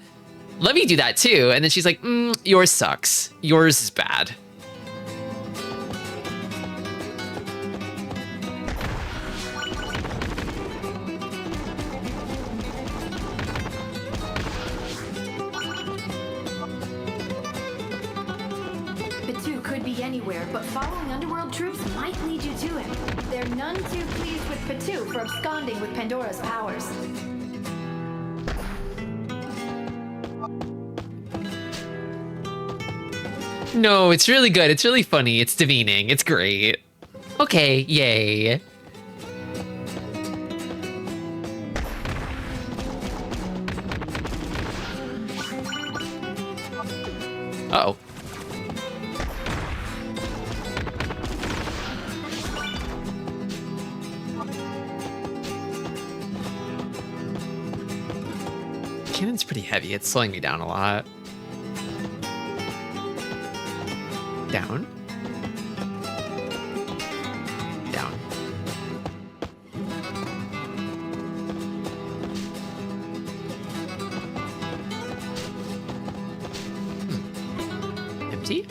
Let me do that too. And then she's like, yours sucks. Yours is bad. anywhere, but following underworld troops might lead you to him. They're none too pleased with Patu for absconding with Pandora's powers. No, it's really good. It's really funny. It's demeaning. It's great. Okay, yay. Uh-oh. Cannon's pretty heavy. It's slowing me down a lot. Down. Down. Empty?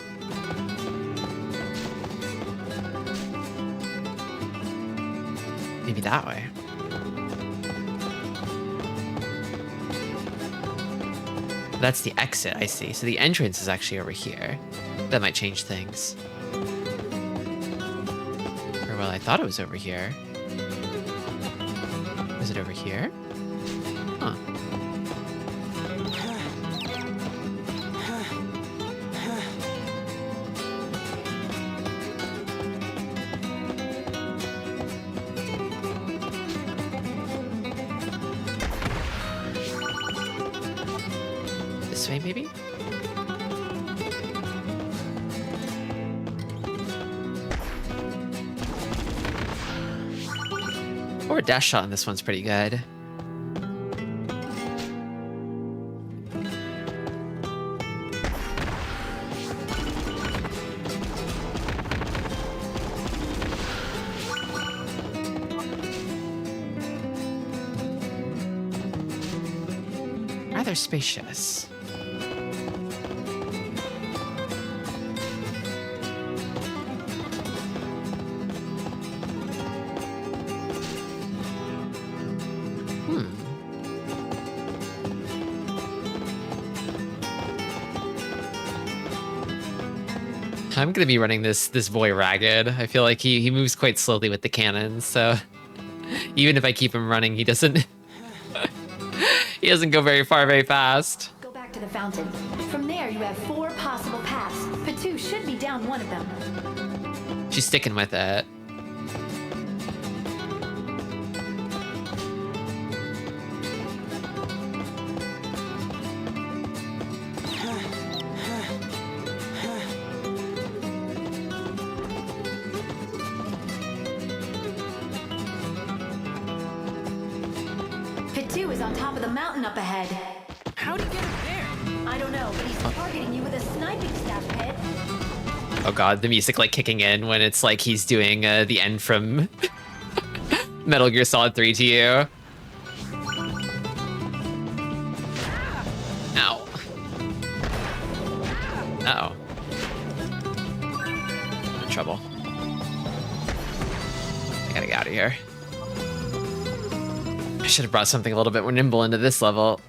Maybe that way. That's the exit, I see. So the entrance is actually over here. That might change things. Or well, I thought it was over here. Is it over here? Huh. This way, maybe? Or a dash shot on this one's pretty good. Rather spacious. I'm gonna be running this boy ragged. I feel like he moves quite slowly with the cannons, so even if I keep him running, he doesn't he doesn't go very far very fast. Go back to the fountain. From there, you have 4 possible paths. Patu should be down one of them. She's sticking with it. Patu is on top of the mountain up ahead. How'd he get up there? I don't know, but he's targeting you with a sniping staff, Pit. Oh god, the music like kicking in when it's like he's doing the end from Metal Gear Solid 3 to you. Ow. Uh-oh. I'm in trouble. I gotta get out of here. I should have brought something a little bit more nimble into this level.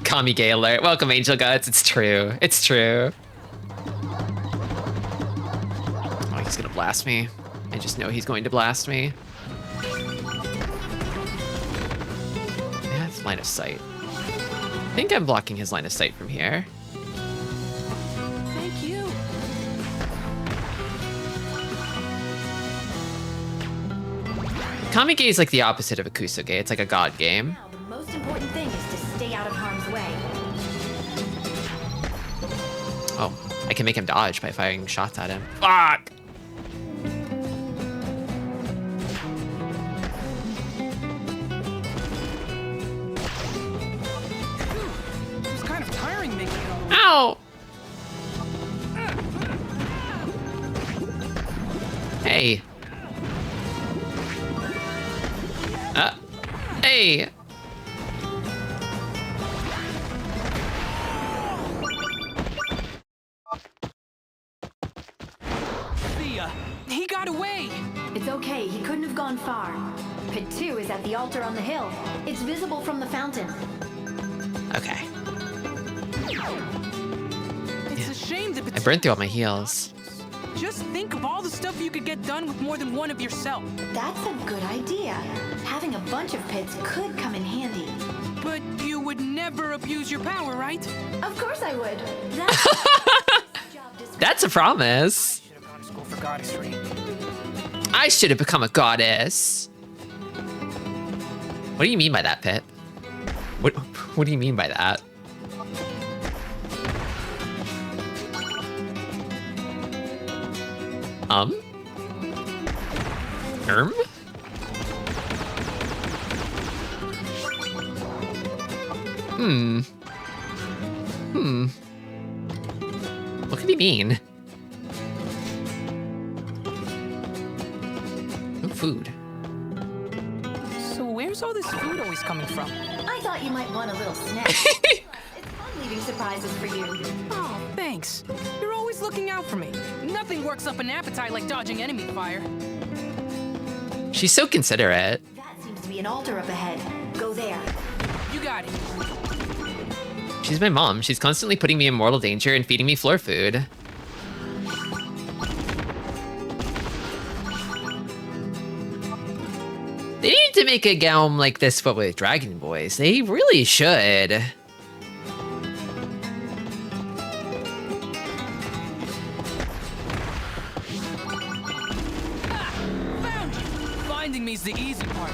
Kami gay alert. Welcome, Angel Guts. It's true. It's true. Oh, he's gonna blast me. I just know he's going to blast me. Yeah, it's line of sight. I think I'm blocking his line of sight from here. Thank you. Kamige is like the opposite of a Kusuge. It's like a god game. Now, the most important thing is to stay out of harm's way. Oh, I can make him dodge by firing shots at him. Fuck! It was kind of tiring making it all. Ow! Hey. Hey. See ya. He got away. It's okay, he couldn't have gone far. pit 2 is at the altar on the hill. It's visible from the fountain. Okay. It's a shame that I burned through all my heals. Just think of all the stuff you could get done with more than one of yourself. That's a good idea. Having a bunch of pits could come in handy. But you would never abuse your power, right? Of course I would. That's a promise. Should have gone to school for goddessry. I should have become a goddess. What do you mean by that, Pit? What do you mean by that? Erm? What could he mean? No food. So where's all this food always coming from? I thought you might want a little snack. It's fun leaving surprises for you. Oh, thanks. You're always looking out for me. Nothing works up an appetite like dodging enemy fire. She's so considerate. That seems to be an altar up ahead. Go there. You got it. She's my mom. She's constantly putting me in mortal danger and feeding me floor food. They need to make a gown like this, but with Dragon Boys. They really should. Found you. Finding me's the easy part.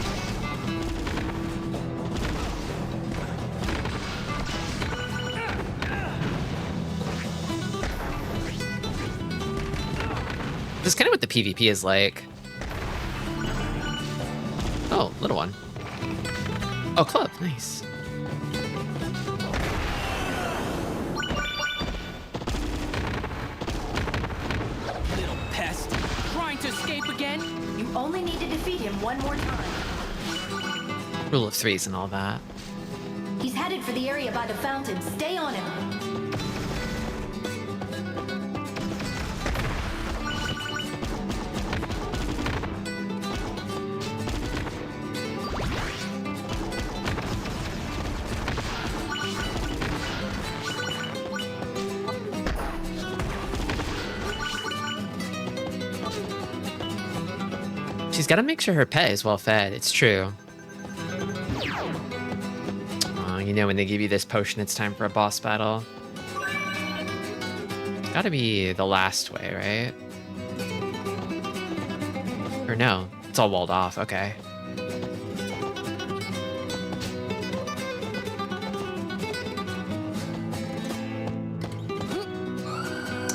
This is kind of what the PvP is like. Oh, little one. Oh, club, nice. Little pest. Trying to escape again? You only need to defeat him one more time. Rule of threes and all that. He's headed for the area by the fountain. Stay on him. She's got to make sure her pet is well fed. It's true. Oh, you know when they give you this potion, it's time for a boss battle. It's got to be the last way, right? Or no, it's all walled off. Okay.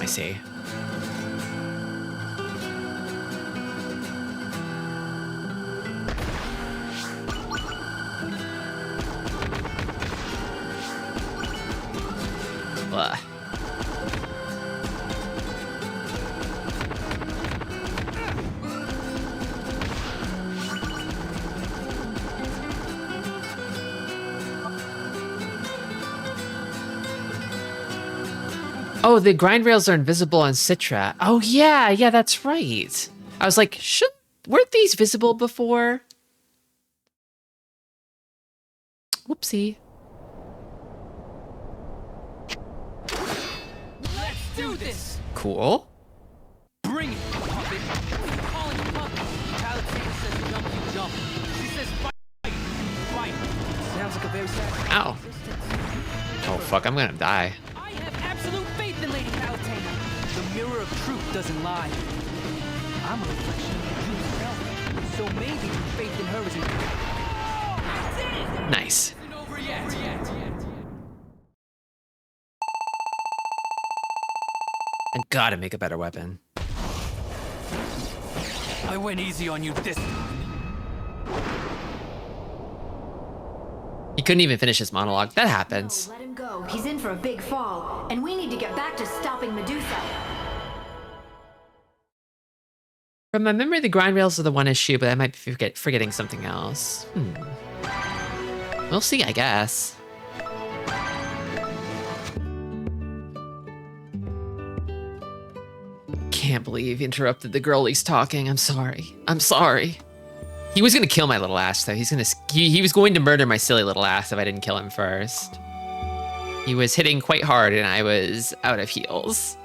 I see. Blah. Oh, the grind rails are invisible on Citra. Oh yeah, that's right. I was like, weren't these visible before? Whoopsie. Let's do this! Cool. Bring it, puppet! Calling you puppet. Palatine says jump, you jump. She says fight, you fight. Sounds like a very sad Ow. existence. Oh fuck, I'm gonna die. I have absolute faith in Lady Palatine. The mirror of truth doesn't lie. I'm a reflection of the truth itself. So maybe your faith in her isn't... Nice. Isn't over yet. I gotta make a better weapon. I went easy on you this time. He couldn't even finish his monologue. That happens. No, let him go. He's in for a big fall. And we need to get back to stopping Medusa. From my memory, the grind rails are the one issue, but I might be forgetting something else. We'll see, I guess. Can't believe you interrupted the girl he's talking. I'm sorry. I'm sorry. He was gonna kill my little ass though. He was going to murder my silly little ass if I didn't kill him first. He was hitting quite hard and I was out of heals.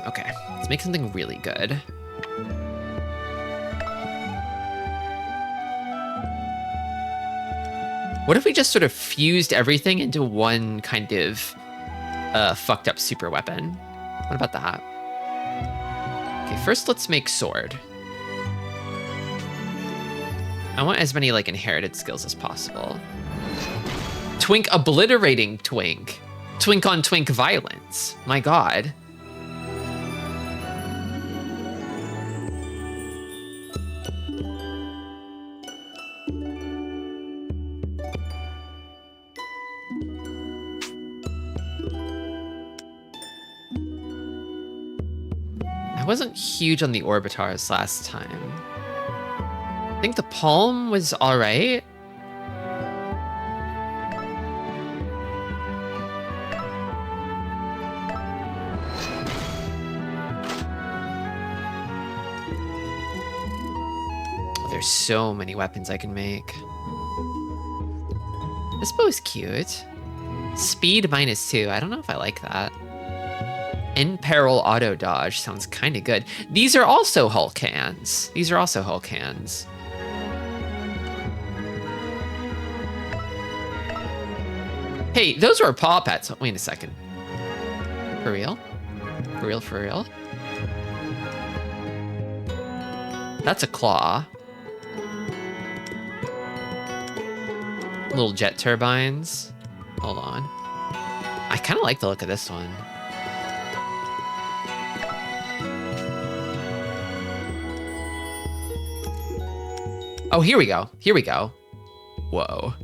Okay, let's make something really good. What if we just sort of fused everything into one kind of fucked up super weapon? What about that? Okay, first let's make sword. I want as many like inherited skills as possible. Twink obliterating twink. Twink on twink violence. My god. I wasn't huge on the orbitars last time. I think the palm was all right. Oh, there's so many weapons I can make. This bow is cute. Speed -2. I don't know if I like that. In peril auto dodge sounds kind of good. These are also Hulk hands. These are also Hulk hands. Hey, those were paw pets. Wait a second. For real? For real, for real? That's a claw. Little jet turbines. Hold on. I kind of like the look of this one. Oh, here we go. Here we go. Whoa.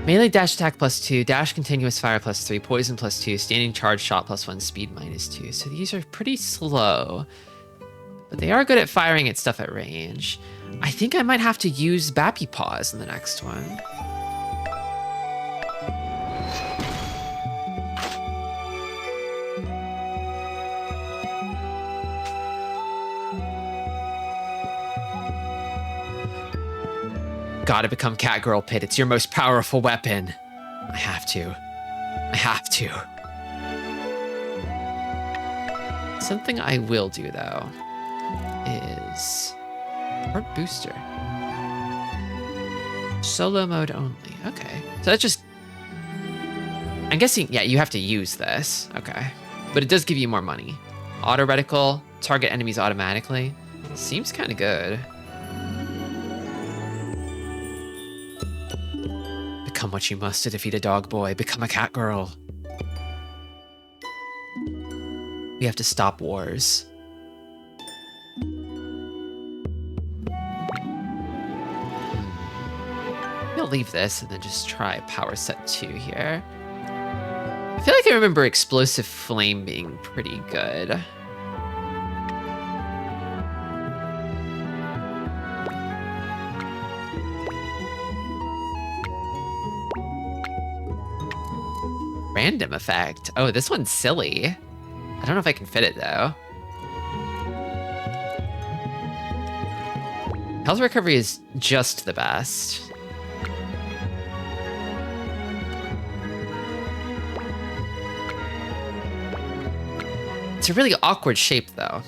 Melee dash attack +2, dash continuous fire +3, poison +2, standing charge shot +1, speed -2. So these are pretty slow, but they are good at firing at stuff at range. I think I might have to use Bappy Paws in the next one. Gotta become Catgirl Pit. It's your most powerful weapon. I have to. I have to. Something I will do, though, is Heart Booster. Solo mode only. Okay. So that's just... I'm guessing, yeah, you have to use this. Okay. But it does give you more money. Auto reticle, target enemies automatically. Seems kind of good. Become what you must to defeat a dog boy. Become a cat girl. We have to stop wars. We'll leave this and then just try power set 2 here. I feel like I remember explosive flame being pretty good. Random effect. Oh, this one's silly. I don't know if I can fit it though. Health recovery is just the best. It's a really awkward shape though.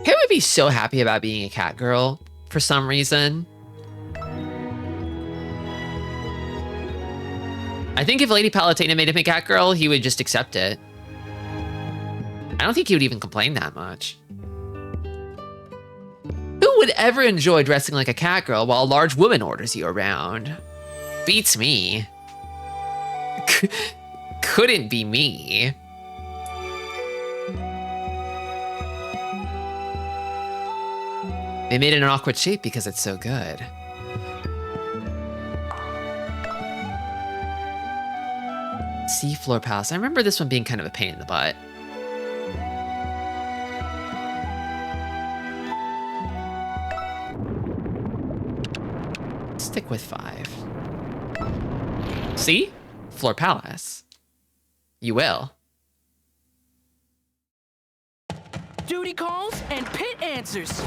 I would be so happy about being a cat girl for some reason. I think if Lady Palutena made him a cat girl, he would just accept it. I don't think he would even complain that much. Who would ever enjoy dressing like a cat girl while a large woman orders you around? Beats me. Couldn't be me. They made it an awkward shape because it's so good. Seafloor Palace. I remember this one being kind of a pain in the butt. Stick with 5. See? Floor Palace. You will. Duty calls and pit answers.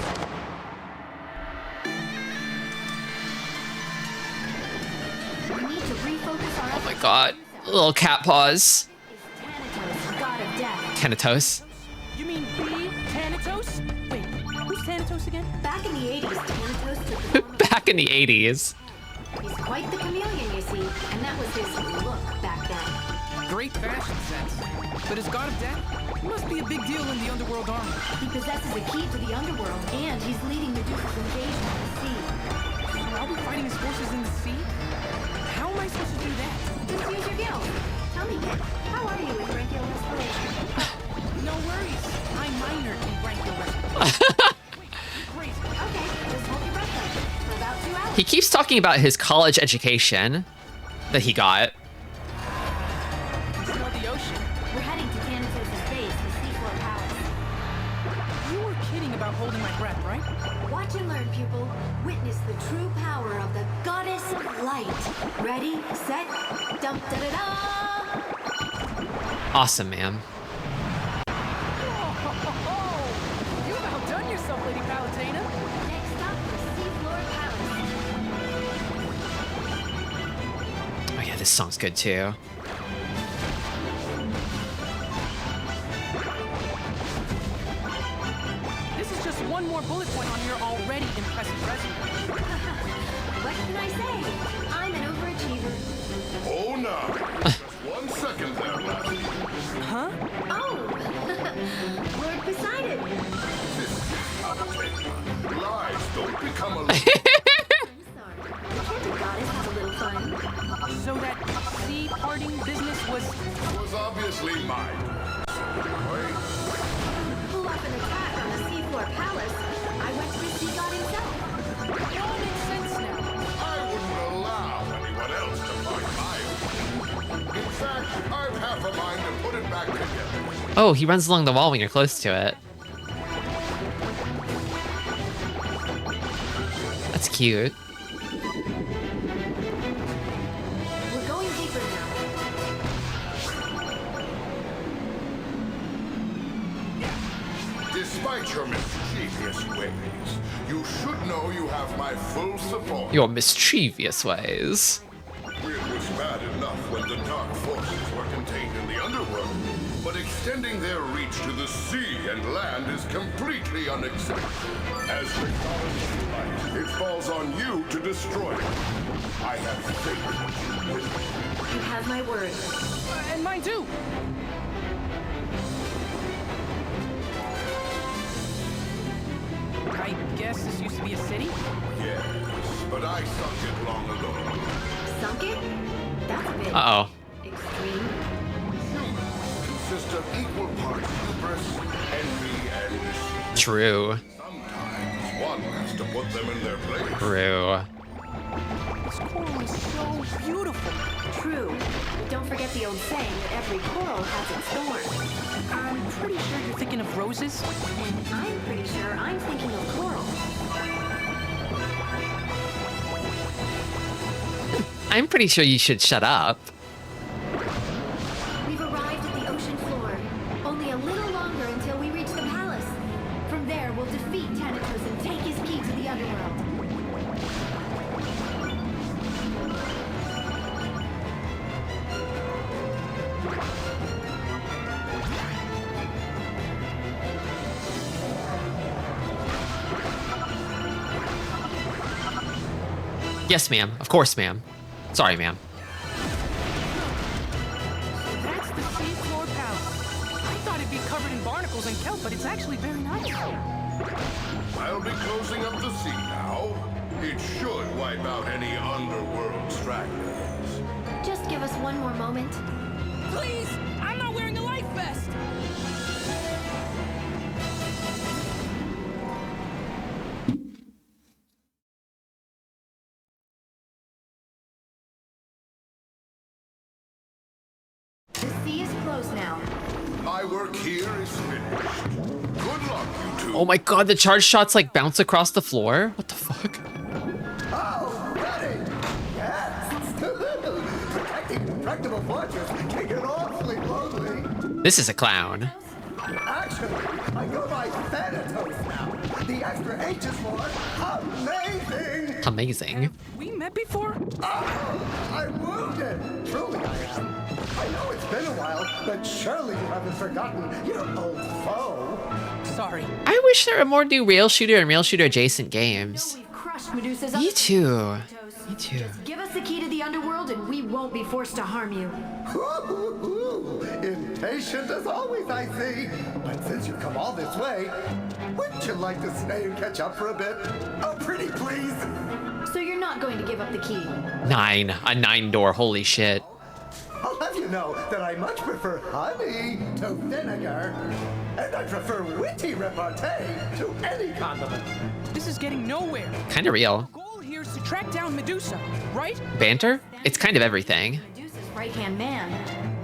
We need to refocus our Oh my god. Little cat paws. Thanatos, god of death. Thanatos. You mean B. Thanatos? Wait, who's Thanatos again? Back in the 80s, Thanatos took the form of... Back in the 80s. He's quite the chameleon, you see, and that was his look back then. Great fashion sense. But as god of death, he must be a big deal in the underworld army. He possesses a key to the underworld, and he's leading Medusa's invasion of the sea. So I'll be fighting his forces in the sea? How am I supposed to do that? Just use your gills. Tell me, kid, how are you with brachial respiration? No worries. I'm minor in brachial respiration. Wait, you're crazy. Okay, just hold your breath then, for about 2 hours. He keeps talking about his college education that he got. Smell the ocean. We're heading to Thanatos' base, the Seafloor Palace. You were kidding about holding my breath, right? Watch and learn, pupil. Witness the true power of the goddess of light. Ready, set, dum da da da! Awesome, ma'am. You've outdone yourself, Lady Palutena. Next stop, the Seafloor Palace. Oh yeah, this song's good too. This is just one more bullet point on your already impressive resume. What can I say? I'm an overachiever. Oh, no. Just 1 second there, laddie. Huh? Oh! Lord Poseidon! This is Palutena. Lies don't become a... I'm sorry. Can't a goddess have a little fun? So that sea parting business was... was obviously mine. Wait. Pull up an attack on the Seafloor Palace. I went to the sea god himself. It all makes sense now. I wouldn't allow anyone else to fight my own. In fact, I've half a mind to put it back together. Oh, he runs along the wall when you're close to it. That's cute. We're going deeper now. Despite your mischievous ways, you should know you have my full support. Your mischievous ways. It was bad enough when the dark forces were contained in the underworld, but extending their reach to the sea and land is completely unacceptable. As the goddess of light, it falls on you to destroy it. I have faith in you. You have my word. And mine too. I guess this used to be a city? Yes, but I sunk it long ago. Sunk it? That's a bit Uh-oh. extreme. Humans consist of equal parts hubris, envy, and deceit. True. Sometimes one has to put them in their place. True. This coral is so beautiful. True. But don't forget the old saying that every coral has its thorn. I'm pretty sure you're thinking of roses. And I'm pretty sure I'm thinking of coral. I'm pretty sure you should shut up. We've arrived at the ocean floor. Only a little longer until we reach the palace. From there, we'll defeat Thanatos and take his key to the underworld. Yes, ma'am. Of course, ma'am. Sorry, ma'am. That's the seafloor palace. I thought it'd be covered in barnacles and kelp, but it's actually very nice. I'll be closing up the sea now. It should wipe out any underworld stragglers. Just give us one more moment. Please, I'm not wearing a life vest. my work here is finished. Good luck, you two. Oh my god, the charge shots like bounce across the floor? What the fuck? Oh, buddy! Yes! Protecting the impregnable fortress can get awfully lonely. This is a clown. Actually, I go by Thanatos now. The extra H is for amazing! Amazing. We met before? Oh, I'm wounded! Truly I am. I know it's been a while, but surely you haven't forgotten your old foe. Sorry. I wish there were more new rail shooter and rail shooter adjacent games. We've crushed Medusa's Me too. Me too. Just give us the key to the underworld and we won't be forced to harm you. Ooh, impatient as always, I see. But since you've come all this way, wouldn't you like to stay and catch up for a bit? Oh, pretty please. So you're not going to give up the key. 9. A 9-door, holy shit. I'll have you know that I much prefer honey to vinegar. And I prefer witty repartee to any condiment. This is getting nowhere. Kinda real. The goal here is to track down Medusa, right? Banter? It's kind of everything. Medusa's right-hand man.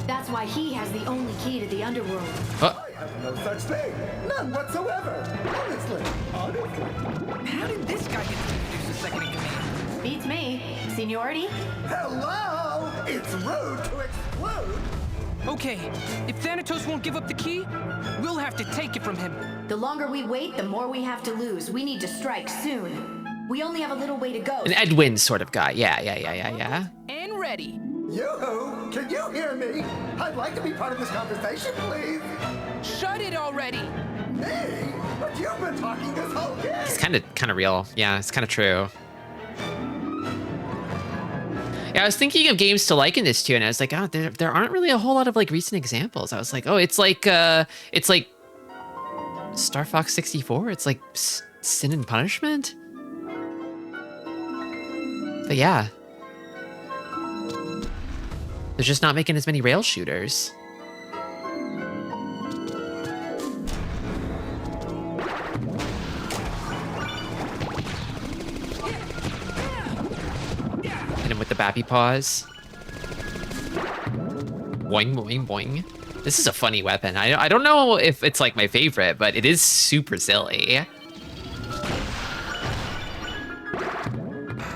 That's why he has the only key to the underworld. Oh, I have no such thing. None whatsoever. Honestly. How did this guy get to be Medusa's second in command? Beats me. Seniority? Hello! It's rude to explode. Okay, if Thanatos won't give up the key, we'll have to take it from him. The longer we wait, the more we have to lose. We need to strike soon. We only have a little way to go. an Edwin sort of guy. Yeah. And ready. Yoo-hoo! Can you hear me? I'd like to be part of this conversation, please. Shut it already. Me? But you've been talking this whole game. It's kind of real. Yeah, it's kind of true. Yeah, I was thinking of games to liken this to, and I was like, oh, there aren't really a whole lot of like recent examples. I was like, oh, it's like Star Fox 64. It's like Sin and Punishment. But yeah, they're just not making as many rail shooters. Hit him with the bappy paws. Boing, boing, boing. This is a funny weapon. I don't know if it's like my favorite, but it is super silly.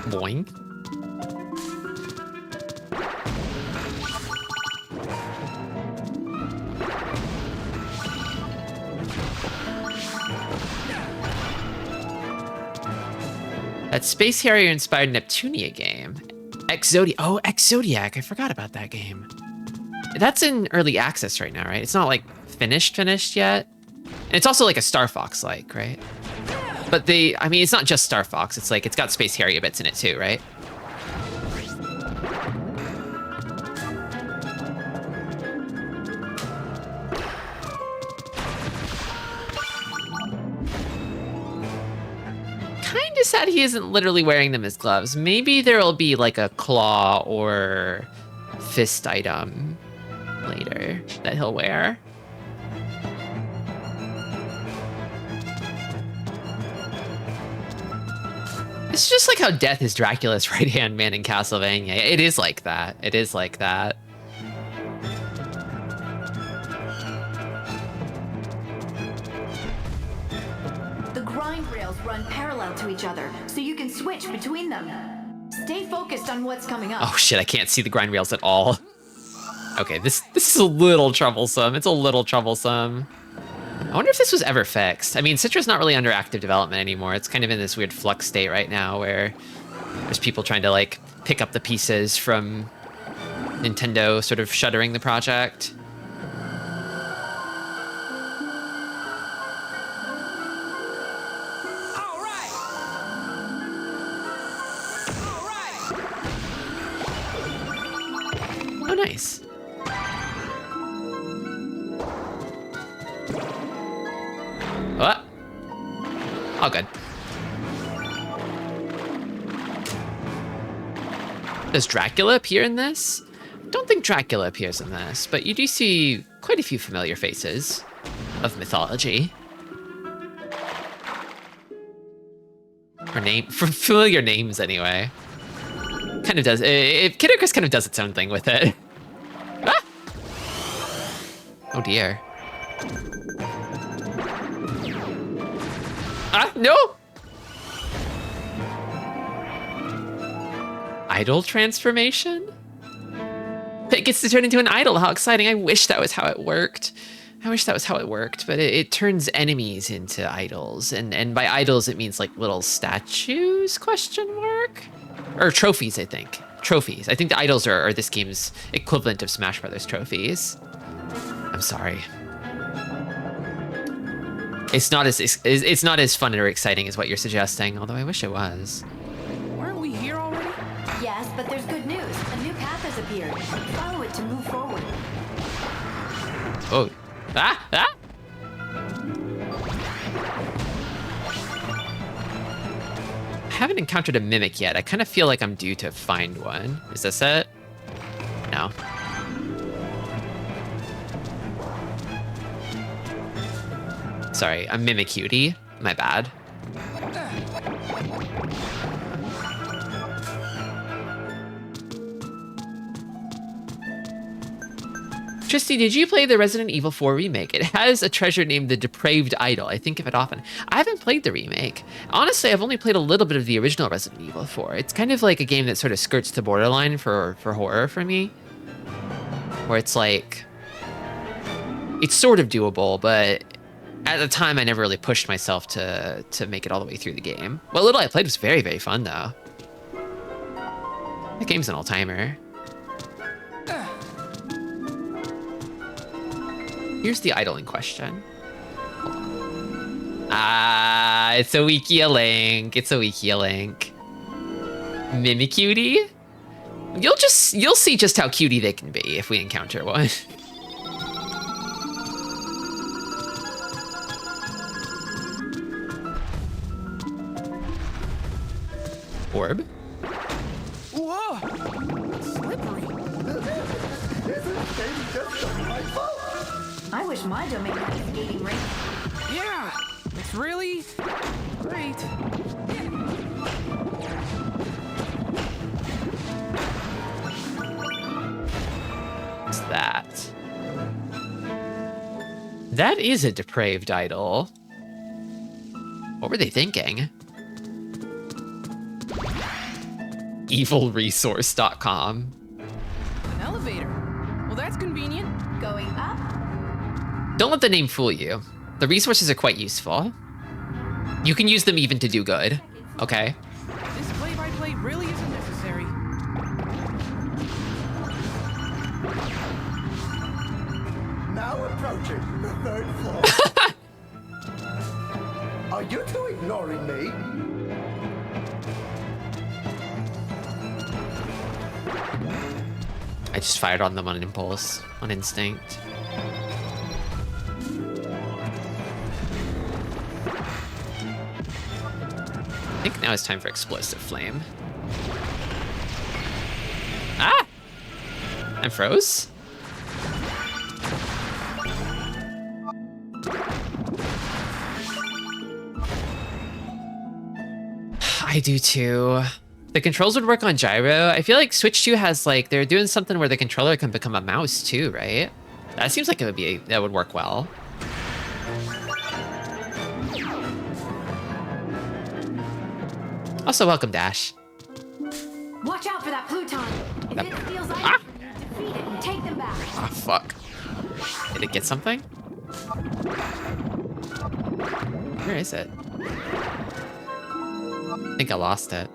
Boing. That Space Harrier inspired Neptunia game. Exodiac. I forgot about that game. That's in early access right now, right? It's not like finished yet. And it's also like a Star Fox like, right? But I mean, it's not just Star Fox. It's like, it's got Space Harrier bits in it too, right? Kinda sad he isn't literally wearing them as gloves. Maybe there'll be like a claw or fist item later that he'll wear. It's just like how Death is Dracula's right-hand man in Castlevania. It is like that. It is like that. The grind rails run parallel to each other, so you can switch between them. Stay focused on what's coming up. Oh shit, I can't see the grind rails at all. Okay, this is a little troublesome. It's a little troublesome. I wonder if this was ever fixed. I mean, Citra's not really under active development anymore. It's kind of in this weird flux state right now where there's people trying to like pick up the pieces from Nintendo sort of shuttering the project. Oh, nice. What? All good. Does Dracula appear in this? Don't think Dracula appears in this, but you do see quite a few familiar faces of mythology. Or familiar names anyway. Kind of does. Kid Icarus kind of does its own thing with it. Ah! Oh dear. Ah, no! Idol transformation? It gets to turn into an idol. How exciting. I wish that was how it worked. But it turns enemies into idols. And by idols, it means like little statues, question mark? Or trophies, I think. Trophies. I think the idols are this game's equivalent of Smash Brothers trophies. I'm sorry. It's not as fun or exciting as what you're suggesting, although I wish it was. Weren't we here already? Yes, but there's good news. A new path has appeared. Follow it to move forward. Oh. Ah! Ah! I haven't encountered a mimic yet. I kind of feel like I'm due to find one. Is this it? No. Sorry, I'm Mimic Cutie. My bad. Tristy, did you play the Resident Evil 4 remake? It has a treasure named the Depraved Idol. I think of it often. I haven't played the remake. Honestly, I've only played a little bit of the original Resident Evil 4. It's kind of like a game that sort of skirts the borderline for horror for me. Where it's like... It's sort of doable, but at the time I never really pushed myself to make it all the way through the game. What little I played was very, very fun, though. That game's an all-timer. Here's the idol in question. Ah, it's a Wikia link. It's a Wikia link. Mimicutie? You'll see just how cutie they can be if we encounter one. Orb? Whoa! Slippery. Isn't skating just delightful? I wish my domain had a skating rink. Yeah, it's really great. What's that? That is a depraved idol. What were they thinking? Evilresource.com. An elevator. Well, that's convenient. Going up? Don't let the name fool you. The resources are quite useful. You can use them even to do good, okay? This play-by-play really isn't necessary. Now approaching the third floor. Are you two ignoring me? I just fired on them on impulse, on instinct. I think now it's time for Explosive Flame. Ah! I'm froze? I do too. The controls would work on gyro. I feel like Switch 2 has like, they're doing something where the controller can become a mouse too, right? That seems like that would work well. Also, welcome, Dash. Watch out for that Pluton. If it steals items Ah! from you, defeat it and take them back. Ah, fuck. Did it get something? Where is it? I think I lost it.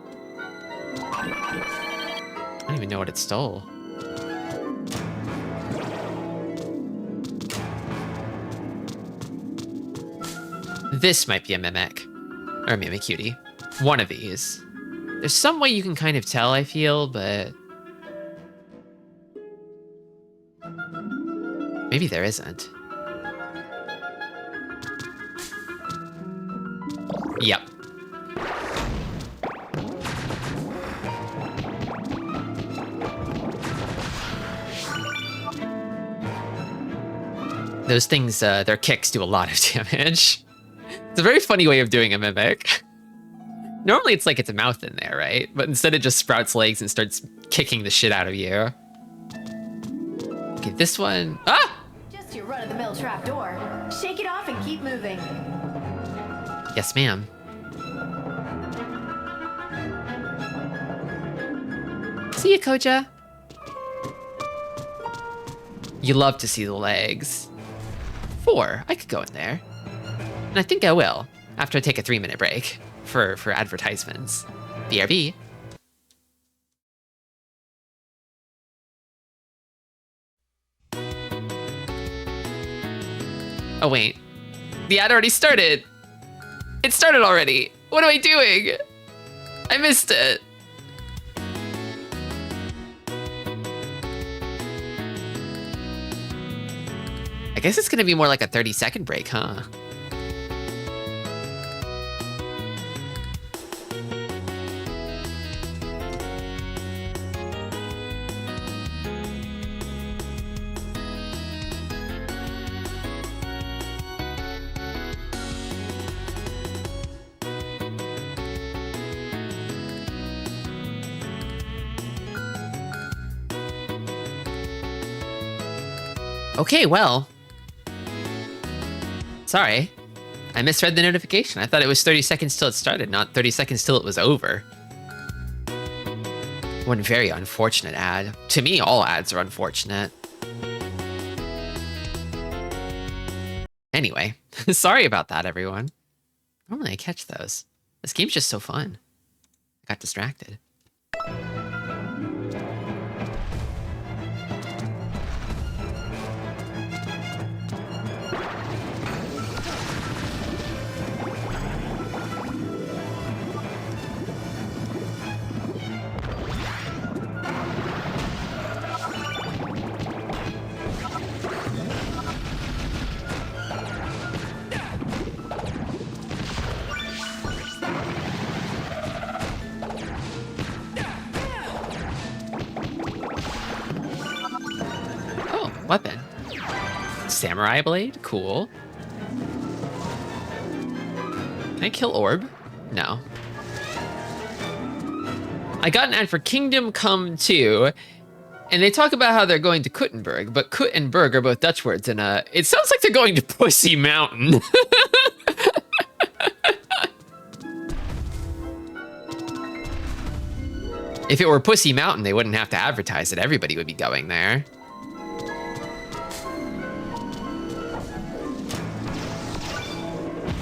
I don't even know what it stole. This might be a Mimic. Or a Mimicutie. One of these. There's some way you can kind of tell, I feel, but... maybe there isn't. Yep. Those things, their kicks do a lot of damage. It's a very funny way of doing a Mimic. Normally it's like it's a mouth in there, right? But instead it just sprouts legs and starts kicking the shit out of you. Okay, this one... ah! Just your run-of-the-mill trapdoor. Shake it off and keep moving. Yes, ma'am. See ya, Koja. You love to see the legs. 4. I could go in there. And I think I will, after I take a 3-minute break for advertisements. BRB. Oh, wait. The ad already started. It started already. What am I doing? I missed it. I guess it's gonna be more like a 30-second break, huh? Okay, well. Sorry. I misread the notification. I thought it was 30 seconds till it started, not 30 seconds till it was over. One very unfortunate ad. To me, all ads are unfortunate. Anyway, sorry about that, everyone. Normally I catch those. This game's just so fun. I got distracted. Weapon. Samurai blade? Cool. Can I kill orb? No. I got an ad for Kingdom Come 2, and they talk about how they're going to Kuttenberg, but Kut and Berg are both Dutch words, and it sounds like they're going to Pussy Mountain. If it were Pussy Mountain, they wouldn't have to advertise it. Everybody would be going there.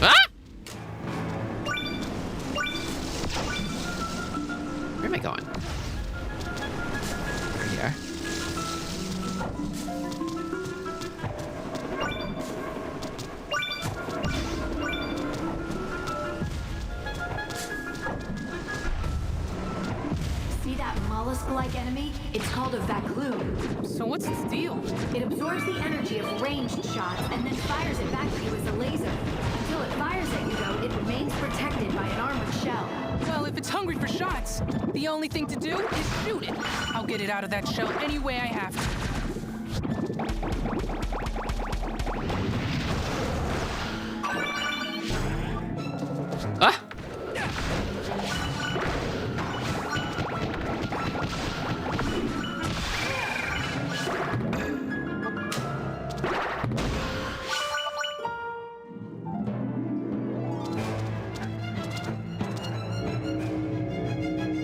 Ah! Where am I going? Over here. See that mollusk-like enemy? It's called a Vacloon. So what's its deal? It absorbs the energy of ranged shots and then fires it back at you as a laser. Until it fires at you, though, it remains protected by an armored shell. Well, if it's hungry for shots, the only thing to do is shoot it. I'll get it out of that shell any way I have to. Ah!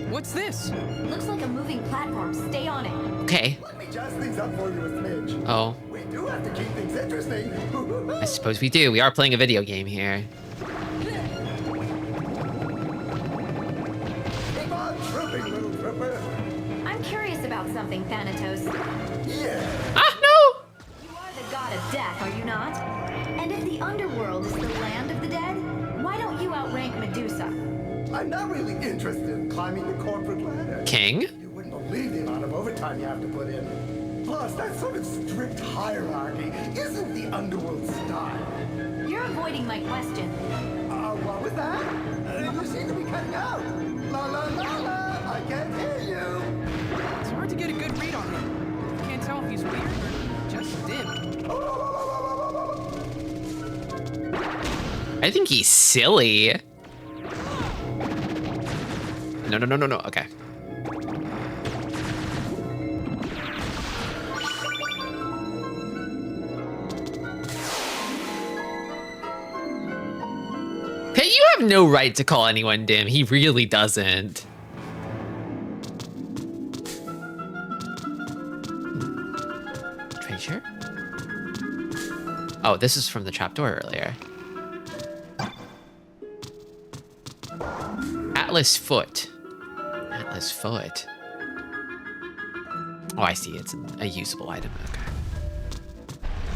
What's this? Looks like a moving platform. Stay on it. Okay. Let me jazz things up for you a smidge. Oh, We do have to keep things interesting. I suppose we do. We are playing a video game here. Keep on trooping, little trooper. I'm curious about something, Thanatos. Yeah. Ah, no! You are the god of death, are you not? And if the underworld is the land of the dead, why don't you outrank Medusa? I'm not really interested in climbing the corporate ladder. King? You wouldn't believe the amount of overtime you have to put in. Plus, that sort of strict hierarchy isn't the underworld style. You're avoiding my question. What was that? You seem to be cutting out. La la la la, I can't hear you. It's hard to get a good read on him. I can't tell if he's weird or just dim. I think he's silly. No, no, no, no, no. Okay. have no right to call anyone dim. He really doesn't. Treasure? Oh, this is from the trapdoor earlier. Atlas foot. Atlas foot. Oh, I see. It's a usable item. Okay.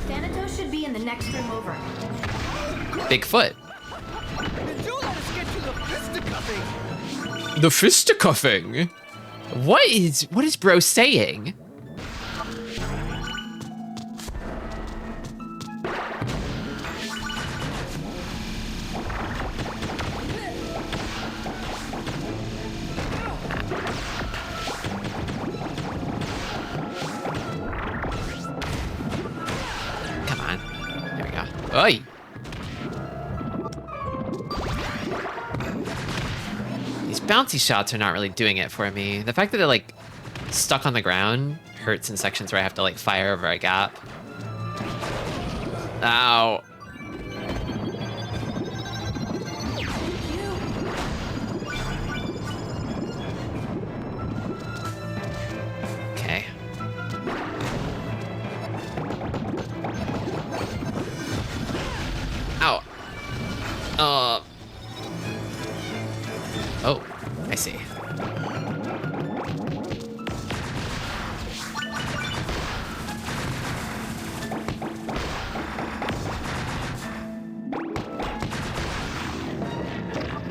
Thanatos should be in the next room over. Big foot. Did you let us get to the fisticuffing? The fisticuffing? What is bro saying? Come on. There we go. Oi! These bouncy shots are not really doing it for me. The fact that they're like stuck on the ground hurts in sections where I have to like fire over a gap. Ow. Okay. Ow. Oh, I see. Is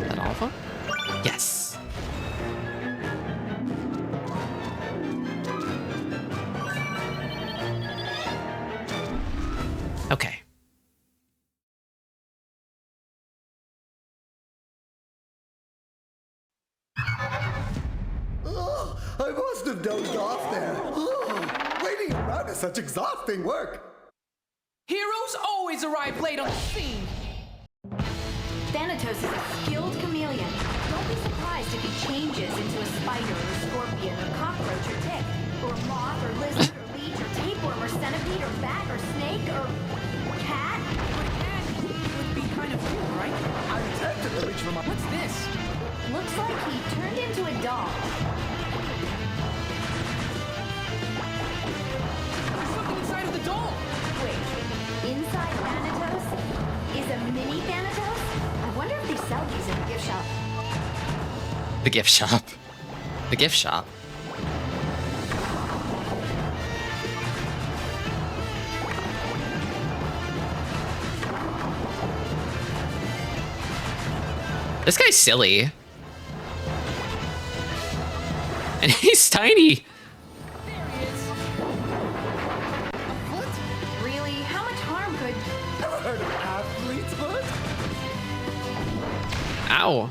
that all of them? Yes. Okay. Oh, I must have dozed off there. Oh, waiting around is such exhausting work. Heroes always arrive late on the scene. Thanatos is a skilled chameleon. Don't be surprised if he changes into a spider or scorpion or cockroach or tick, or moth or lizard or leech or tapeworm or centipede or bat or snake or cat. But that would be kind of cool, right? I'm tempted to reach for my... What's this? Looks like he turned into a doll. There's something inside of the doll. Wait, inside Thanatos is a mini Thanatos? I wonder if they sell these in the gift shop. The gift shop. The gift shop. This guy's silly. And he's tiny. There he is. What? Really? How much harm could... Ever heard of athlete's foot? Ow.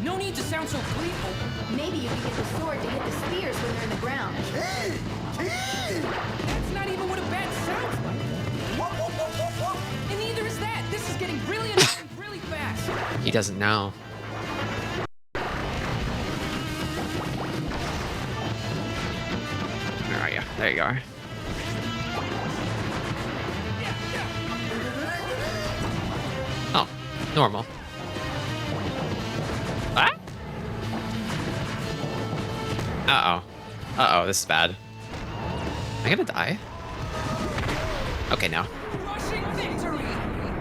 No need to sound so gleeful. Maybe you could get the sword to hit the spears when they're in the ground. That's not even what a bat sounds like. And neither is that. This is getting really annoying really fast. He doesn't know. Where are you? There you are. Oh, normal. Ah? Uh-oh. Uh-oh, this is bad. Am I gonna die? Okay, no. Rushing victory.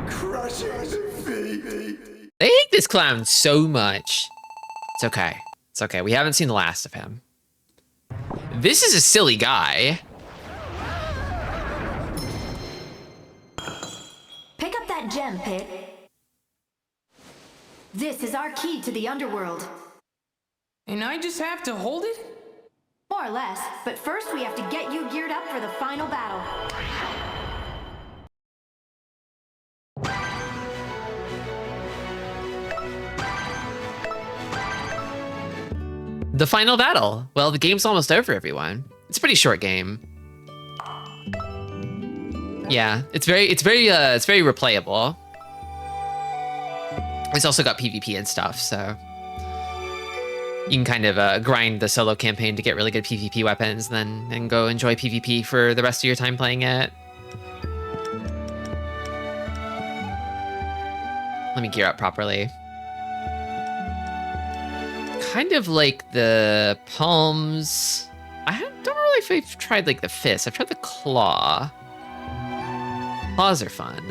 Crushing defeat. They hate this clown so much. It's okay. It's okay. We haven't seen the last of him. This is a silly guy. Pick up that gem, Pit. This is our key to the underworld. And I just have to hold it? More or less, but first we have to get you geared up for the final battle. The final battle. Well, the game's almost over, everyone. It's a pretty short game. Yeah, it's very replayable. It's also got PvP and stuff, so You can kind of grind the solo campaign to get really good PvP weapons, and go enjoy PvP for the rest of your time playing it. Let me gear up properly. Kind of like the palms. Don't know if I've tried like the fist. I've tried the claw. Claws are fun.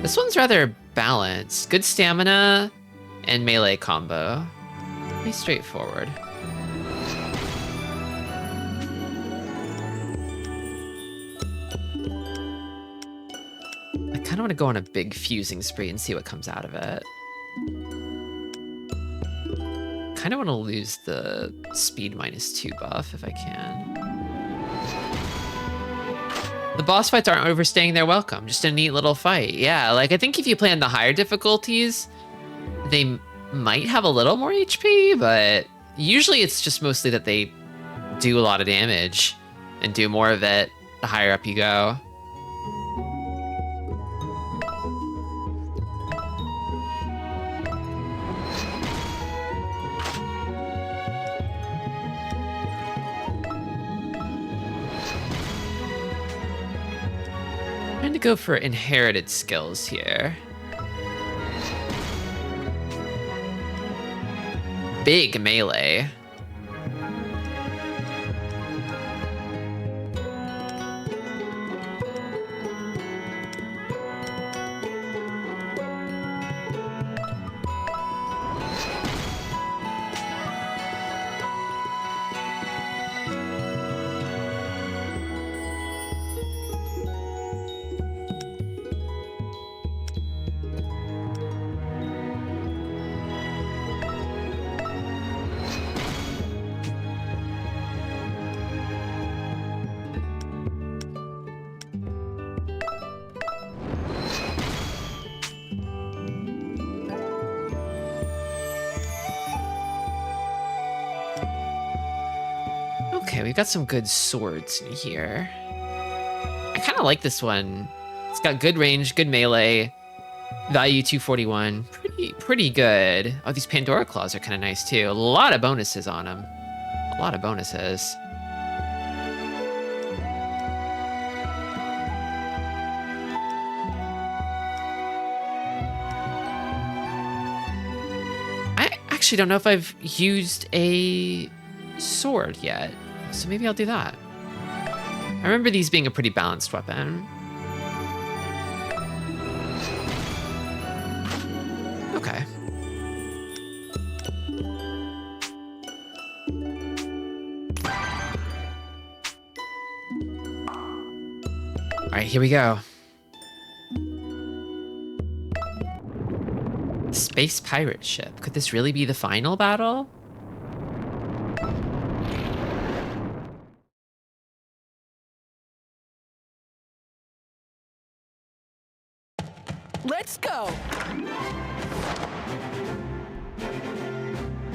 This one's rather balanced. Good stamina and melee combo. Pretty straightforward. I kind of want to go on a big fusing spree and see what comes out of it. Kind of want to lose the speed -2 buff if I can. The boss fights aren't overstaying their welcome. Just a neat little fight. Yeah, like I think if you play on the higher difficulties, they might have a little more HP, but usually it's just mostly that they do a lot of damage and do more of it the higher up you go. Trying to go for inherited skills here. Big melee. Okay, we've got some good swords in here. I kind of like this one. It's got good range, good melee, value 241. Pretty good. Oh, these Pandora claws are kind of nice too. A lot of bonuses on them. A lot of bonuses. I actually don't know if I've used a sword yet, so maybe I'll do that. I remember these being a pretty balanced weapon. Okay. All right, here we go. Space pirate ship. Could this really be the final battle? Let's go!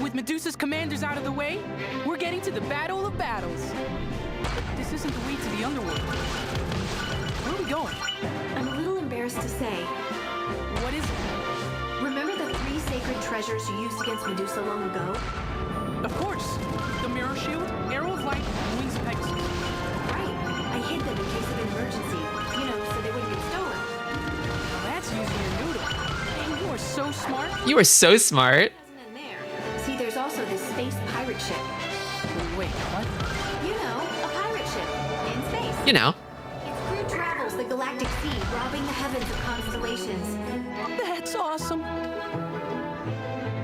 With Medusa's commanders out of the way, we're getting to the Battle of Battles. But this isn't the way to the underworld. Where are we going? I'm a little embarrassed to say. What is it? Remember the 3 sacred treasures you used against Medusa long ago? Of course. The mirror shield, arrow of light, and wings of Pegasus. Right. I hid them in case of an emergency. You know, so they wouldn't get stolen. That's using your noodle. Man, you are so smart. You are so smart. Wasn't in there. See, there's also this space pirate ship. Wait, what? You know, a pirate ship in space. You know. Its crew travels the galactic sea, robbing the heavens of constellations. That's awesome.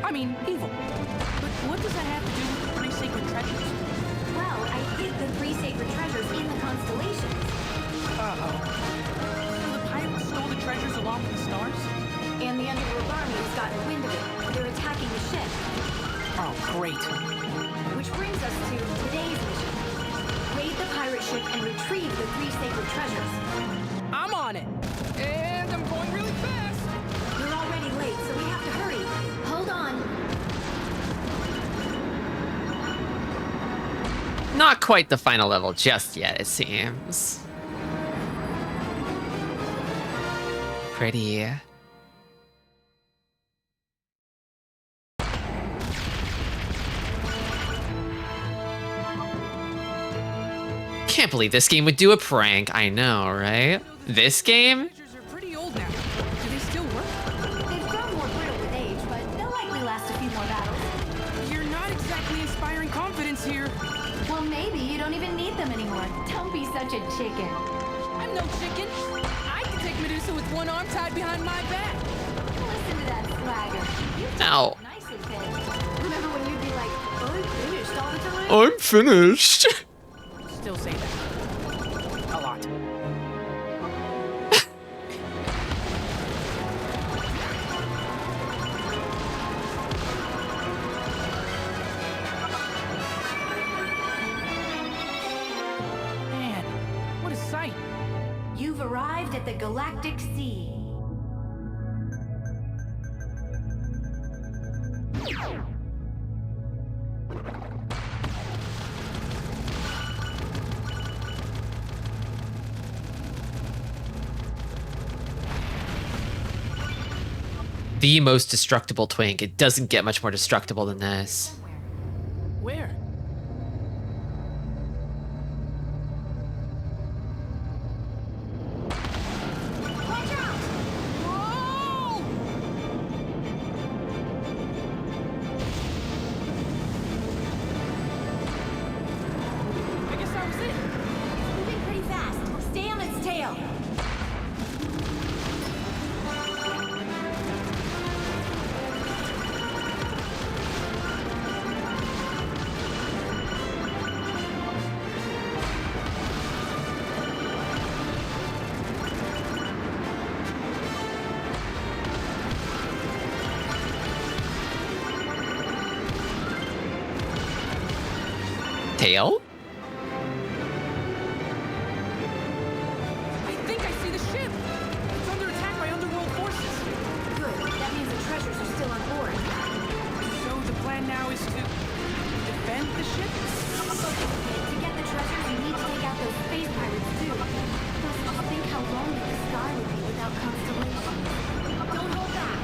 I mean, evil. But what does that have to do with the 3 sacred treasures? Well, I hid the 3 sacred treasures in the constellations. Uh-oh. So the pirates stole the treasures along with the stars? And the underworld army has gotten wind of it. They're attacking the ship. Oh, great. Which brings us to today's mission. Raid the pirate ship and retrieve the 3 sacred treasures. I'm on it. And I'm going really fast. We're already late, so we have to hurry. Hold on. Not quite the final level just yet, it seems. Pretty Can't believe this game would do a prank. I know, right? This game? Treasures are pretty old now. Do they still work? They've grown more brittle with age, but they'll likely last a few more battles. You're not exactly inspiring confidence here. Well, maybe you don't even need them anymore. Don't be such a chicken. I'm no chicken. I can take Medusa with one arm tied behind my back. Listen to that swagger. You Ow. talk nicely, kid. Remember when you'd be like, I'm finished all the time? I'm finished. Still say that. A lot. Man, what a sight. You've arrived at the Galactic Sea. The most destructible twink. It doesn't get much more destructible than this. Where? Whoa! I guess that was it. Moving pretty fast. Stay on its tail. Tail? I think I see the ship. It's under attack by underworld forces. Good. That means the treasures are still on board. So the plan now is to defend the ship? To get the treasures, you need to take out those space pirates too. Plus, just think how lonely the sky would be without constellations. Don't hold back.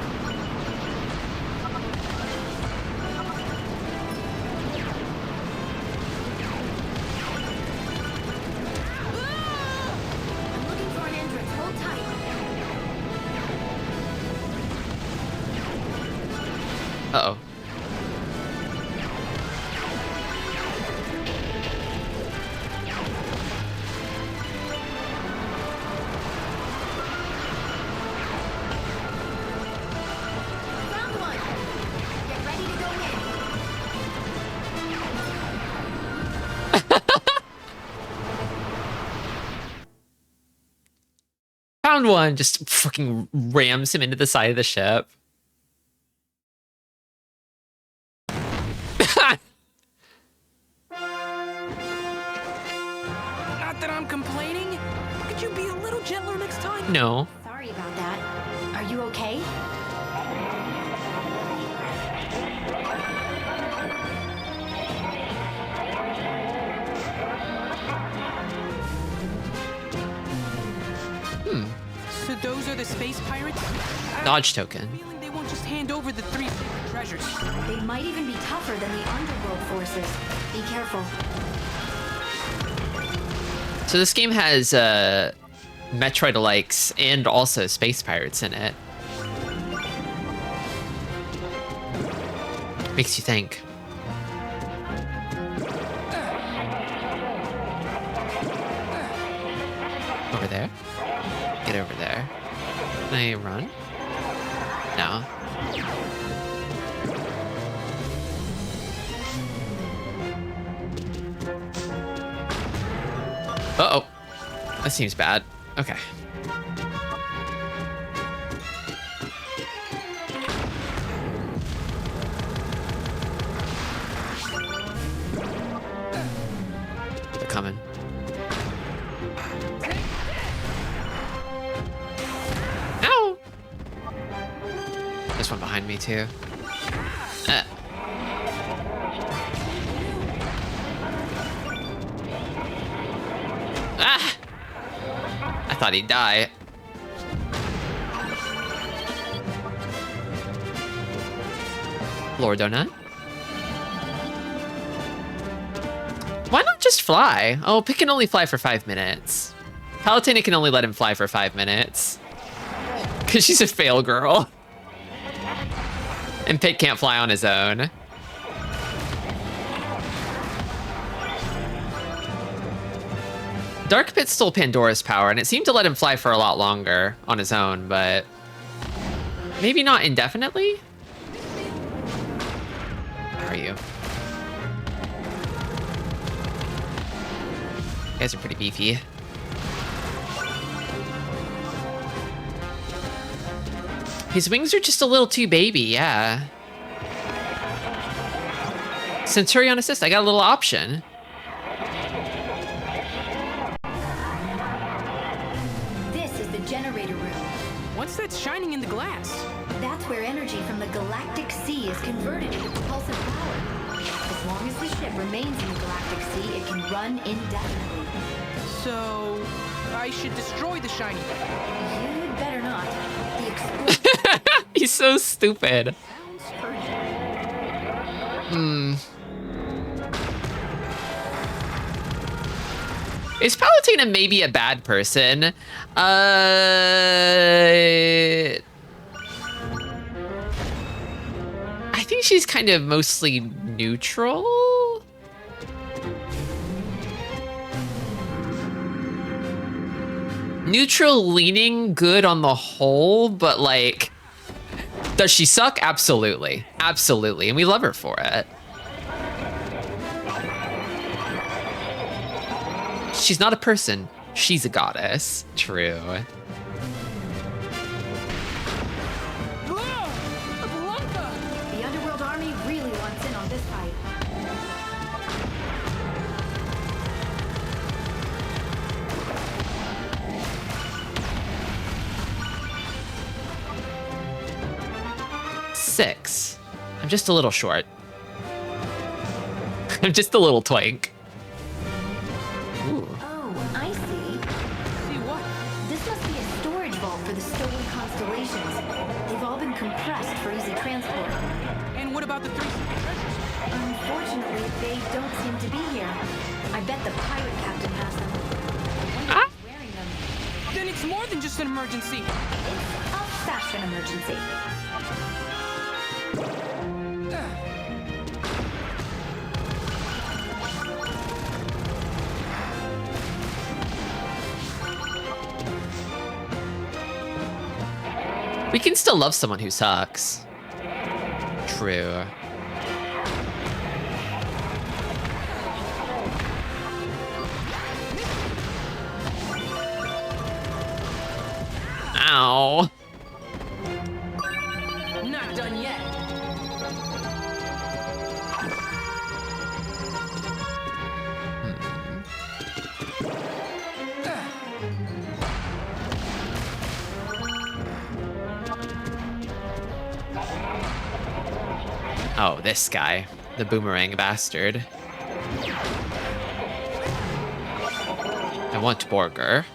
I'm looking for an entrance. Hold tight. Uh-oh. Found one. Get ready to go in. Found one. Just fucking rams him into the side of the ship. Not that I'm complaining. Could you be a little gentler next time? No. Sorry about that. Are you okay? So those are the space pirates? Dodge token. Feeling they won't just hand over the 3 secret treasures. They might even be tougher than the underworld forces. Be careful. So this game has Metroid-alikes and also space pirates in it. Makes you think. Over there? Get over there. Can I run? No. Uh-oh. That seems bad. Okay. They're coming. Ow! There's one behind me too. Ah! I thought he'd die. Lord Donut. Why not just fly? Oh, Pick can only fly for 5 minutes. Palutena can only let him fly for 5 minutes. Because she's a fail girl. And Pick can't fly on his own. Dark Pit stole Pandora's power, and it seemed to let him fly for a lot longer on his own, but maybe not indefinitely? How are you? You guys are pretty beefy. His wings are just a little too baby, yeah. Centurion assist, I got a little option. This is the generator room. What's that shining in the glass? That's where energy from the galactic sea is converted into propulsive power. As long as the ship remains in the galactic sea, it can run indefinitely. So, I should destroy the shiny. You'd better not. The explosion He's so stupid. sounds urgent. Is Palutena maybe a bad person? I think she's kind of mostly neutral. Neutral leaning good on the whole, but like, does she suck? Absolutely. Absolutely. And we love her for it. She's not a person. She's a goddess. True. The Underworld Army really wants in on this fight. Six. I'm just a little short. I'm just a little twink. Ooh. Oh, I see. See what? This must be a storage vault for the stolen constellations. They've all been compressed for easy transport. And what about the 3 secret treasures? Unfortunately, they don't seem to be here. I bet the pirate captain has them. I wonder Ah. who's wearing them. Then it's more than just an emergency. It's a fashion emergency. We can still love someone who sucks. True. Ow. Not done yet. Oh, this guy. The boomerang bastard. I want Borger.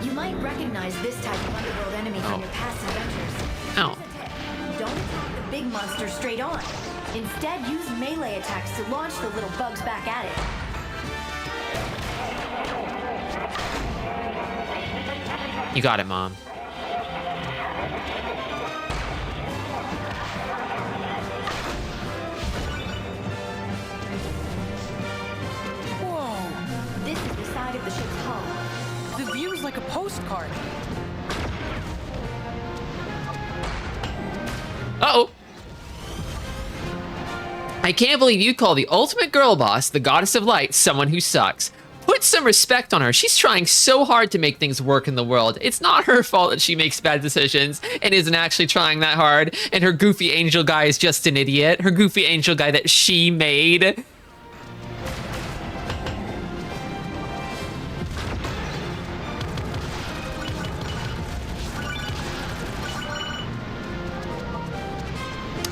You might recognize this type of underworld enemy from your past adventures. Ow. Don't attack the big monster straight on. Instead, use melee attacks to launch the little bugs back at it. You got it, Mom. Whoa. This is the side of the ship's hull. The view's like a postcard. Uh-oh. I can't believe you call the ultimate girl boss, the goddess of light, someone who sucks. Put some respect on her. She's trying so hard to make things work in the world. It's not her fault that she makes bad decisions and isn't actually trying that hard. And her goofy angel guy is just an idiot. Her goofy angel guy that she made.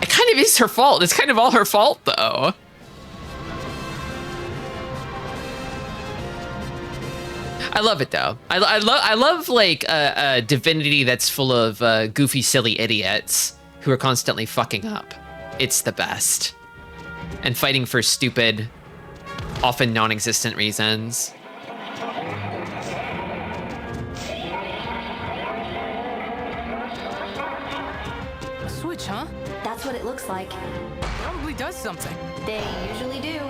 It kind of is her fault. It's kind of all her fault, though. I love it though. I love like a divinity that's full of goofy, silly idiots who are constantly fucking up. It's the best. And fighting for stupid, often non-existent reasons. A switch, huh? That's what it looks like. Probably does something. They usually do.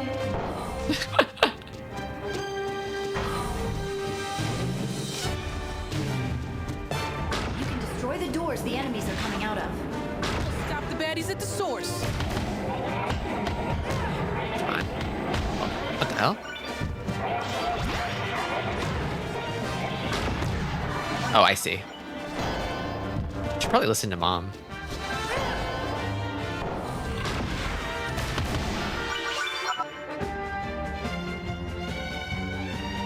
You can destroy the doors the enemies are coming out of. Stop the baddies at the source. Come on. What the hell? Oh, I see. Should probably listen to Mom.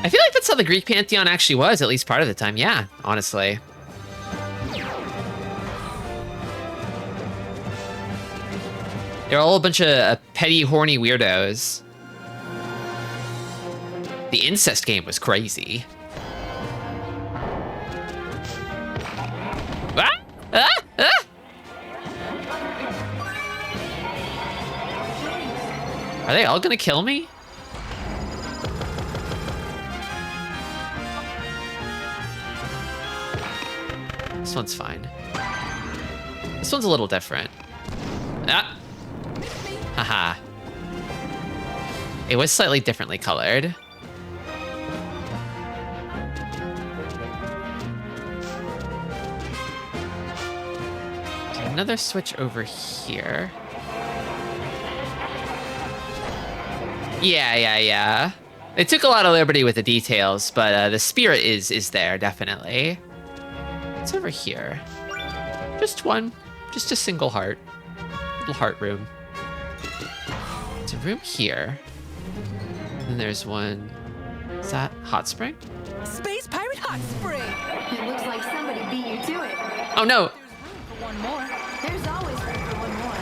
I feel like that's how the Greek pantheon actually was, at least part of the time. Yeah, honestly. They're all a bunch of petty, horny weirdos. The incest game was crazy. Ah! Ah! Ah! Are they all gonna kill me? This one's fine. This one's a little different. Ah! Haha. It was slightly differently colored. Another switch over here. Yeah. They took a lot of liberty with the details, but the spirit is there, definitely. What's over here? Just one. Just a single heart. Little heart room. There's a room here. And there's one. Is that hot spring? Space Pirate Hot Spring! It looks like somebody beat you to it. Oh no! For one more. There's always room for one more.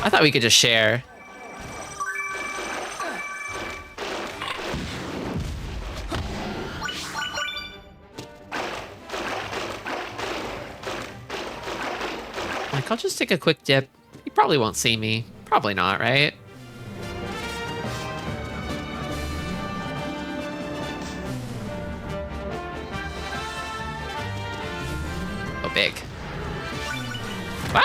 I thought we could just share. Like, I'll just take a quick dip. He probably won't see me. Probably not, right? Oh, big. What?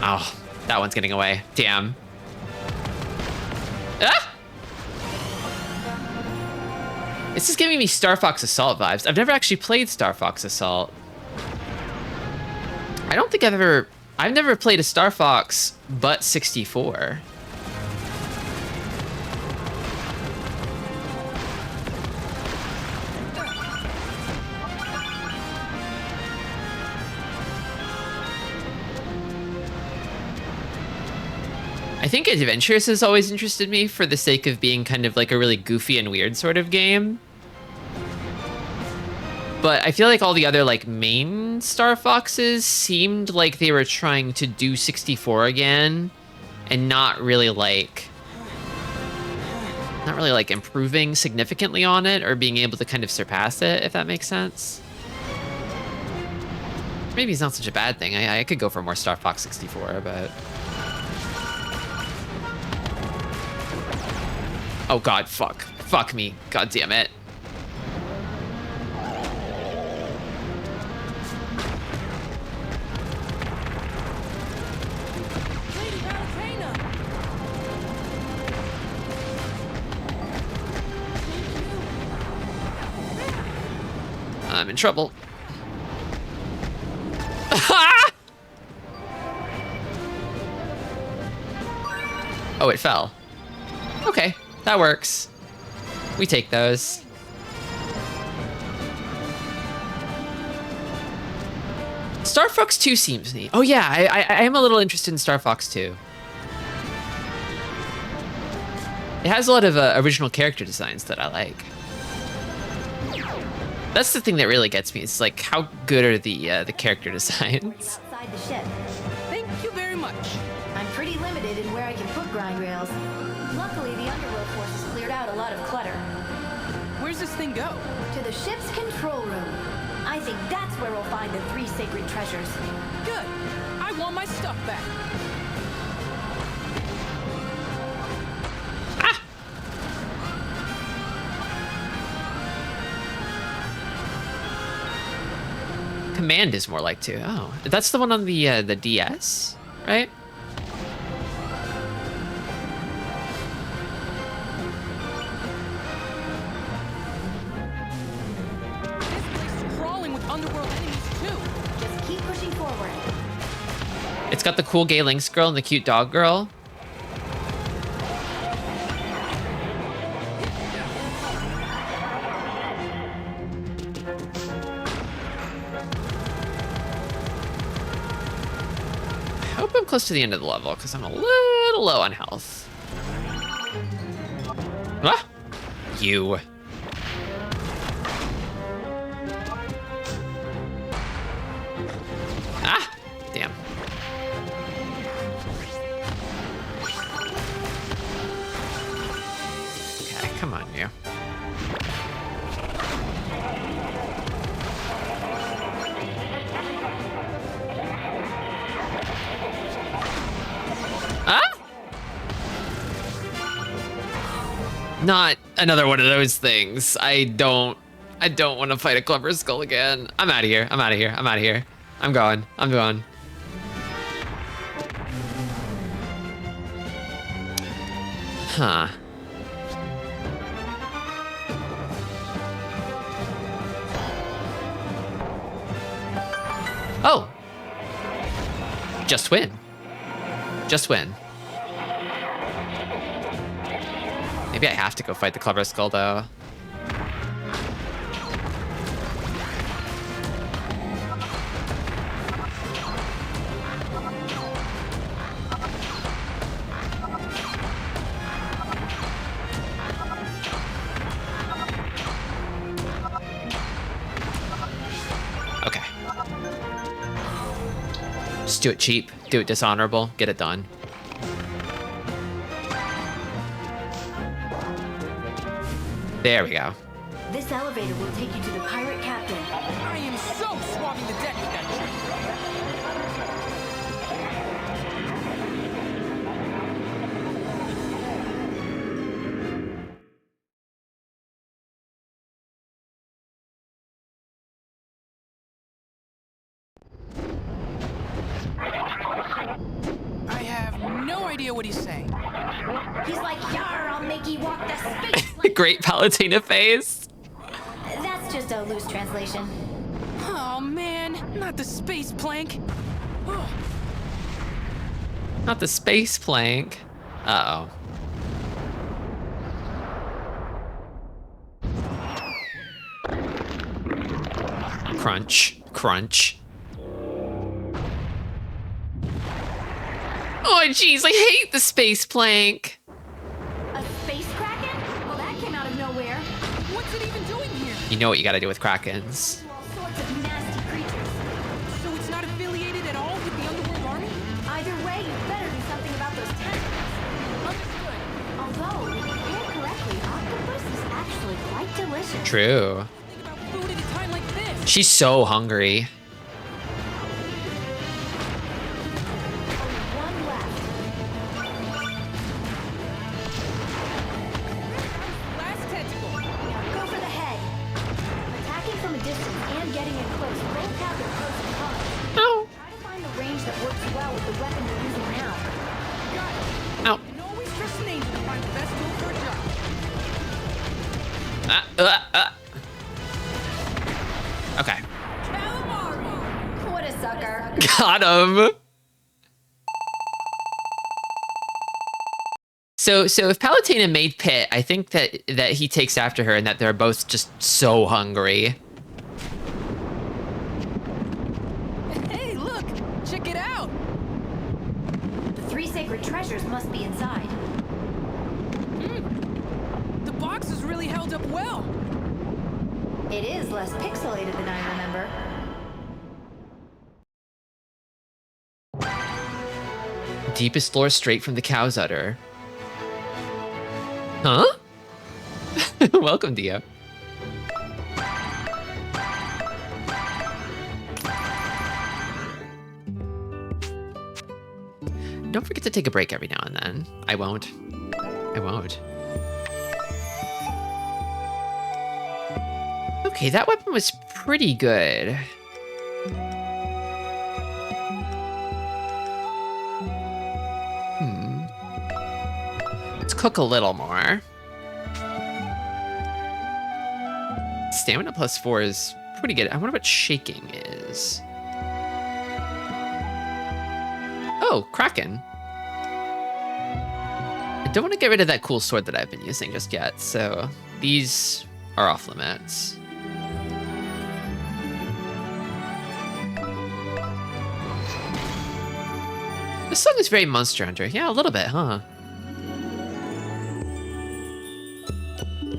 Oh, that one's getting away. Damn. Ah! This is giving me Star Fox Assault vibes. I've never actually played Star Fox Assault. I don't think I've never played a Star Fox but 64. I think Adventures has always interested me for the sake of being kind of like a really goofy and weird sort of game. But I feel like all the other like main Star Foxes seemed like they were trying to do 64 again and not really like improving significantly on it or being able to kind of surpass it, if that makes sense. Maybe it's not such a bad thing. I could go for more Star Fox 64, but... Oh god, fuck. Fuck me. God damn it. Lady Valentina! I'm in trouble. Oh, it fell. Okay. That works. We take those. Star Fox 2 seems neat. Oh yeah, I am a little interested in Star Fox 2. It has a lot of original character designs that I like. That's the thing that really gets me. It's like, how good are the character designs? Outside the ship. pretty limited in where I can put grind rails. Luckily, the underworld forces cleared out a lot of clutter. Where's this thing go? To the ship's control room. I think that's where we'll find the 3 sacred treasures. Good. I want my stuff back. Command is more like 2. Oh, that's the one on the DS, right? This place is crawling with underworld enemies too. Just keep pushing forward. It's got the cool gay Lynx girl and the cute dog girl. I hope I'm close to the end of the level because I'm a little low on health. Ah! You. Ah! Damn. Okay, come on, you. Ah! Not another one of those things. I don't want to fight a Clever Skull again. I'm out of here. I'm out of here. I'm out of here. I'm going. I'm going. Huh. Oh. Just win. Just win. Maybe I have to go fight the Clever Skull, though. Okay. Just do it cheap, do it dishonorable, get it done. There we go. This elevator will take you to the pirate captain. I am so swabbing the deck with that I have no idea what he's saying. He's like, "Yar, I'll make you walk the space." Great Palutena face. That's just a loose translation. Oh man, not the space plank. Oh, Not the space plank. Uh-oh. Crunch. Crunch. Oh, jeez, I hate the space plank. A space kraken? Well, that came out of nowhere. what's it even doing here? You know what you gotta do with Krakens. All sorts of nasty creatures. So it's not affiliated at all with the underworld army? Either way, you better do something about those tentacles. Understood. Although, if you hear correctly, octopus is actually quite delicious. True. Think about food at a time like this. She's so hungry. One left. Last tentacle. Now go for the head. Attacking from a distance and getting in close both have their pros and cons. Ow. Try to find the range that works well with the weapon you're using now. Got it. Ow. And always trust an angel to find the best tool for a job. Okay. Calamari. What a sucker. Got him. So if Palutena made Pit, I think that he takes after her and that they're both just so hungry. Hey, look! Check it out! The 3 sacred treasures must be inside. The box is really held up well. It is less pixelated than I remember. Deepest lore straight from the cow's udder. Huh? Welcome, Dio. Don't forget to take a break every now and then. I won't. I won't. Okay, that weapon was pretty good. Let's cook a little more. Stamina +4 is pretty good. I wonder what shaking is. Oh, Kraken. I don't want to get rid of that cool sword that I've been using just yet, so these are off limits. This song is very Monster Hunter. Yeah, a little bit, huh?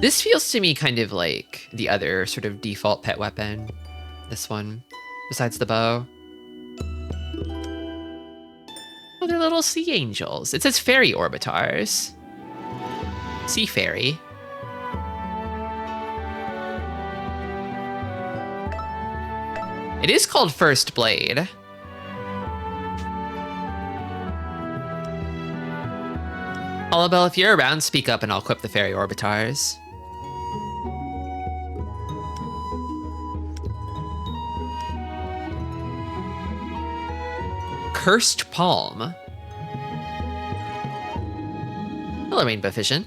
This feels to me kind of like the other sort of default pet weapon. This one, besides the bow. Oh, they're little sea angels. It says fairy orbitars. Sea fairy. It is called First Blade. Olabelle, if you're around, speak up and I'll equip the fairy orbitars. Cursed Palm. Hello, Rainbow Fission.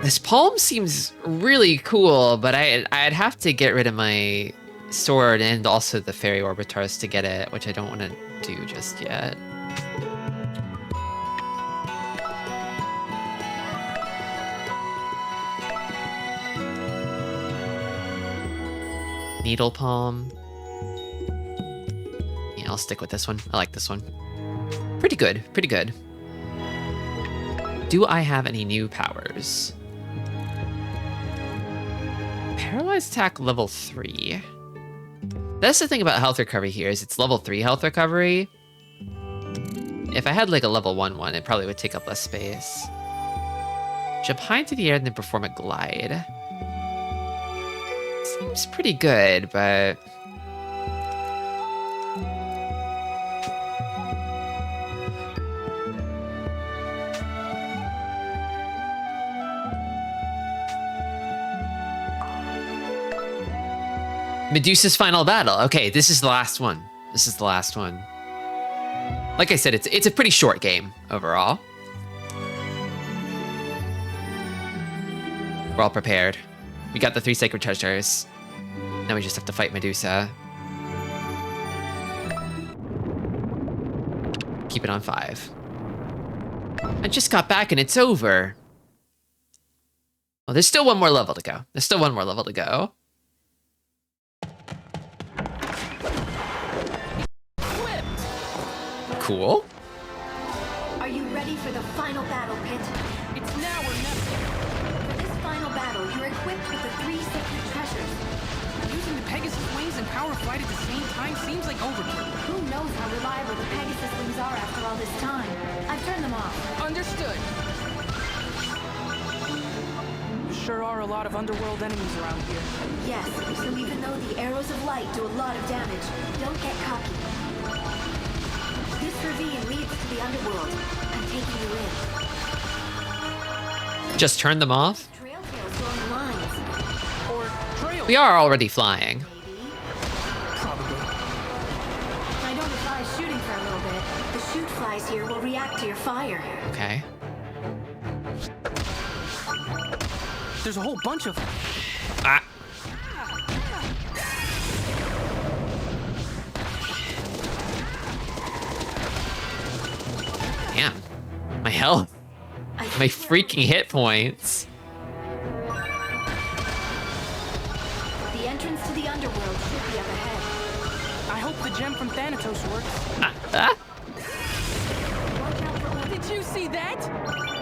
This palm seems really cool, but I'd have to get rid of my sword and also the fairy orbitars to get it, which I don't want to do just yet. Needle palm. Yeah, I'll stick with this one. I like this one. Pretty good, pretty good. Do I have any new powers? Paralyzed attack level 3. That's the thing about health recovery here, is it's level 3 health recovery. If I had like a level 1 one, it probably would take up less space. Jump high into the air and then perform a glide. Seems pretty good, but... Medusa's final battle. Okay, this is the last one. This is the last one. Like I said, it's a pretty short game overall. We're all prepared. We got the 3 sacred treasures. Now we just have to fight Medusa. Keep it on 5. I just got back and it's over. Oh, there's still one more level to go. There's still one more level to go. Cool. Are you ready for the final battle, Pit? It's now or never. For this final battle, you're equipped with the 3 sacred treasures. Using the Pegasus wings and power flight at the same time seems like overkill. Who knows how reliable the Pegasus wings are after all this time? I've turned them off. Understood. There sure are a lot of underworld enemies around here. Yes, so even though the arrows of light do a lot of damage, don't get cocky. This ravine leads to the underworld. I'm taking you in. Just turn them off? Trail tails along the lines. Or trail. We are already flying. Maybe. Probably. I don't advise shooting for a little bit. The shoot flies here will react to your fire. Okay. There's a whole bunch of them. Ah. Damn. My health. My freaking hit points. The entrance to the underworld should be up ahead. I hope the gem from Thanatos works. Ah. Watch out for Did you see that?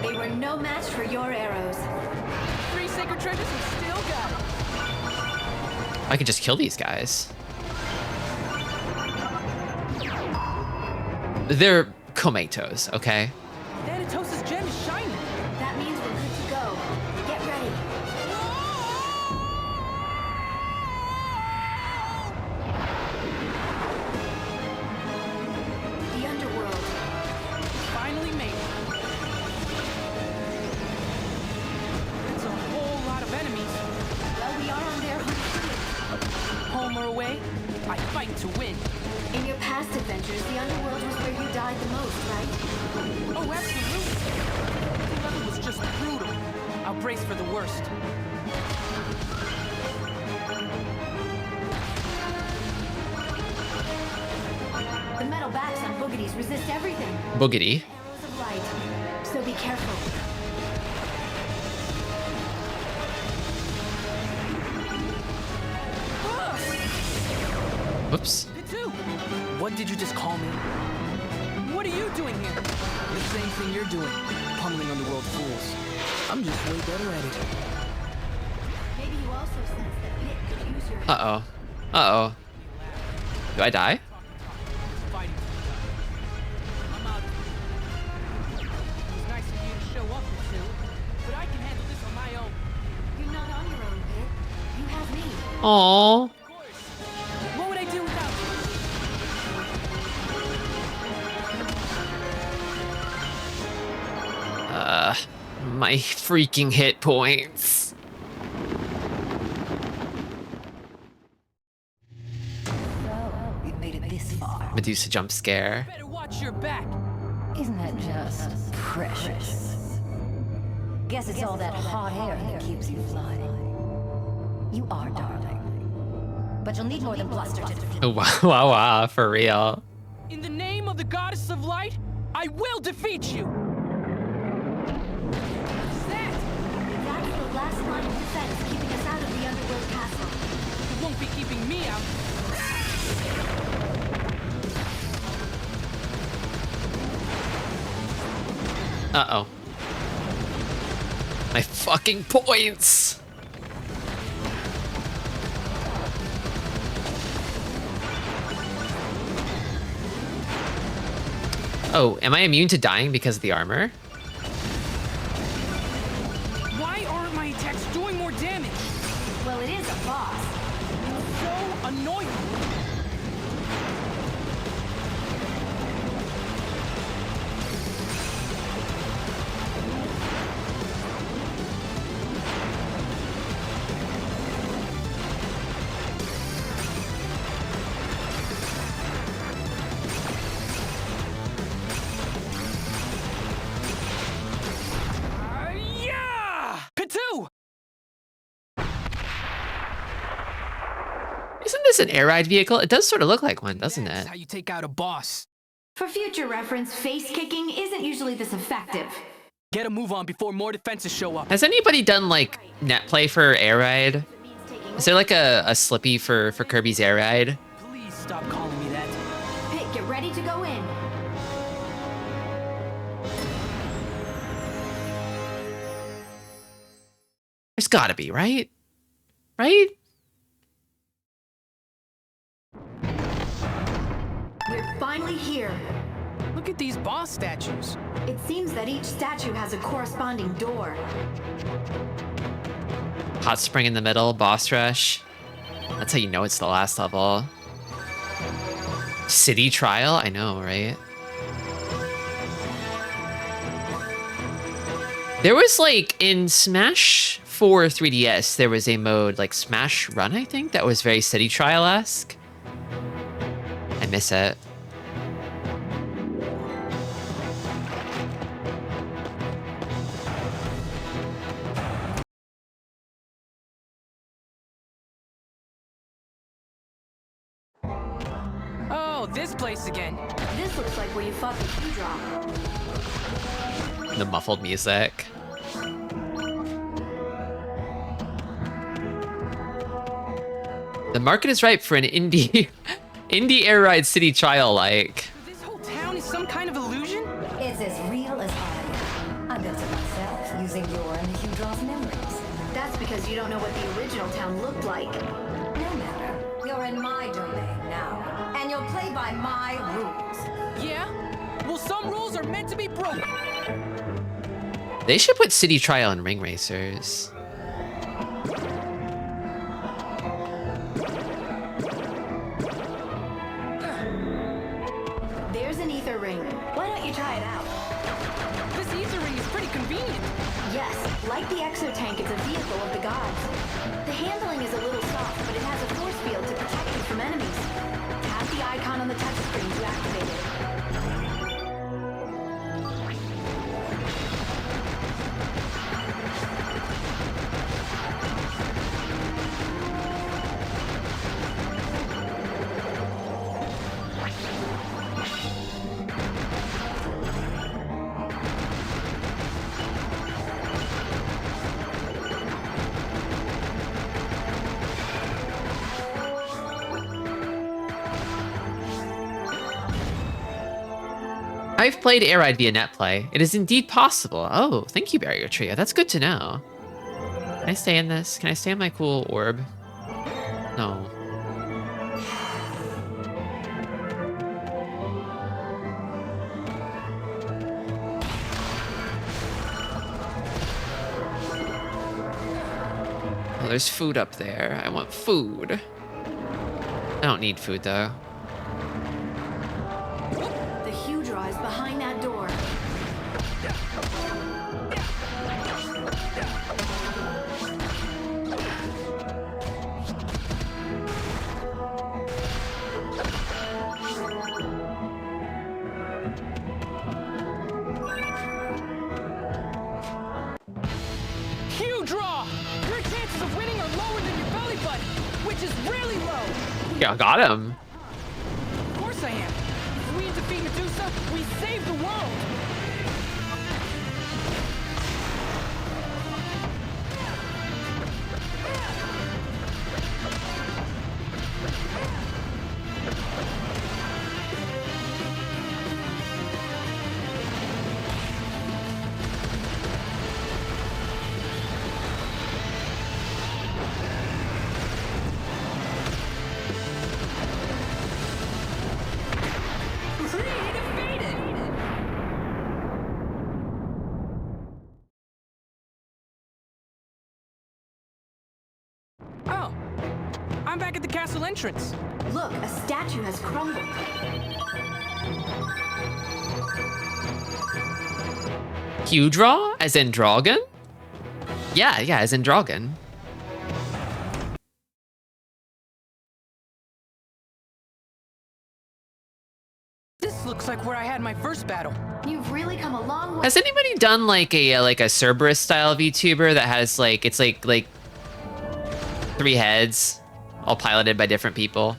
They were no match for your arrows. sacred treasures and still got it. I could just kill these guys. They're Komatos, okay? Thanatos' gem is shining. That means we're good to go. Get ready. The underworld. Finally made it. That's a whole lot of enemies. Well, we are on their home Home or away, I fight to win. field. In your past adventures, the underworld was where you died the most, right? Oh, absolutely. The level was just brutal. I'll brace for the worst. The metal backs on boogeties resist everything. Boogity. Arrows of light. So be careful. Whoops. Pitu! What did you just call me? What are you doing here? The same thing you're doing. Pummeling underworld fools. I'm just way better at it. Maybe you also sense that Pit could use your Uh-oh. Uh-oh. Do I die? Fighting. I'm out. It was nice of you to show up, Pitu, but I can handle this on my own. You're not on your own, Pit. You have me. Aww. Of course. What would I do without you? My freaking hit points. We've made it this far. Medusa jump scare. Better watch your back. Isn't that just precious? Guess it's all that hot air that keeps you flying. You are, darling. But you'll need more than bluster to defeat. Oh, wow, wow, wow, for real. In the name of the goddess of light, I will defeat you. What's that? That's the last line of defense keeping us out of the underworld castle. It won't be keeping me out. Uh-oh. My fucking points! Oh, am I immune to dying because of the armor? Why aren't my attacks doing more damage? Well, it is a boss. It's so annoying. Yeah! Pitu! Isn't this an air ride vehicle? It does sort of look like one, doesn't That's it? how you take out a boss. For future reference, face kicking isn't usually this effective. Get a move on before more defenses show up. Has anybody done like net play for air ride? Is there like a Slippy for Kirby's air ride? Please stop calling me that. Pit, get ready to go in. There's gotta be, right? Right? We're finally here. Look at these boss statues. It seems that each statue has a corresponding door. Hot spring in the middle, boss rush. That's how you know it's the last level. City trial? I know, right? There was like in Smash 4 3DS, there was a mode like Smash Run, I think, that was very City Trial-esque. I miss it. Oh, this place again. This looks like where you fought the Q-drop. The muffled music. The market is ripe for an indie air ride city trial like. So this whole town is some kind of illusion? It's as real as I am. I built it myself using your and the Hugh Draw's memories. That's because you don't know what the original town looked like. No matter. You're in my domain now, and you'll play by my rules. Yeah? Well, some rules are meant to be broken. They should put City Trial and Ring Racers. There's an ether ring. Why don't you try it out? This ether ring is pretty convenient. Yes, like the exotank, it's a vehicle of the gods. The handling is a little soft, but it has a force field to protect you from enemies. Tap the icon on the touchscreen to activate it. I've played Air Ride via NetPlay. It is indeed possible. Oh, thank you, Barrier Trio. That's good to know. Can I stay in this? Can I stay in my cool orb? No. Oh, there's food up there. I want food. I don't need food, though. The huge rise behind that door. Huge draw! Your chances of winning are lower than your belly button, which is really low. Yeah, got him. Of course I am. If we defeat Medusa, we save the world. Oh, I'm back at the castle entrance. Look, a statue has crumbled. Q-Draw? As in Dragon? Yeah, as in Dragon. This looks like where I had my first battle. You've really come a long way. Has anybody done like a Cerberus style VTuber that has like it's like 3 heads, all piloted by different people?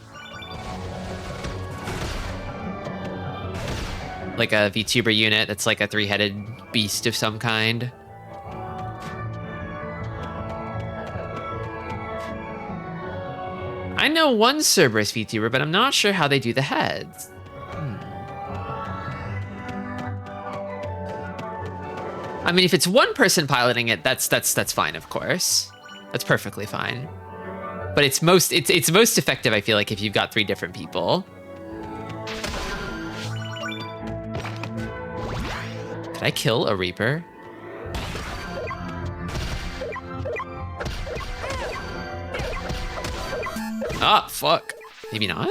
Like a VTuber unit that's like a 3-headed beast of some kind. I know one Cerberus VTuber, but I'm not sure how they do the heads. I mean, if it's one person piloting it, that's fine, of course. That's perfectly fine. But it's most effective, I feel like, if you've got 3 different people. Could I kill a Reaper? Ah, fuck. Maybe not?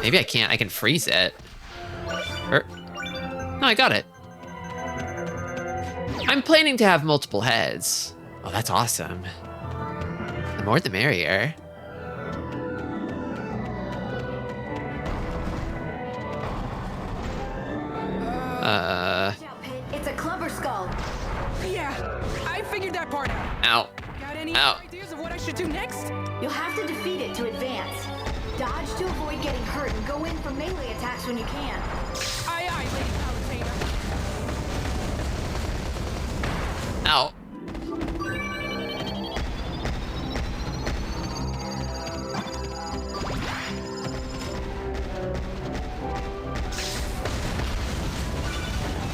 Maybe I can't. I can freeze it. No, I got it. I'm planning to have multiple heads. Oh, that's awesome. The more the merrier. It's a clubber skull. Yeah, I figured that part out. Ow. Got any Ow. ideas of what I should do next? You'll have to defeat it to advance. Dodge to avoid getting hurt and go in for melee attacks when you can. Aye, aye, Lady Palutena. Ow.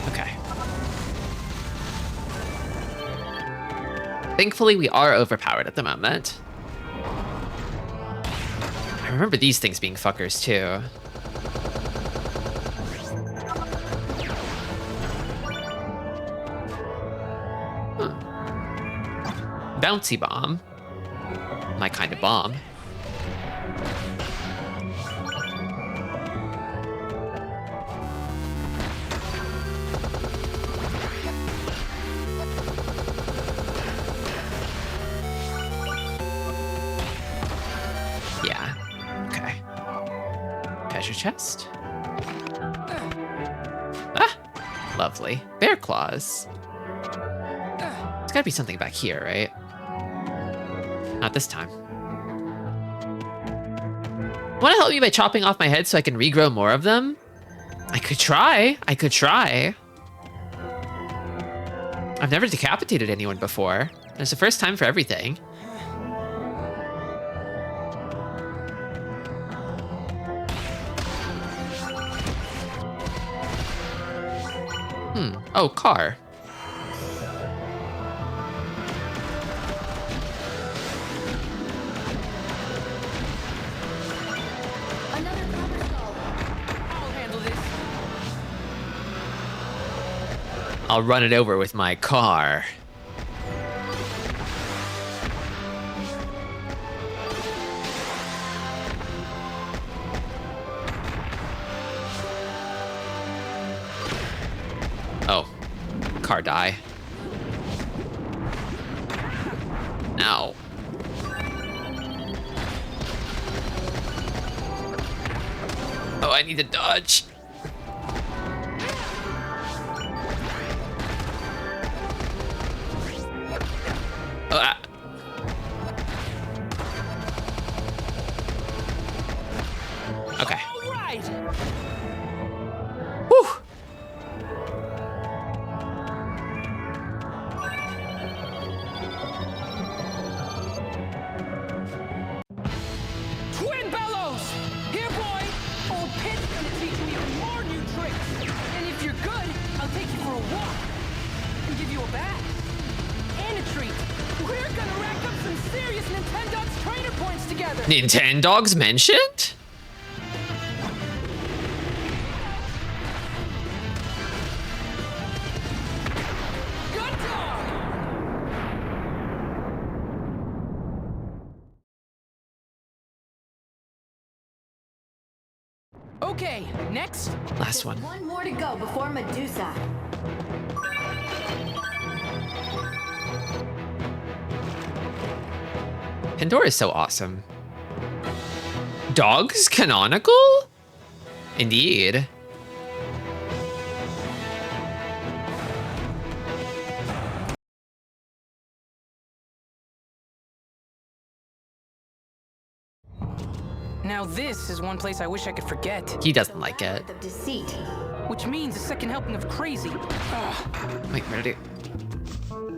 Okay. Thankfully, we are overpowered at the moment. I remember these things being fuckers, too. Bouncy bomb. My kind of bomb. Yeah. Okay. Treasure chest. Ah! Lovely. Bear claws. There's gotta be something back here, right? Not this time. Want to help me by chopping off my head so I can regrow more of them? I could try. I could try. I've never decapitated anyone before. It's the first time for everything. Oh, car. I'll run it over with my car. Oh, car die. Ow. Oh, I need to dodge. Okay. All right. Whew. Twin bellows! Here, boy! Old Pit's gonna teach you even more new tricks. And if you're good, I'll take you for a walk. And give you a bath. And a treat. We're gonna rack up some serious Nintendogs trainer points together. Nintendogs mentioned? Good dog! Okay, next. Last one. One more to go before Medusa. Pandora is so awesome. Dogs canonical? Indeed. Now this is one place I wish I could forget. He doesn't like it. The deceit. Which means a second helping of crazy. Wait, where did it?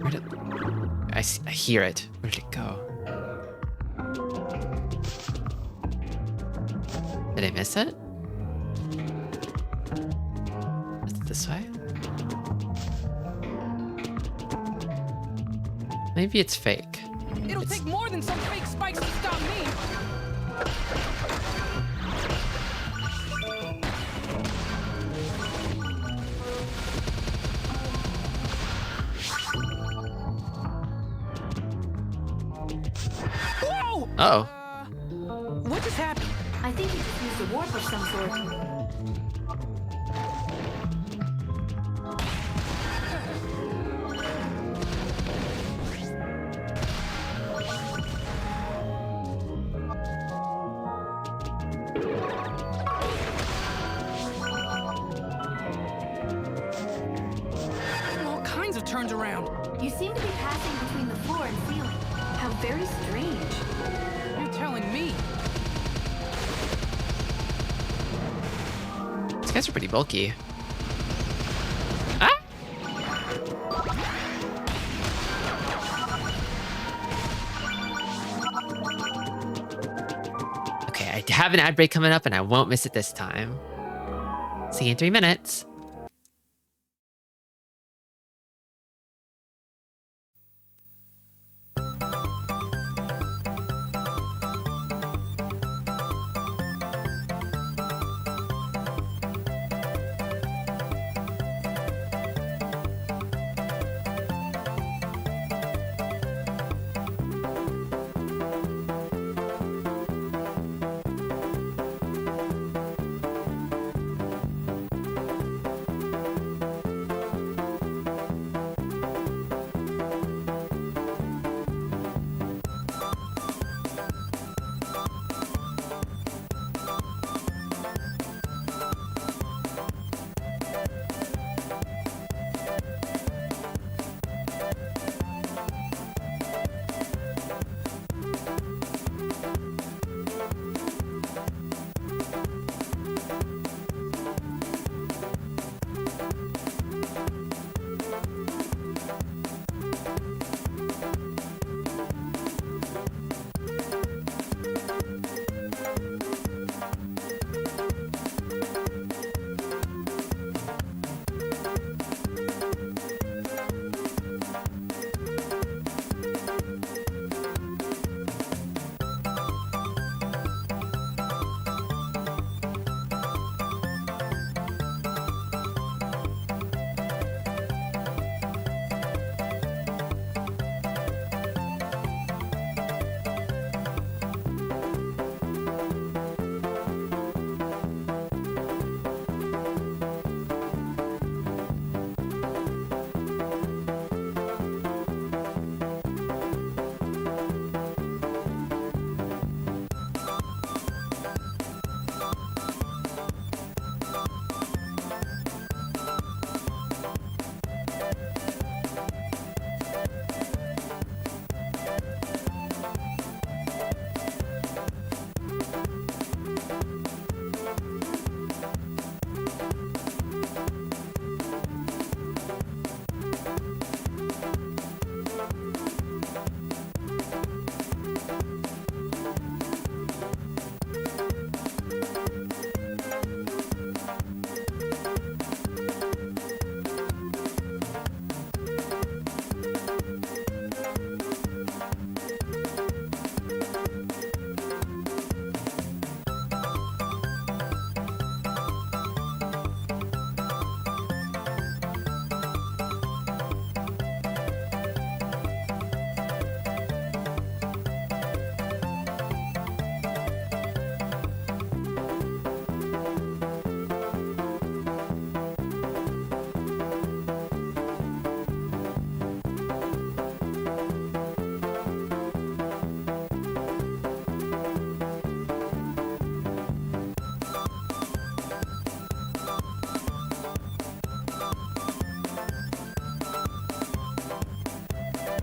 Where did? I hear it. Where did it go? Did I miss it? Is it this way? Maybe it's fake. It'll take more than some fake spikes to stop me. Whoa! Uh-oh. What just happened? I think he just used a warp of some sort. All kinds of turns around. You seem to be passing between the floor and ceiling. How very strange. You're telling me. These guys are pretty bulky. Ah! Okay, I have an ad break coming up and I won't miss it this time. See you in 3 minutes.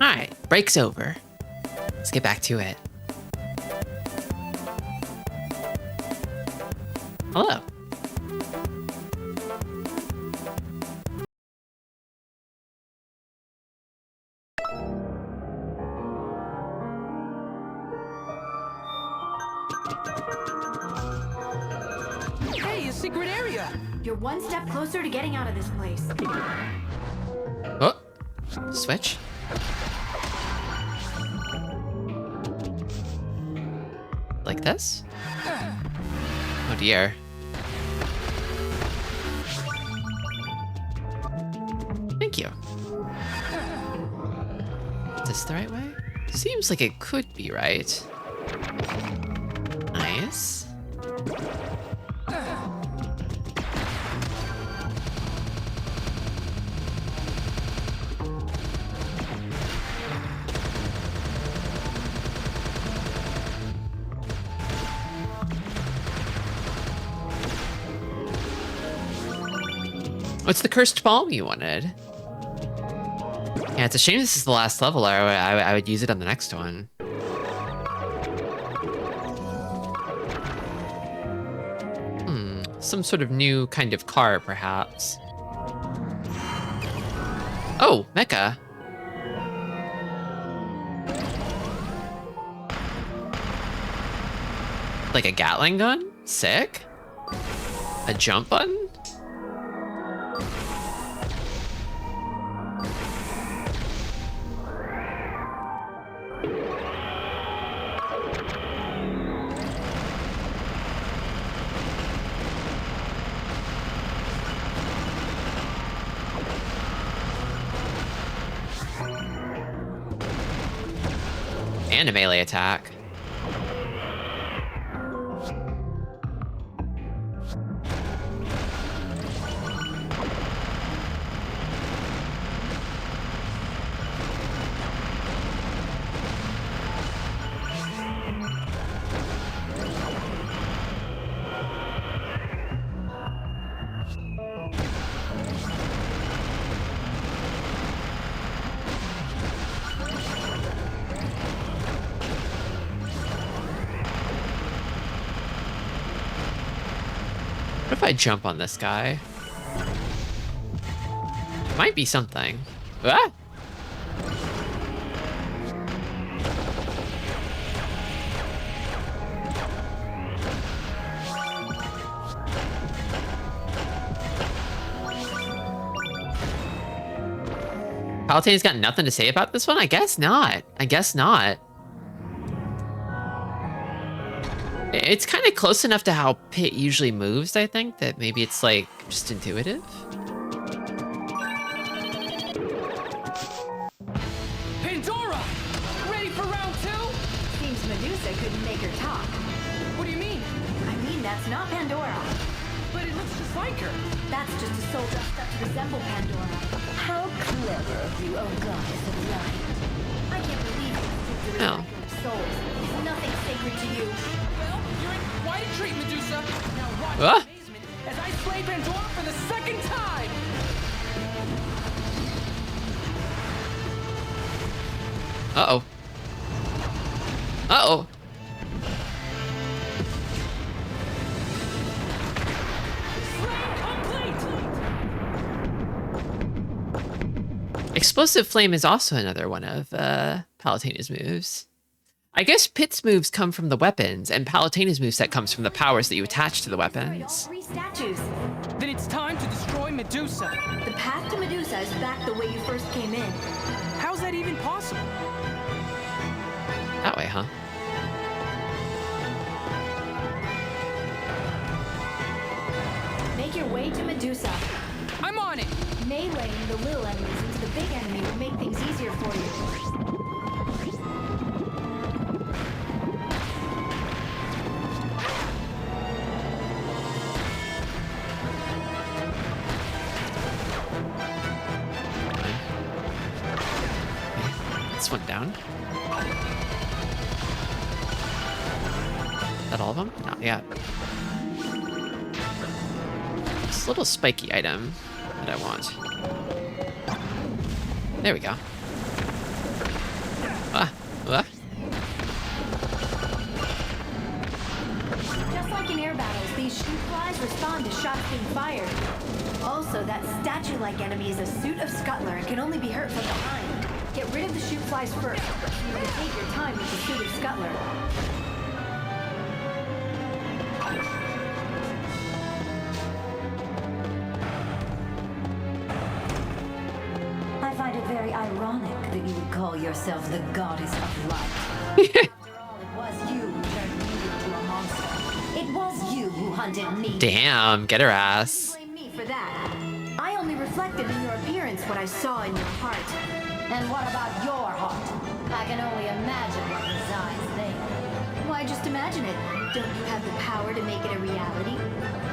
Alright, break's over. Let's get back to it. Hello. Hey, a secret area! You're one step closer to getting out of this place. Oh, switch. Like this? Oh dear. Thank you. Is this the right way? Seems like it could be right. Nice. What's the cursed palm you wanted? Yeah, it's a shame this is the last level, or I would use it on the next one. Some sort of new kind of car, perhaps. Oh, mecha. Like a Gatling gun? Sick. A jump button? And a melee attack. What if I jump on this guy? Might be something. Ah! Palatine's got nothing to say about this one? I guess not. I guess not. It's kind of close enough to how Pit usually moves, I think, that maybe it's like just intuitive. Pandora! Ready for round 2? Seems Medusa couldn't make her talk. What do you mean? I mean, that's not Pandora. But it looks just like her. That's just a soul dressed up to resemble Pandora. How clever of you, oh goddess of light. I can't believe you stooped to Oh. recycle our souls. Is nothing sacred to you? Well, you're in quite a treat, Medusa. Now watch Ah. in amazement as I slay Pandora for the second time! Uh-oh. Uh-oh. Slay complete! Explosive Flame is also another one of Palutena's moves. I guess Pit's moves come from the weapons, and Palutena's moveset comes from the powers that you attach to the Destroyed all weapons. 3 statues. Then it's time to destroy Medusa. The path to Medusa is back the way you first came in. How's that even possible? That way, huh? Make your way to Medusa. I'm on it! Meleeing the little enemies into the big enemy will make things easier for you. This one down. Is that all of them? Not yet. This little spiky item that I want. There we go. air battles, these shoot flies respond to shots being fired. Also, that statue-like enemy is a suit of scuttler and can only be hurt from behind. Get rid of the shoot flies first. You can take your time with the suit of scuttler. I find it very ironic that you would call yourself the goddess of light. After all, it was you who turned me into a monster. It was you who hunted me. Damn, get her ass. Blame me for that. I only reflected in your appearance what I saw in your heart. And what about your heart? I can only imagine what resides there. Why just imagine it? Don't you have the power to make it a reality?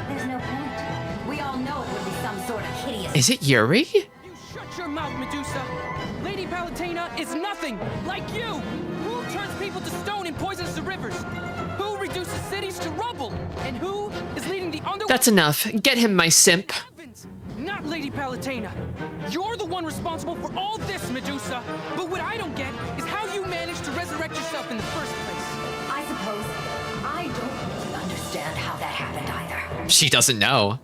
There's no point. We all know it would be some sort of hideous. Is it Yuri? You shut your mouth, Medusa. Lady Palutena is nothing like you. Who turns people to stone and poisons the rivers? Who reduces cities to rubble? And who is leading the underworld? That's enough. Get him, my simp. Not Lady Palutena. You're the one responsible for all this, Medusa. But what I don't get is how you managed to resurrect yourself in the first place. I suppose I don't really understand how that happened either. She doesn't know.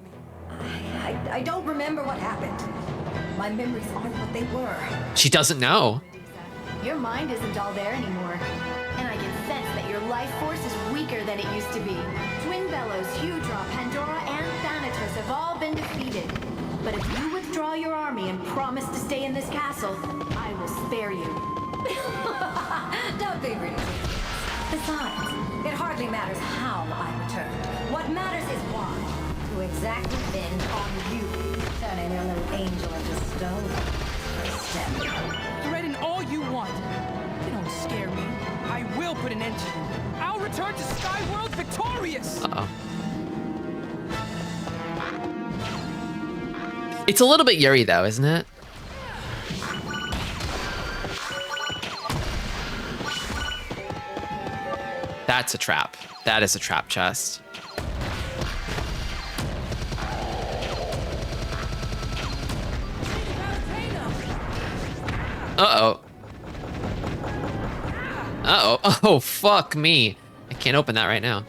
I don't remember what happened. My memories aren't what they were. She doesn't know. Your mind isn't all there anymore. And I can sense that your life force is weaker than it used to be. Twin Bellows, Hudra, Pandora, and Thanatos have all been defeated. But if you withdraw your army and promise to stay in this castle, I will spare you. Don't be ridiculous. Besides, it hardly matters how I return. What matters is why. To exact revenge on you, turning your little angel into stone. Step. Threaten all you want. You don't scare me. I will put an end to you. I'll return to Skyworld victorious. Uh-oh. It's a little bit Yuri though, isn't it? That's a trap. That is a trap chest. Uh-oh. Uh-oh. Oh, fuck me. I can't open that right now.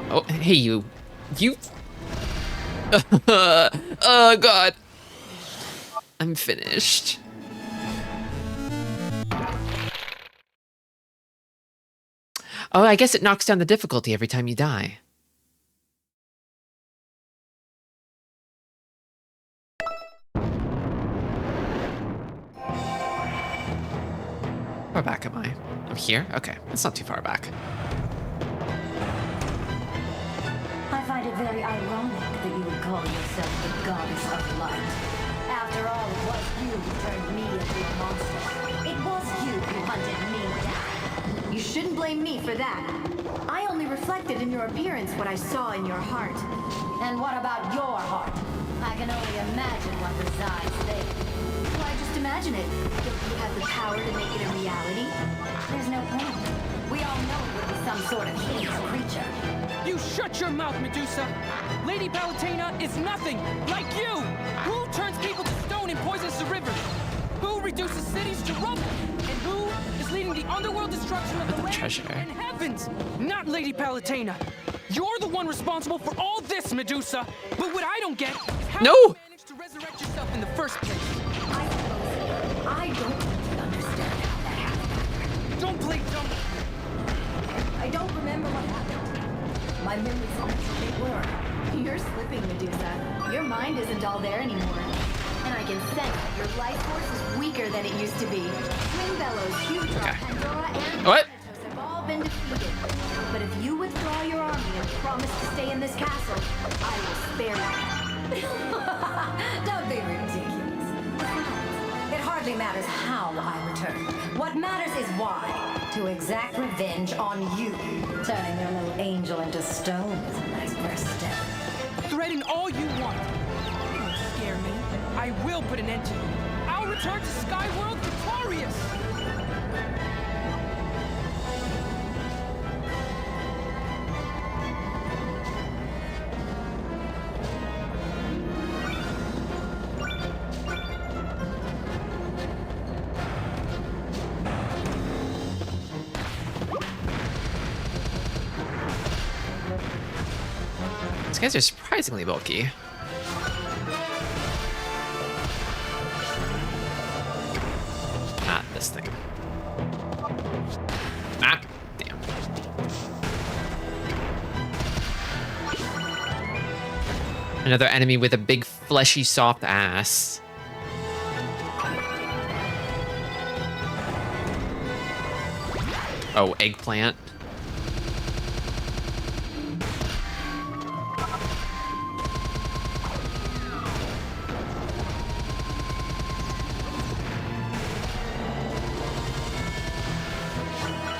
Oh, hey, you. You. Oh, God. I'm finished. Oh, I guess it knocks down the difficulty every time you die. How far back am I? I'm here? Okay, that's not too far back. I find it very ironic that you would call yourself the goddess of light. After all, it was you who turned me into a monster. It was you who hunted me down. You shouldn't blame me for that. I only reflected in your appearance what I saw in your heart. And what about your heart? I can only imagine what resides there. Why just imagine it? Don't you have the power to make it a reality? There's no point. We all know it would be some sort of hideous creature. You shut your mouth, Medusa. Lady Palutena is nothing like you. Who turns people to stone and poisons the rivers? Who reduces cities to rubble? And who is leading the underworld destruction of the land treasure. and heavens? Not Lady Palutena. You're the one responsible for all this, Medusa. But what I don't get is how you managed to resurrect yourself in the first place. I suppose I don't really understand how that happened. Don't play dumb. I don't remember what happened. My memories aren't what they were. You're slipping, Medusa. Your mind isn't all there anymore. And I can sense that your life force is weaker than it used to be. Twin Bellows, Hudra, Pandora, and What? Thanatos have all been defeated. But if you withdraw your army and promise to stay in this castle, I will spare you. Don't be ridiculous. It hardly matters how I return. What matters is why. To exact revenge on you. Turning your little angel into stone is a nice first step. Threaten all you want. You don't scare me. I will put an end to you. I'll return to Skyworld victorious. guys are surprisingly bulky. Not this thing. Ah, damn. Another enemy with a big, fleshy, soft ass. Oh, eggplant.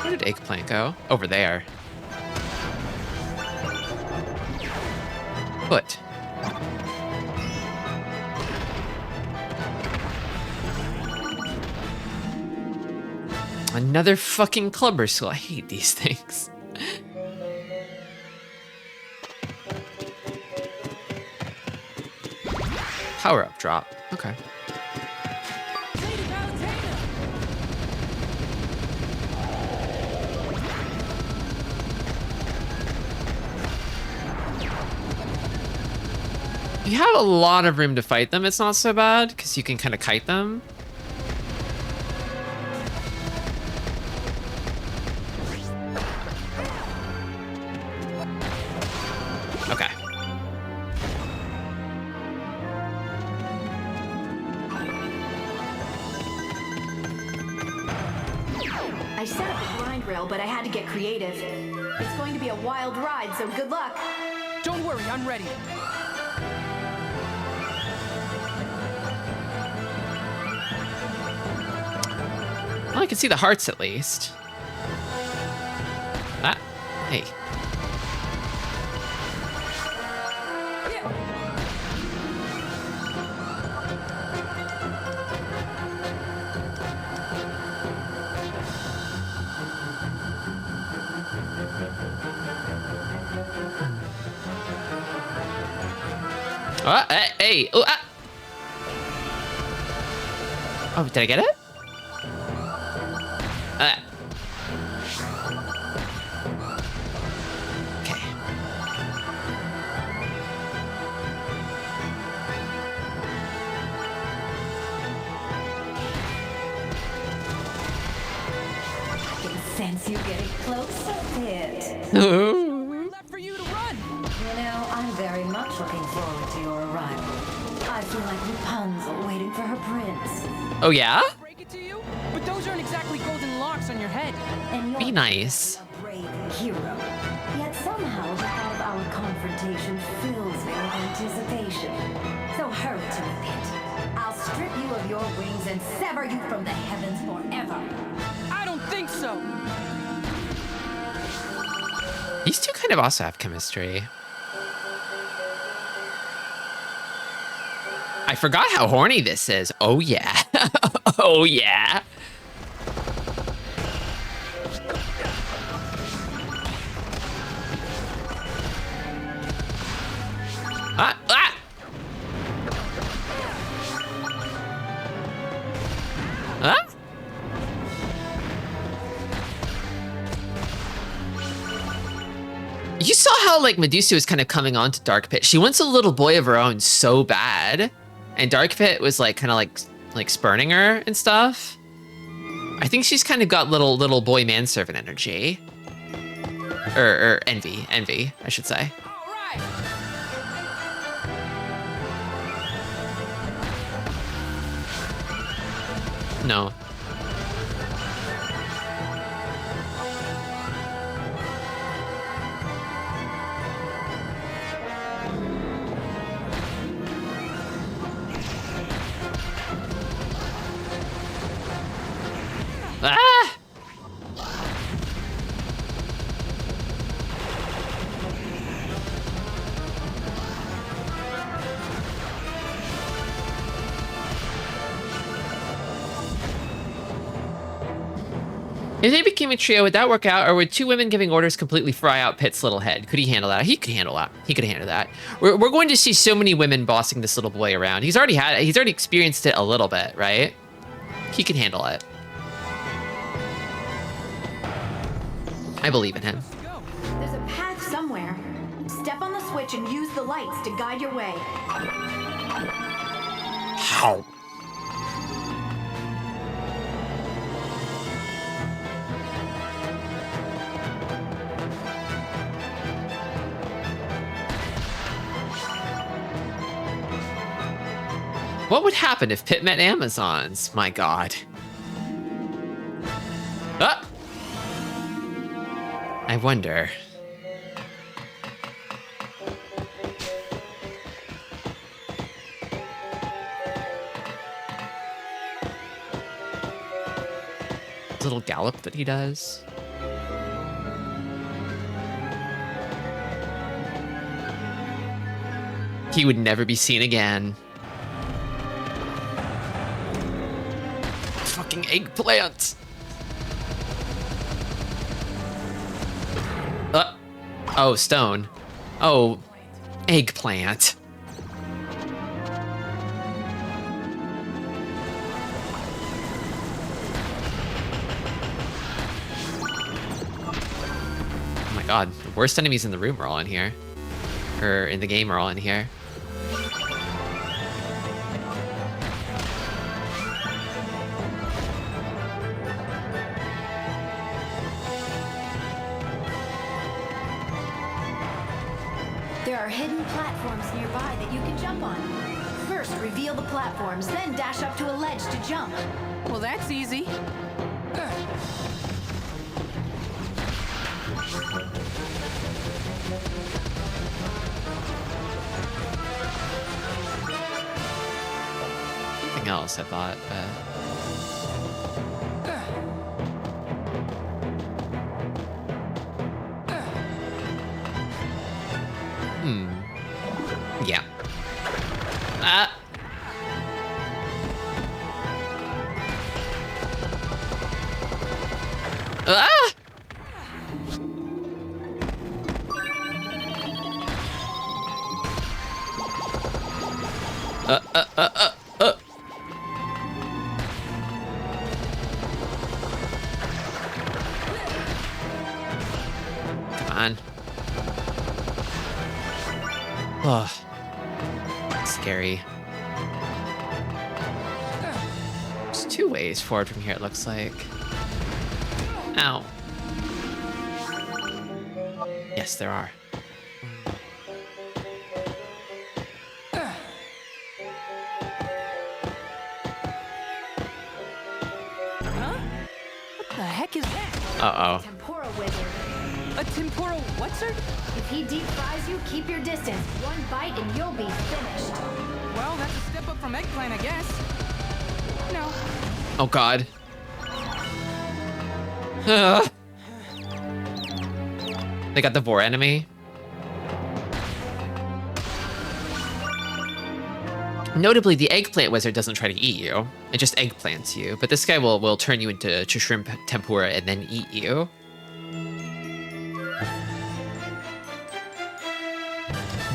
Where did eggplant go? Over there. Foot. Another fucking clubber skull. I hate these things. Power up drop. Okay. You have a lot of room to fight them. It's not so bad because you can kind of kite them. Okay. I set up a grind rail, but I had to get creative. It's going to be a wild ride, so good luck. Don't worry, I'm ready. Well, I can see the hearts at least. Ah, hey. Hey, oh, ah. Oh, did I get it? Okay. I can sense you getting closer, Pit. Left for you to run. You know, I'm very much looking forward to your arrival. I feel like Rapunzel waiting for her prince. Oh, yeah? Break it to you, but those aren't exactly golden locks on your head. And you're Be nice. a brave hero. Yet somehow the thought of our confrontation fills me with anticipation. So hurry to me, Pit. I'll strip you of your wings and sever you from the heavens forever. I don't think so. These two kind of also have chemistry. I forgot how horny this is. Oh, yeah. Oh, yeah. Ah, ah! Huh? You saw how, like, Medusa was kind of coming on to Dark Pit. She wants a little boy of her own so bad. And Dark Pit was, like, kind of, like spurning her and stuff. I think she's kind of got little boy manservant energy. Or envy, I should say. All right. No. Ah! If they became a trio, would that work out, or would two women giving orders completely fry out Pitt's little head? Could he handle that? He could handle that. He could handle that. We're going to see so many women bossing this little boy around. He's already experienced it a little bit, right? He can handle it. I believe in him. There's a path somewhere. Step on the switch switch and use the lights to guide your way. How? What would happen if Pit met Amazons? My god. Ah! I wonder. Little gallop that he does. He would never be seen again. Fucking eggplant. Oh, stone. Oh, eggplant. Oh my god, the worst enemies in the room are all in here. Or in the game are all in here. There are hidden platforms nearby that you can jump on. First, reveal the platforms, then dash up to a ledge to jump. Well, that's easy. Something else I thought, yeah. Ah! Ah! Come on. Oh. Scary. There's two ways forward from here, it looks like. Ow. Yes, there are. Huh? What the heck is that? Uh-oh. Temporal wizard. A temporal what, sir? If he deep fries you, keep your distance. One bite and you'll be finished. Well, that's a step up from eggplant, I guess. No. Oh god. Ah. They got the Vor enemy. Notably, the eggplant wizard doesn't try to eat you. It just eggplants you. But this guy will turn you into shrimp tempura and then eat you.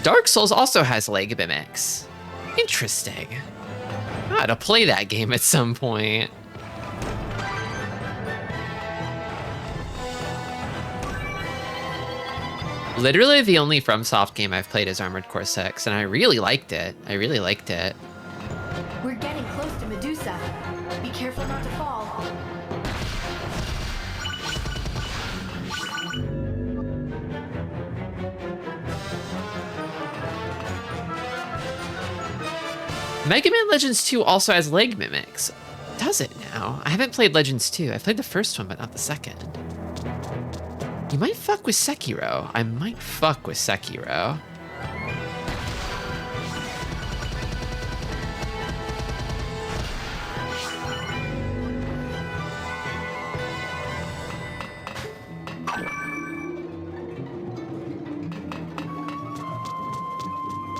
Dark Souls also has leg mimics. Interesting. I ought to play that game at some point. Literally the only FromSoft game I've played is Armored Core 6, and I really liked it. I really liked it. We're getting close to Medusa. Be careful not to fall. Mega Man Legends 2 also has leg mimics. Does it now? I haven't played Legends 2. I played the first one, but not the second. You might fuck with Sekiro. I might fuck with Sekiro.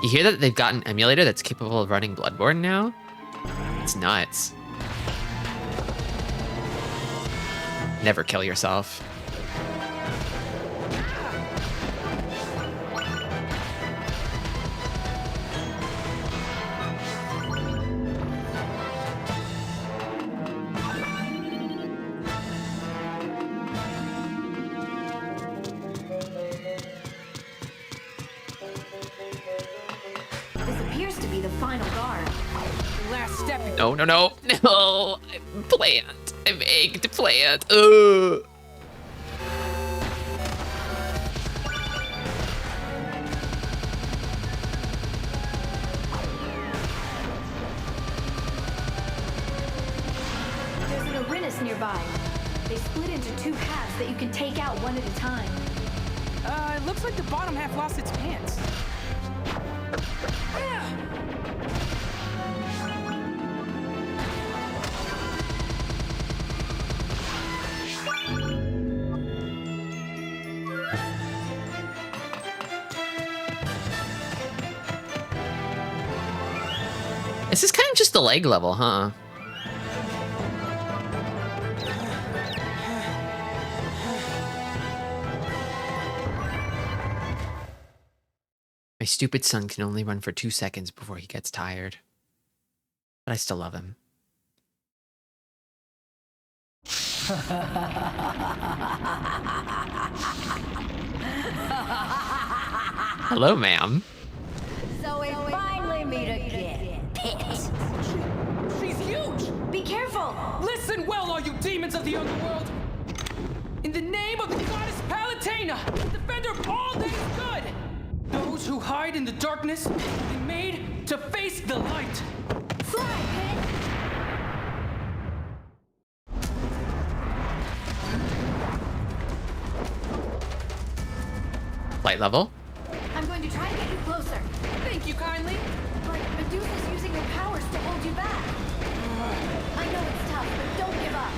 You hear that they've got an emulator that's capable of running Bloodborne now? It's nuts. Never kill yourself. appears to be the final guard. Last step. No, no, no, no. I'm plant. I'm egged plant. Ugh. There's an Icarus nearby. They split into two halves that you can take out one at a time. It looks like the bottom half lost its pants. This is kind of just the leg level, huh? My stupid son can only run for 2 seconds before he gets tired. But I still love him. Hello, ma'am. So we finally meet again. Pit. She's huge! Be careful! Listen well, all you demons of the underworld! In the name of the goddess Palutena, defender of all that is good! Those who hide in the darkness will be made to face the light! Fly, Pit! Light level. I'm going to try to get you closer. Thank you kindly! But Medusa's using her powers to hold you back. I know it's tough, but don't give up.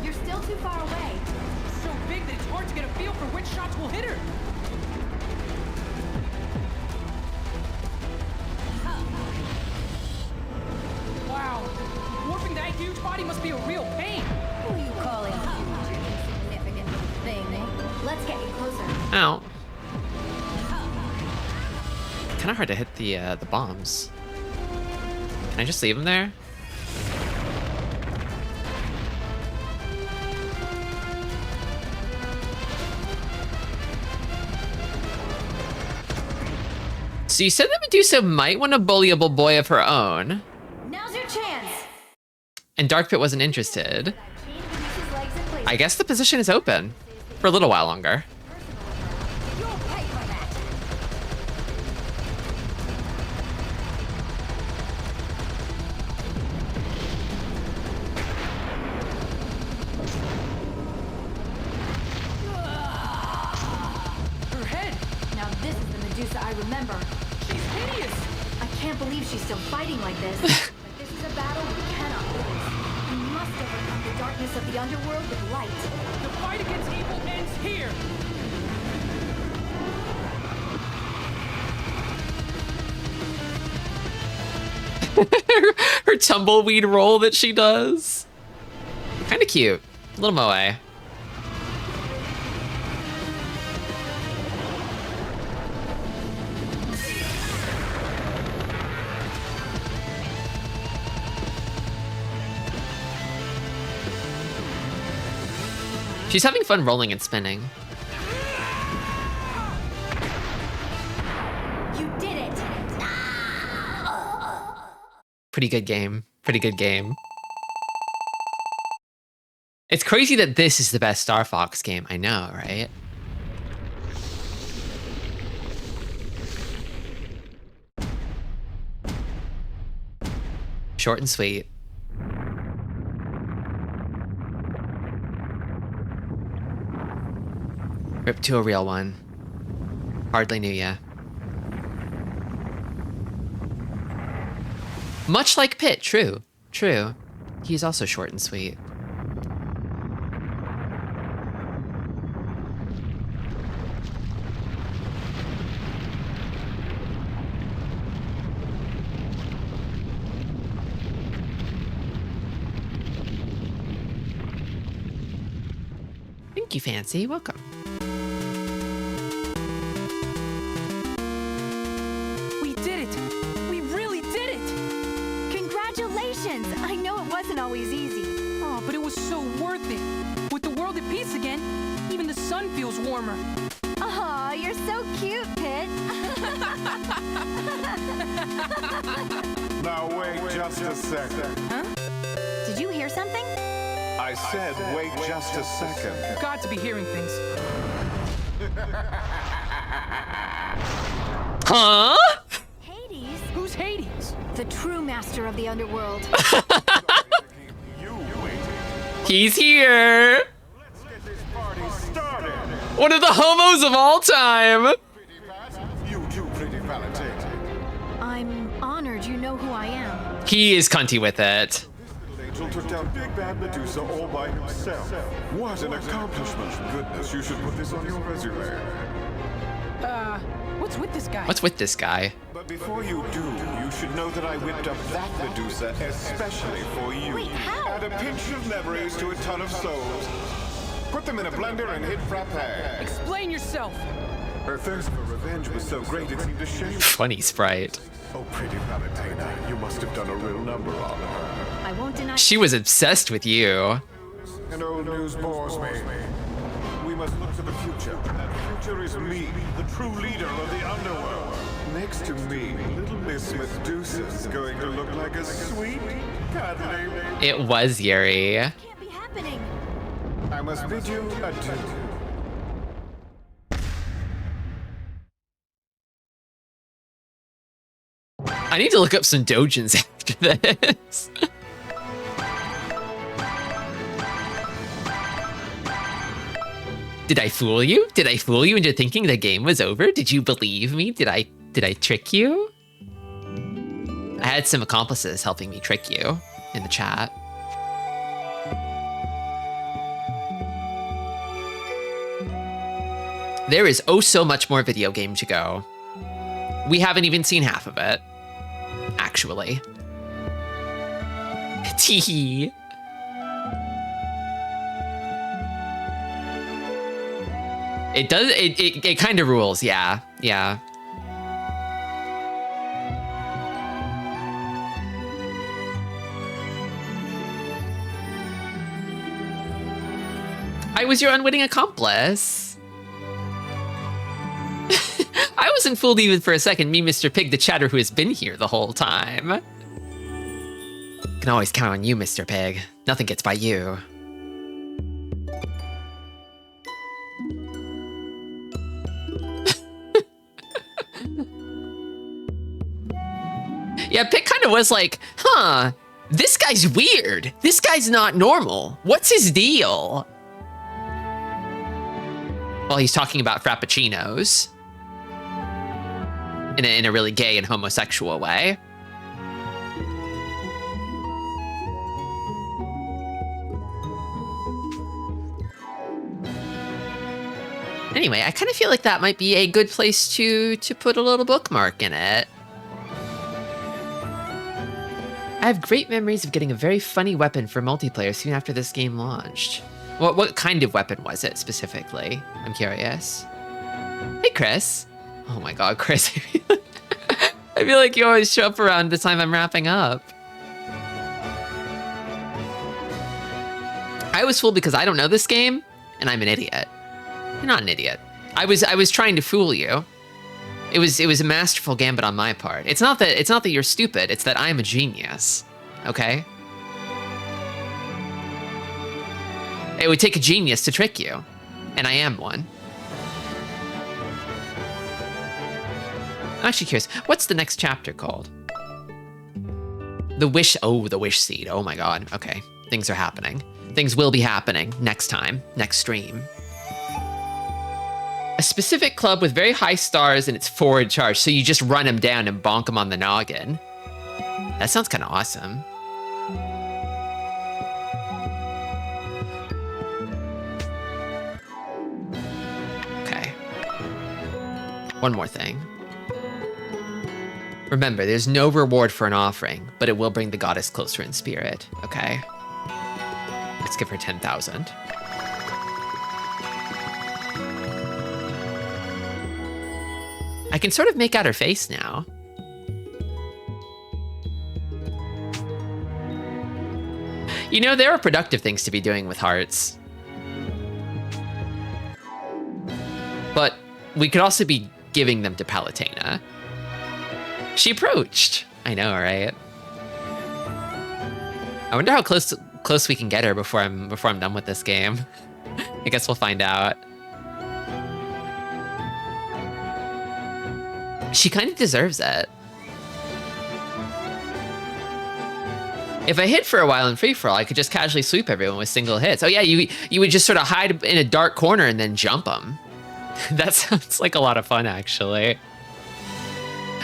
You're still too far away. So big that it's hard to get a feel for which shots will hit her! Wow, warping that huge body must be a real pain! Who you calling huge, you insignificant thing? Let's get you closer. Ow. Kind of hard to hit the bombs. Can I just leave them there? So you said that Medusa might want a bullyable boy of her own, Now's your chance. and Dark Pit wasn't interested. Chain Medusa's legs in place. I guess the position is open for a little while longer. You'll pay for that. Her head! Now this is the Medusa I remember. She's hideous! I can't believe she's still fighting like this. But this is a battle we cannot lose. We must overcome the darkness of the underworld with light. The fight against evil ends here! Her tumbleweed roll that she does. Kind of cute. A little moe. She's having fun rolling and spinning. You did it! Pretty good game. Pretty good game. It's crazy that this is the best Star Fox game. I know, right? Short and sweet. Rip to a real one. Hardly knew ya. Much like Pitt, true. True. He's also short and sweet. Thank you, Fancy. Welcome. We did it! We really did it! Congratulations! I know it wasn't always easy. was so worth it. With the world at peace again, even the sun feels warmer. Aw, you're so cute, Pit. Now wait just a second. Did you hear something? I said wait just a second. Got to be hearing things. Huh? Hades? Who's Hades? The true master of the underworld. You waited. He's here. Let's get this party started. One of the homos of all time. Pretty fast. You too, pretty Valentine. I'm honored you know who I am. He is cunty with it. Angel took down Big Bad Medusa all by himself. What an accomplishment. Goodness, you should put this on your resume. What's with this guy? What's with this guy? But before you do, you should know that I whipped up that Medusa especially for you. Wait, how? Add a pinch of memories to a ton of souls. Put them in a blender and hit frappe. Explain yourself. Her thirst for revenge was so great it seemed a shame. Funny sprite. Oh, pretty Valentina, you must have done a real number on her. I won't deny. She was obsessed with you. And old news bores me. We must look to the future. That future is me, the true leader of the underworld. Next to me, little Miss Medusa is going to look like a sweet, cuddly... It was Yuri. Can't be happening. I must bid you adieu. I need to look up some dojins after this. Did I fool you? Did I fool you into thinking the game was over? Did you believe me? Did I trick you? I had some accomplices helping me trick you in the chat. There is oh so much more video game to go. We haven't even seen half of it, actually. Teehee. It does, it kind of rules, yeah, yeah. I was your unwitting accomplice. I wasn't fooled even for a second, me, Mr. Pig the Chatter, who has been here the whole time. Can always count on you, Mr. Pig. Nothing gets by you. Yeah, Pig kind of was like, huh, this guy's weird. This guy's not normal. What's his deal? Well, he's talking about frappuccinos. In a really gay and homosexual way. Anyway, I kind of feel like that might be a good place to put a little bookmark in it. I have great memories of getting a very funny weapon for multiplayer soon after this game launched. What kind of weapon was it specifically? I'm curious. Hey, Chris. Oh my God, Chris. I feel like you always show up around the time I'm wrapping up. I was fooled because I don't know this game, and I'm an idiot. You're not an idiot. I was trying to fool you. It was a masterful gambit on my part. It's not that you're stupid, it's that I'm a genius. Okay? It would take a genius to trick you, and I am one. I'm actually curious, what's the next chapter called? The Wish, oh, the Wish Seed. Oh my God, okay. Things are happening. Things will be happening next time, next stream. A specific club with very high stars in its forward charge, so you just run them down and bonk them on the noggin. That sounds kind of awesome. Okay. One more thing. Remember, there's no reward for an offering, but it will bring the goddess closer in spirit, okay? Let's give her 10,000. I can sort of make out her face now. You know, there are productive things to be doing with hearts. But we could also be giving them to Palutena. She approached. I know, right? I wonder how close we can get her before I'm done with this game. I guess we'll find out. She kind of deserves it. If I hit for a while in free-for-all, I could just casually sweep everyone with single hits. Oh yeah, you would just sort of hide in a dark corner and then jump them. That sounds like a lot of fun, actually.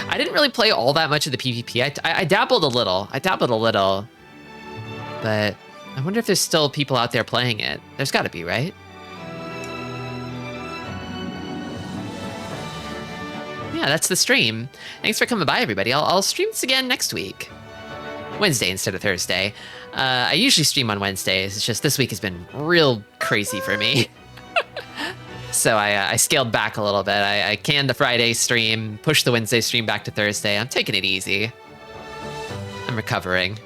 I didn't really play all that much of the PvP. I dabbled a little. But I wonder if there's still people out there playing it. There's got to be, right? Yeah, that's the stream. Thanks for coming by, everybody. I'll stream this again next week. Wednesday instead of Thursday. I usually stream on Wednesdays. It's just this week has been real crazy for me. So I scaled back a little bit. I canned the Friday stream, pushed the Wednesday stream back to Thursday. I'm taking it easy. I'm recovering.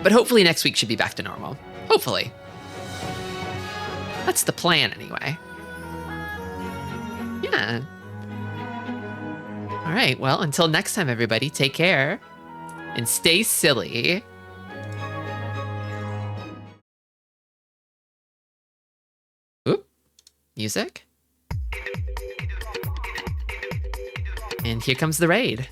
But hopefully next week should be back to normal. Hopefully. That's the plan anyway. Yeah. All right, well, until next time, everybody, take care and stay silly. Oop, music. And here comes the raid.